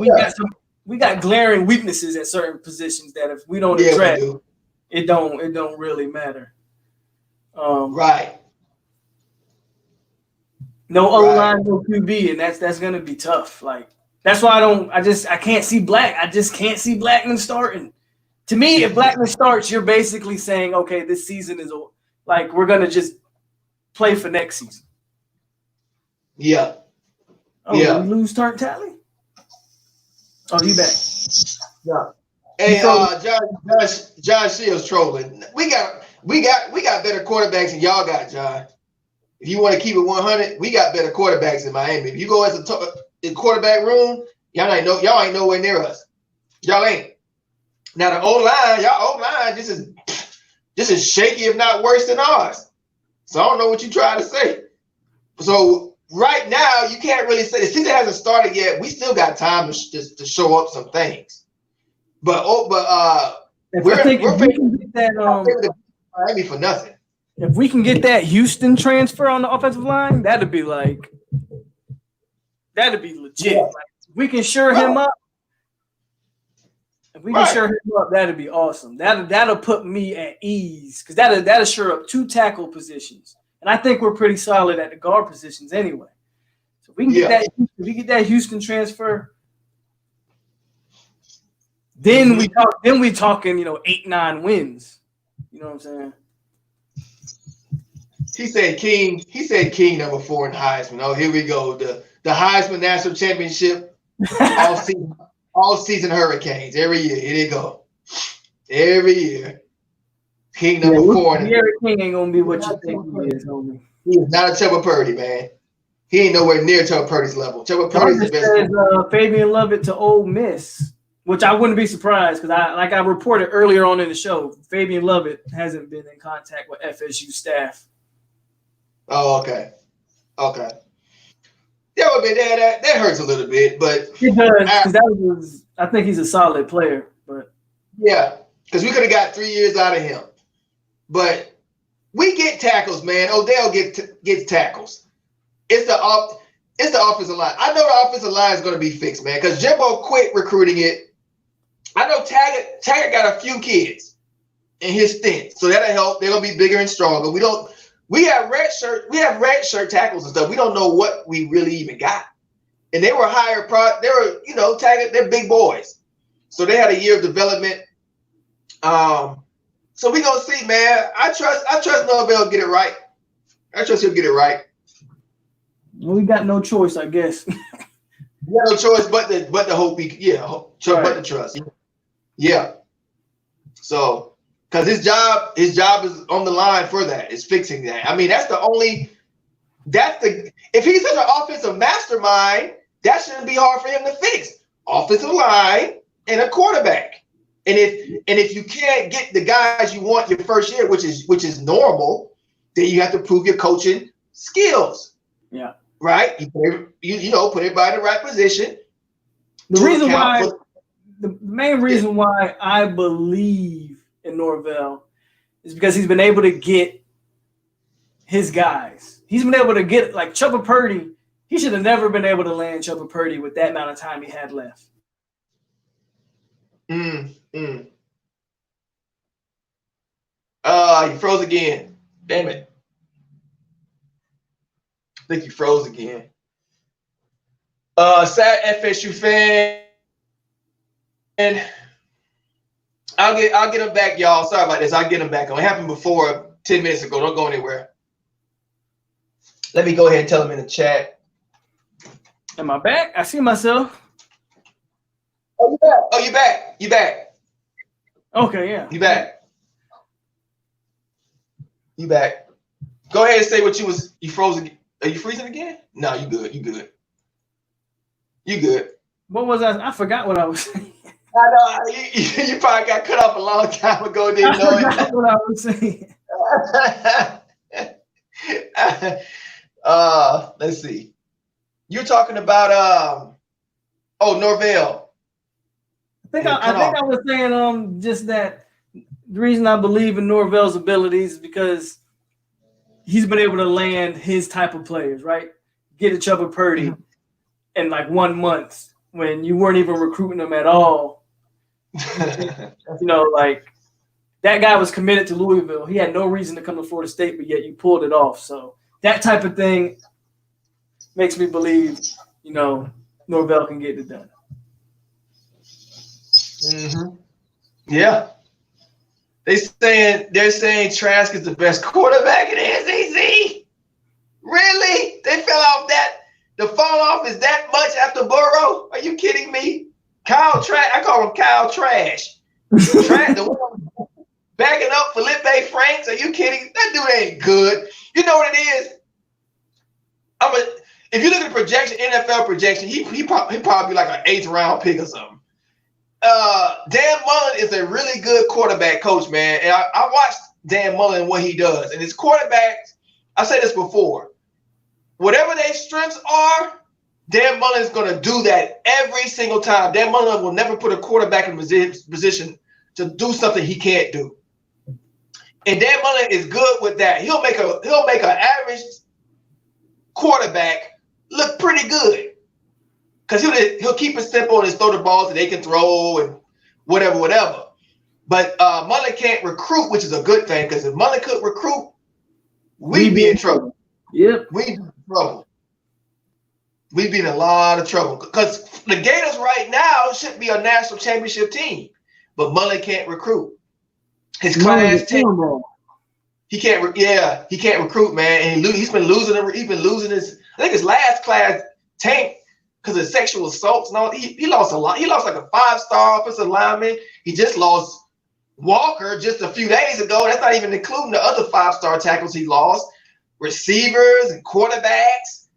we got glaring weaknesses at certain positions that if we don't address, it don't really matter. Right. No O-line, no QB, and that's gonna be tough. Like that's why I can't see Black. I just can't see Blackman starting. To me, if Blackman starts, you're basically saying, okay, this season is like we're gonna just play for next season. Yeah. Oh, did we lose TURNTTALLY? Oh, you back? Yeah. Hey, John Shields trolling. We got better quarterbacks than y'all got, John. If you want to keep it 100, we got better quarterbacks in Miami. If you go as a quarterback room, y'all ain't nowhere near us. Y'all ain't. Now the O-line, y'all O-line just as shaky, if not worse than ours. So I don't know what you're trying to say. So right now, you can't really say the season hasn't started yet. We still got time to show up some things. But we're facing Miami for nothing. If we can get that Houston transfer on the offensive line, that'd be legit. Yeah. Like, if we can shore him up. If we can shore him up, that'd be awesome. That'll put me at ease because that'll shore up 2 tackle positions, and I think we're pretty solid at the guard positions anyway. So if we can get that Houston transfer, then we talking 8-9 wins. You know what I'm saying? He said King number 4 in Heisman. Oh, here we go. The Heisman National Championship all season Hurricanes. Every year. Here they go. Every year. King number 4. King ain't gonna be what you think he is, homie. He is not a Chuba Purdy, man. He ain't nowhere near Chuba Purdy's level. Chuba Purdy's the best. Fabian Lovett to Ole Miss, which I wouldn't be surprised because I reported earlier on in the show, Fabian Lovett hasn't been in contact with FSU staff. Oh, okay. That hurts a little bit, but it does. I think he's a solid player, but yeah, because we could have got 3 years out of him. But we get tackles, man. Odell gets tackles. It's the offensive line. I know the offensive line is going to be fixed, man, because Jimbo quit recruiting it. I know Taggart got a few kids in his stint, so that'll help. They're going to be bigger and stronger. We have red shirt tackles and stuff. We don't know what we really even got. And they were higher Taggart, they're big boys. So they had a year of development. So we gonna see, man. I trust Norvell will get it right. I trust he'll get it right. Well, we got no choice, I guess. We got no choice but the hope but the trust. Yeah. So because his job is on the line for that. It's fixing that. I mean, if he's such an offensive mastermind, that shouldn't be hard for him to fix. Offensive line and a quarterback. And if you can't get the guys you want your first year, which is normal, then you have to prove your coaching skills. Yeah. Right? You put everybody in the right position. The main reason why I believe in Norvell is because he's been able to get his guys. He's been able to get like Chuba Purdy. He should have never been able to land Chuba Purdy with that amount of time he had left. He froze again. Damn it. I think he froze again. Sad FSU fan. And I'll get him back, y'all. Sorry about this. I'll get him back. It happened before 10 minutes ago. Don't go anywhere. Let me go ahead and tell them in the chat. Am I back? I see myself. Oh, you back? Oh, you back? You back? Okay, yeah. You back? You back? Go ahead and say what you froze again. Are you freezing again? No, you good. You good. You good. What was I forgot what I was saying. I know you probably got cut off a long time ago. Didn't know it. I forgot what I was saying. Let's see. You're talking about Norvell. I think I was saying just that the reason I believe in Norvell's abilities is because he's been able to land his type of players, right? Get a Chuba Purdy in like 1 month when you weren't even recruiting them at all. You know, like that guy was committed to Louisville. He had no reason to come to Florida State, but yet you pulled it off. So that type of thing makes me believe, you know, Norvell can get it done. Yeah. They're saying Trask is the best quarterback in the SEC. Really? They fell off that. The fall off is that much after Burrow? Are you kidding me? Kyle Trash. I call him Kyle Trash. Trash. The one backing up Felipe Franks. Are you kidding? That dude ain't good. You know what it is? If you look at the projection, NFL projection, he probably like an 8th round pick or something. Dan Mullen is a really good quarterback coach, man. And I watched Dan Mullen and what he does. And his quarterbacks, I said this before, whatever their strengths are, Dan Mullen is going to do that every single time. Dan Mullen will never put a quarterback in position to do something he can't do. And Dan Mullen is good with that. He'll make an average quarterback look pretty good. Because he'll keep it simple and just throw the balls that they can throw and whatever. But Mullen can't recruit, which is a good thing, because if Mullen could recruit, we'd be in trouble. Yep. We'd be in trouble. We'd be in a lot of trouble. Because the Gators right now should be a national championship team, but Mullen can't recruit. His class team. He can't recruit, man. And he's been losing his, I think his last class tanked because of sexual assaults and all. He lost a lot. He lost like a 5-star offensive lineman. He just lost Walker just a few days ago. That's not even including the other 5-star tackles he lost. Receivers and quarterbacks.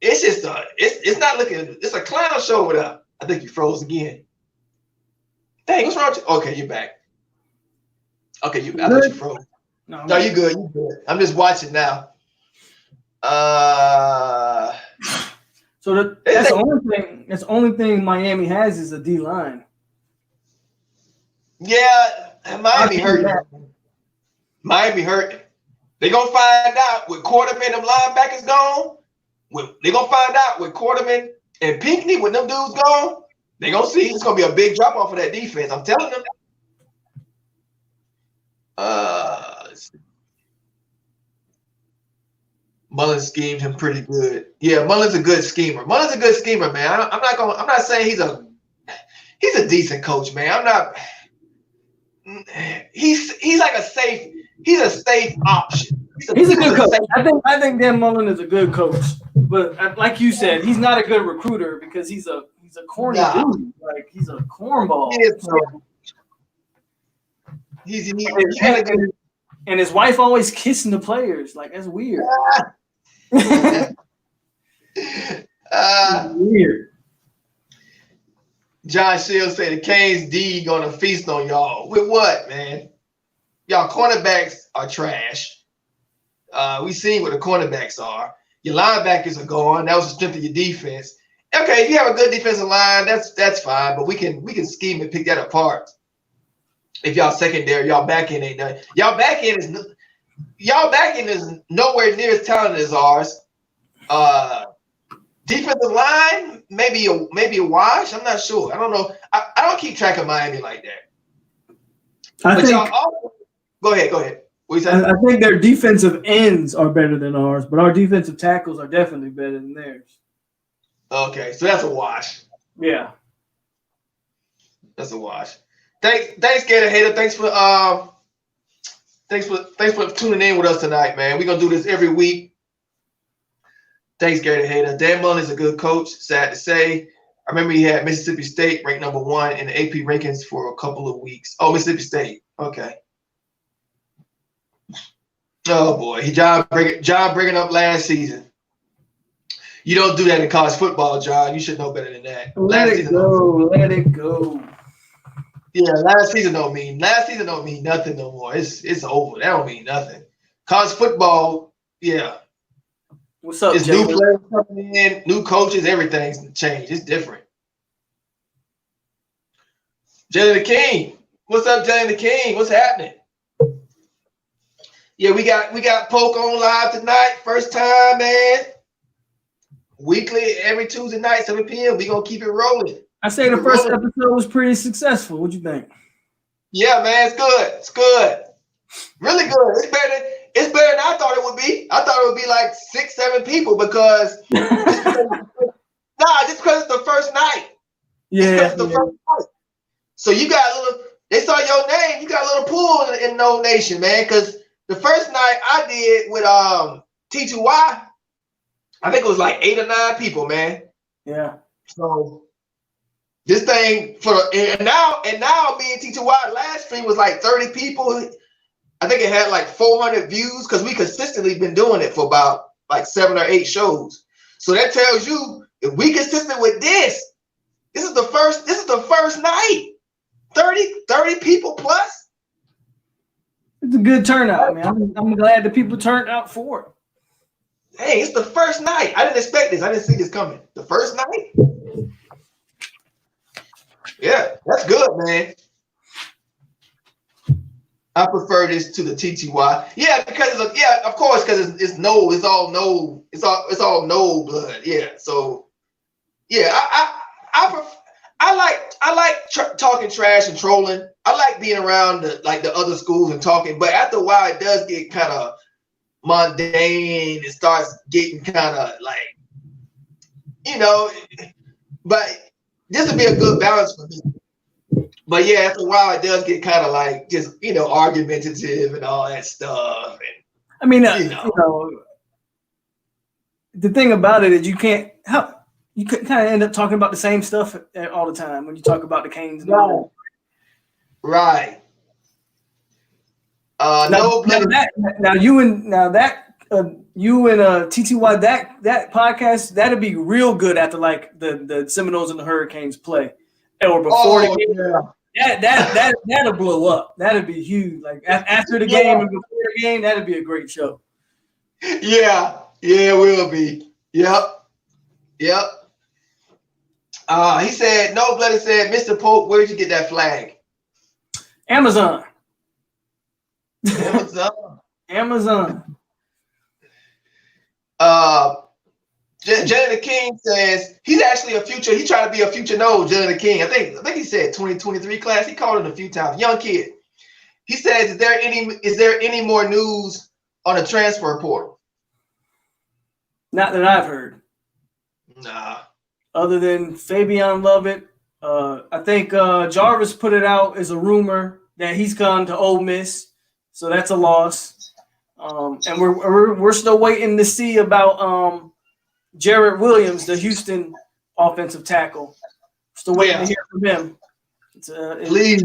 It's just it's not looking. It's a clown show with us. I think you froze again. Dang, what's wrong with you? Okay, you're back. Okay, I thought you froze. No, you good. You good. I'm just watching now. So that's the only thing. That's the only thing Miami has is a D line. Yeah, Miami hurting. Miami hurting. They're gonna find out with Quarterman and them linebackers gone. They're gonna find out with Quarterman and Pinckney when them dudes gone. They're gonna see it's gonna be a big drop off of that defense. I'm telling them. Mullen schemed him pretty good. Yeah, Mullen's a good schemer. Mullen's a good schemer, man. I'm not saying he's a decent coach, man. I'm not. He's like a safe. He's a safe option. He's a good coach. I think Dan Mullen is a good coach, but like you said, he's not a good recruiter because he's a corny dude. Like he's a cornball. And his wife always kissing the players. Like that's weird. Weird. John Shields said the Canes D gonna feast on y'all. With what, man? Y'all cornerbacks are trash. We seen what the cornerbacks are. Your linebackers are gone. That was the strength of your defense. Okay, if you have a good defensive line, that's fine. But we can scheme and pick that apart. If y'all secondary, y'all back end ain't done. Y'all back end is nowhere near as talented as ours. Defensive line, maybe a wash. I'm not sure. I don't know. I don't keep track of Miami like that. Go ahead. What you saying? I think their defensive ends are better than ours, but our defensive tackles are definitely better than theirs. Okay, so that's a wash. Yeah, that's a wash. Thanks, Gator Hater. Thanks for tuning in with us tonight, man. We're gonna do this every week. Thanks, Gary the Hater. Dan Mullen is a good coach, sad to say. I remember he had Mississippi State ranked #1 in the AP rankings for a couple of weeks. Oh, Mississippi State. Okay. Oh, boy. John bringing up last season. You don't do that in college football, John. You should know better than that. Let it go. Let it go. Yeah, last season don't mean nothing no more. It's over. That don't mean nothing. College football, yeah. What's up, It's Jay? new players coming in, new coaches, everything's changed. It's different. Jay the King. What's up, Jay the King? What's happening? Yeah, we got Polk on live tonight. First time, man. Weekly, every Tuesday night, 7 p.m. We gonna keep it rolling. I say the first episode was pretty successful. What you think? Yeah, man, it's good. It's good. Really good. It's better than I thought it would be. I thought it would be like 6, 7 people because just because it's the first night. Yeah. First night. So you got a little. They saw your name. You got a little pool in No Nation, man. Because the first night I did with T2Y, I think it was like 8 or 9 people, man. Yeah. So this thing and now me and T2Y last stream was like 30 people. I think it had like 400 views because we consistently been doing it for about like 7 or 8 shows. So that tells you if we consistent with this is the first night. 30 people plus. It's a good turnout, man. I'm glad the people turned out for it. Hey, it's the first night. I didn't expect this. I didn't see this coming. The first night. Yeah, that's good, man. I prefer this to the TTY. Yeah, because of course, because it's Nole. It's all Nole. It's all Nole blood. Yeah. So, yeah, I like talking trash and trolling. I like being around the other schools and talking. But after a while, it does get kind of mundane. It starts getting kind of like, But this would be a good balance for me. But yeah, after a while, it does get kind of like just argumentative and all that stuff. And, I mean, the thing about it is you kind of end up talking about the same stuff all the time when you talk about the Canes. Right. You and TTY that podcast that'll be real good after like the Seminoles and the Hurricanes play or before the game. Yeah. That'll blow up. That'll be huge. Like after the game and before the game, that'll be a great show. Yeah, it will be. Yep. He said, No Bloody said, Mr. Polk, where'd you get that flag? Amazon. Jenny the King says he's actually he's trying to be a future Nole, Jenny the King. I think he said 2023 class. He called it a few times. Young kid. He says, is there any more news on the transfer portal? Not that I've heard. Nah. Other than Fabian Lovett. I think Jarvis put it out as a rumor that he's gone to Ole Miss. So that's a loss. And we're still waiting to see about Jared Williams, the Houston offensive tackle. Still waiting to hear from him. Please.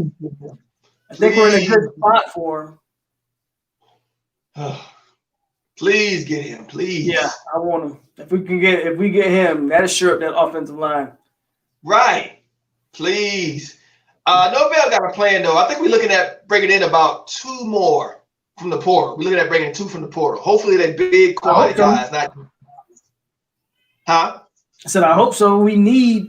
I think we're in a good spot for him. Please get him, please. Yeah, I want him. If we get him, that'll sure up that offensive line. Right. Please. Novell got a plan though. I think we're looking at bringing in about 2 more from the portal. We're looking at bringing 2 from the portal. Hopefully they're big quality guys, not. Huh? I said I hope so. We need.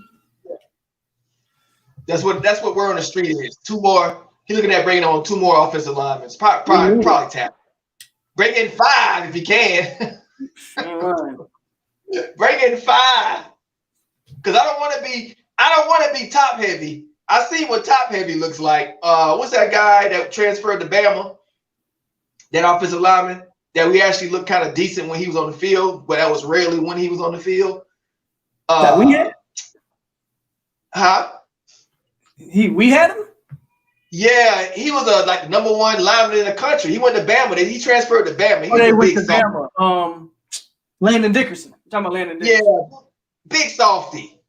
That's what word on the street is. 2 more. He's looking at bringing on 2 more offensive linemen. Probably tap. Bring in 5 if you can. Bring in 5. Because I don't want to be top heavy. I see what top heavy looks like. What's that guy that transferred to Bama? That offensive lineman that we actually looked kind of decent when he was on the field, but that was rarely when he was on the field. That we had? Huh? We had him? Yeah, he was like the #1 lineman in the country. He went to Bama. He transferred to Bama. They went to Bama. Landon Dickerson. talking about Landon Dix. Yeah, big softy.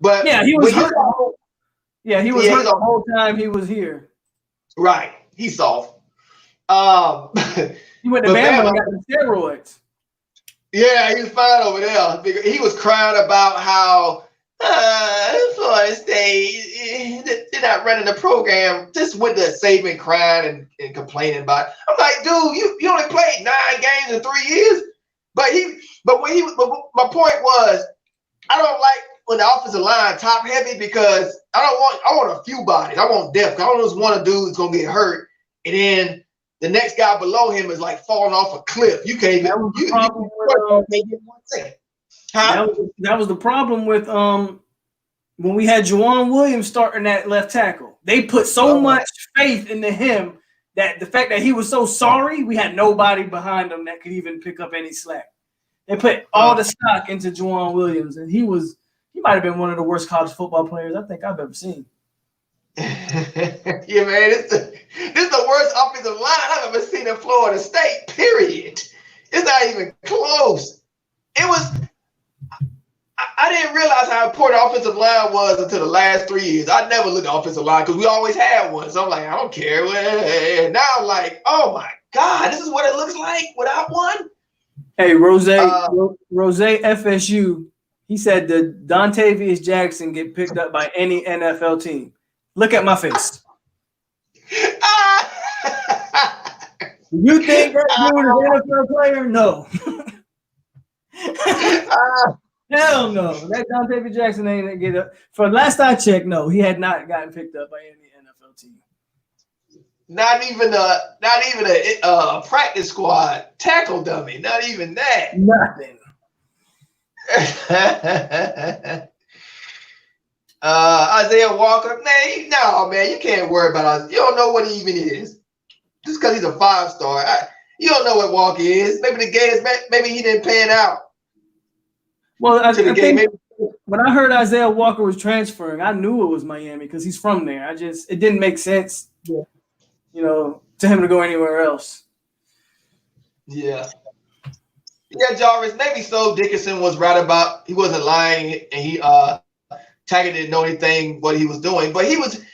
But yeah, he was when hurt. He was hurt the whole time he was here. Right, he's soft. He went to Bama and got the steroids. Yeah, he was fine over there. He was crying about how Florida State, they're not running the program. Just with the Saban crying and complaining about it. I'm like, dude, you only played 9 games in 3 years. But my point was, I don't like when the offensive line top heavy because I want a few bodies. I want depth. I don't just want a dude that's gonna get hurt and then the next guy below him is like falling off a cliff. You can't even. That was the problem with when we had Juwan Williams starting at left tackle. They put so much faith into him that the fact that he was so sorry, we had nobody behind him that could even pick up any slack. They put all the stock into Juwan Williams, and he might have been one of the worst college football players I think I've ever seen. Yeah, man, this is the worst offensive line I've ever seen in Florida State, period. It's not even close. It was I didn't realize how important offensive line was until the last 3 years. I never looked at offensive line because we always had one. So I'm like, I don't care. And now I'm like, oh my God, this is what it looks like without one. Hey, Rose FSU, he said that Dontavius Jackson get picked up by any NFL team. Look at my face. You think that dude is an NFL player? No. Hell no. That Dontavius Jackson ain't get up. For last I checked, no, he had not gotten picked up by any NFL team. Not even a practice squad tackle dummy. Not even that. Nothing. Isaiah Walker, man, you can't worry about us. You don't know what he even is. Just because he's a 5-star, you don't know what Walker is. Maybe the game maybe he didn't pan out. Well, I think when I heard Isaiah Walker was transferring, I knew it was Miami because he's from there. It didn't make sense, to him to go anywhere else. Yeah. Yeah, Jarvis, maybe so. Dickerson was right about he wasn't lying, and he Taggart didn't know anything what he was doing, but he was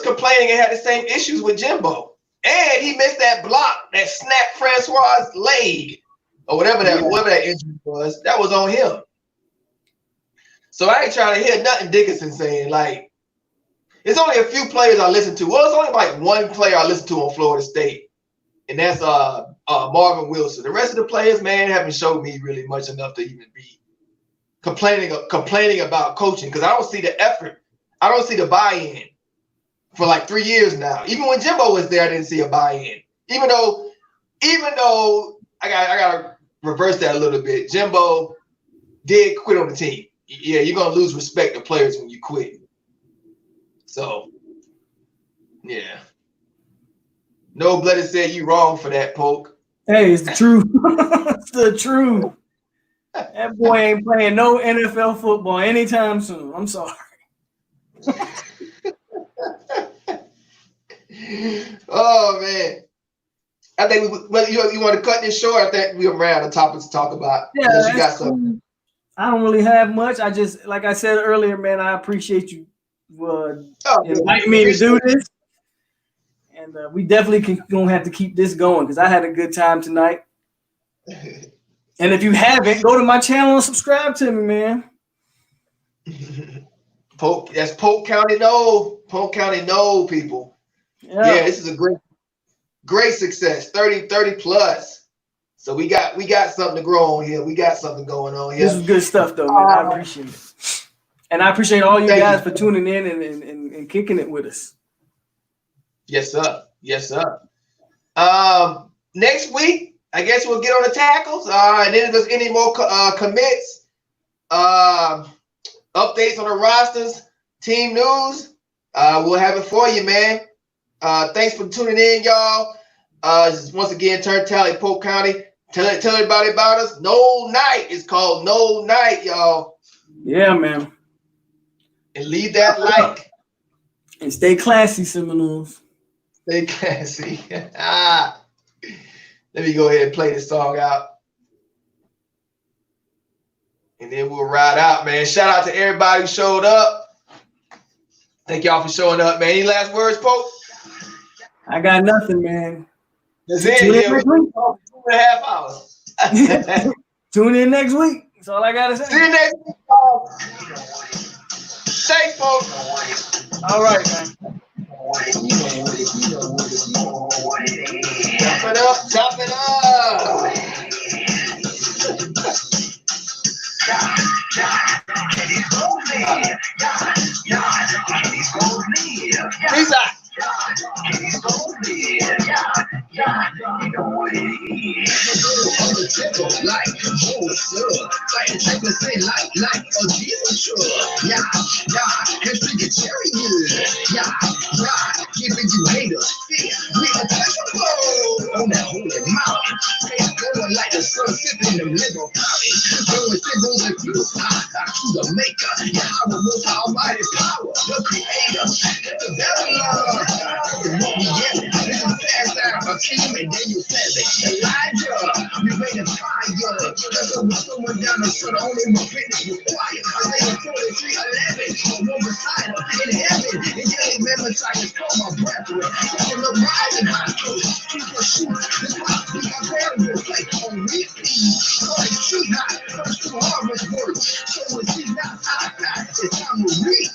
complaining and had the same issues with Jimbo, and he missed that block that snapped Francois' leg or whatever that injury was. That was on him. So I ain't trying to hear nothing Dickerson saying. Like, it's only a few players I listen to. Well, it's only like one player I listen to on Florida State, and that's Marvin Wilson. The rest of the players, man, haven't showed me really much enough to even be complaining about coaching because I don't see the effort. I don't see the buy-in for like 3 years now. Even when Jimbo was there, I didn't see a buy-in. Even though I gotta reverse that a little bit. Jimbo did quit on the team. Yeah, you're gonna lose respect to players when you quit. So, yeah. No Blooded said you wrong for that, Polk. Hey, it's the truth. It's the truth. That boy ain't playing no NFL football anytime soon. I'm sorry. Oh man, I think you want to cut this short. I think we ran out of topics to talk about. Yeah, you got something. Cool. I don't really have much. I just, like I said earlier, man, I appreciate you inviting me to do this, and we definitely gonna have to keep this going because I had a good time tonight. And if you haven't, go to my channel and subscribe to me, man. Polk, that's Polk County Nole. Polk County Nole, people. Yeah, this is a great success. 30 plus. So we got something to grow on here. We got something going on here. This is good stuff, though, man. I appreciate it. And I appreciate all you guys for tuning in and kicking it with us. Yes, sir. Yes, sir. Next week, I guess we'll get on the tackles. And then if there's any more commits, updates on the rosters, team news, we'll have it for you, man. Thanks for tuning in, y'all. Once again, TURNTTALLY, Polk County. Tell everybody about us. Nole Night is called Nole Night, y'all. Yeah, man. And leave that like. And stay classy, Seminoles. Stay classy. Let me go ahead and play this song out. and then we'll ride out, man. Shout out to everybody who showed up. Thank y'all for showing up, man. Any last words, Polk? I got nothing, man. That's it. Yeah, we're 2.5 hours. Tune in next week. That's all I gotta say. See you next week. Thanks, folks. All right, man. Chop it up, chop it up. Peace out. Like, oh, sure. Fighting type of say like, oh, Jesus, sure. Yeah, can't speak a cherry good. Yeah, giving you haters fear. We untouchable on that holy mountain. Face going like the sun sipping them liberal fountain. Going symbols and fruits, to the maker. Yahweh, most almighty power, the creator. The Babylon, the what we get. This is fast out a team and then you said it. Elijah, we made a fire. That's what someone down the front, only my fitness was quiet. Isaiah 43:11, one beside her in heaven. And yelling men beside us, call my brethren. Talking up rising high coast, keep the shoes. This pop, we got variables like on repeat. Call it shoot high, first two harvest words. So when she's not high, it's time to reach.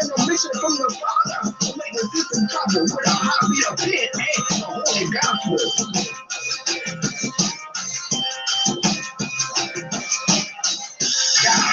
And a mission from the Father to make the system topple with a heartbeat of pit and the holy gospel. Yeah.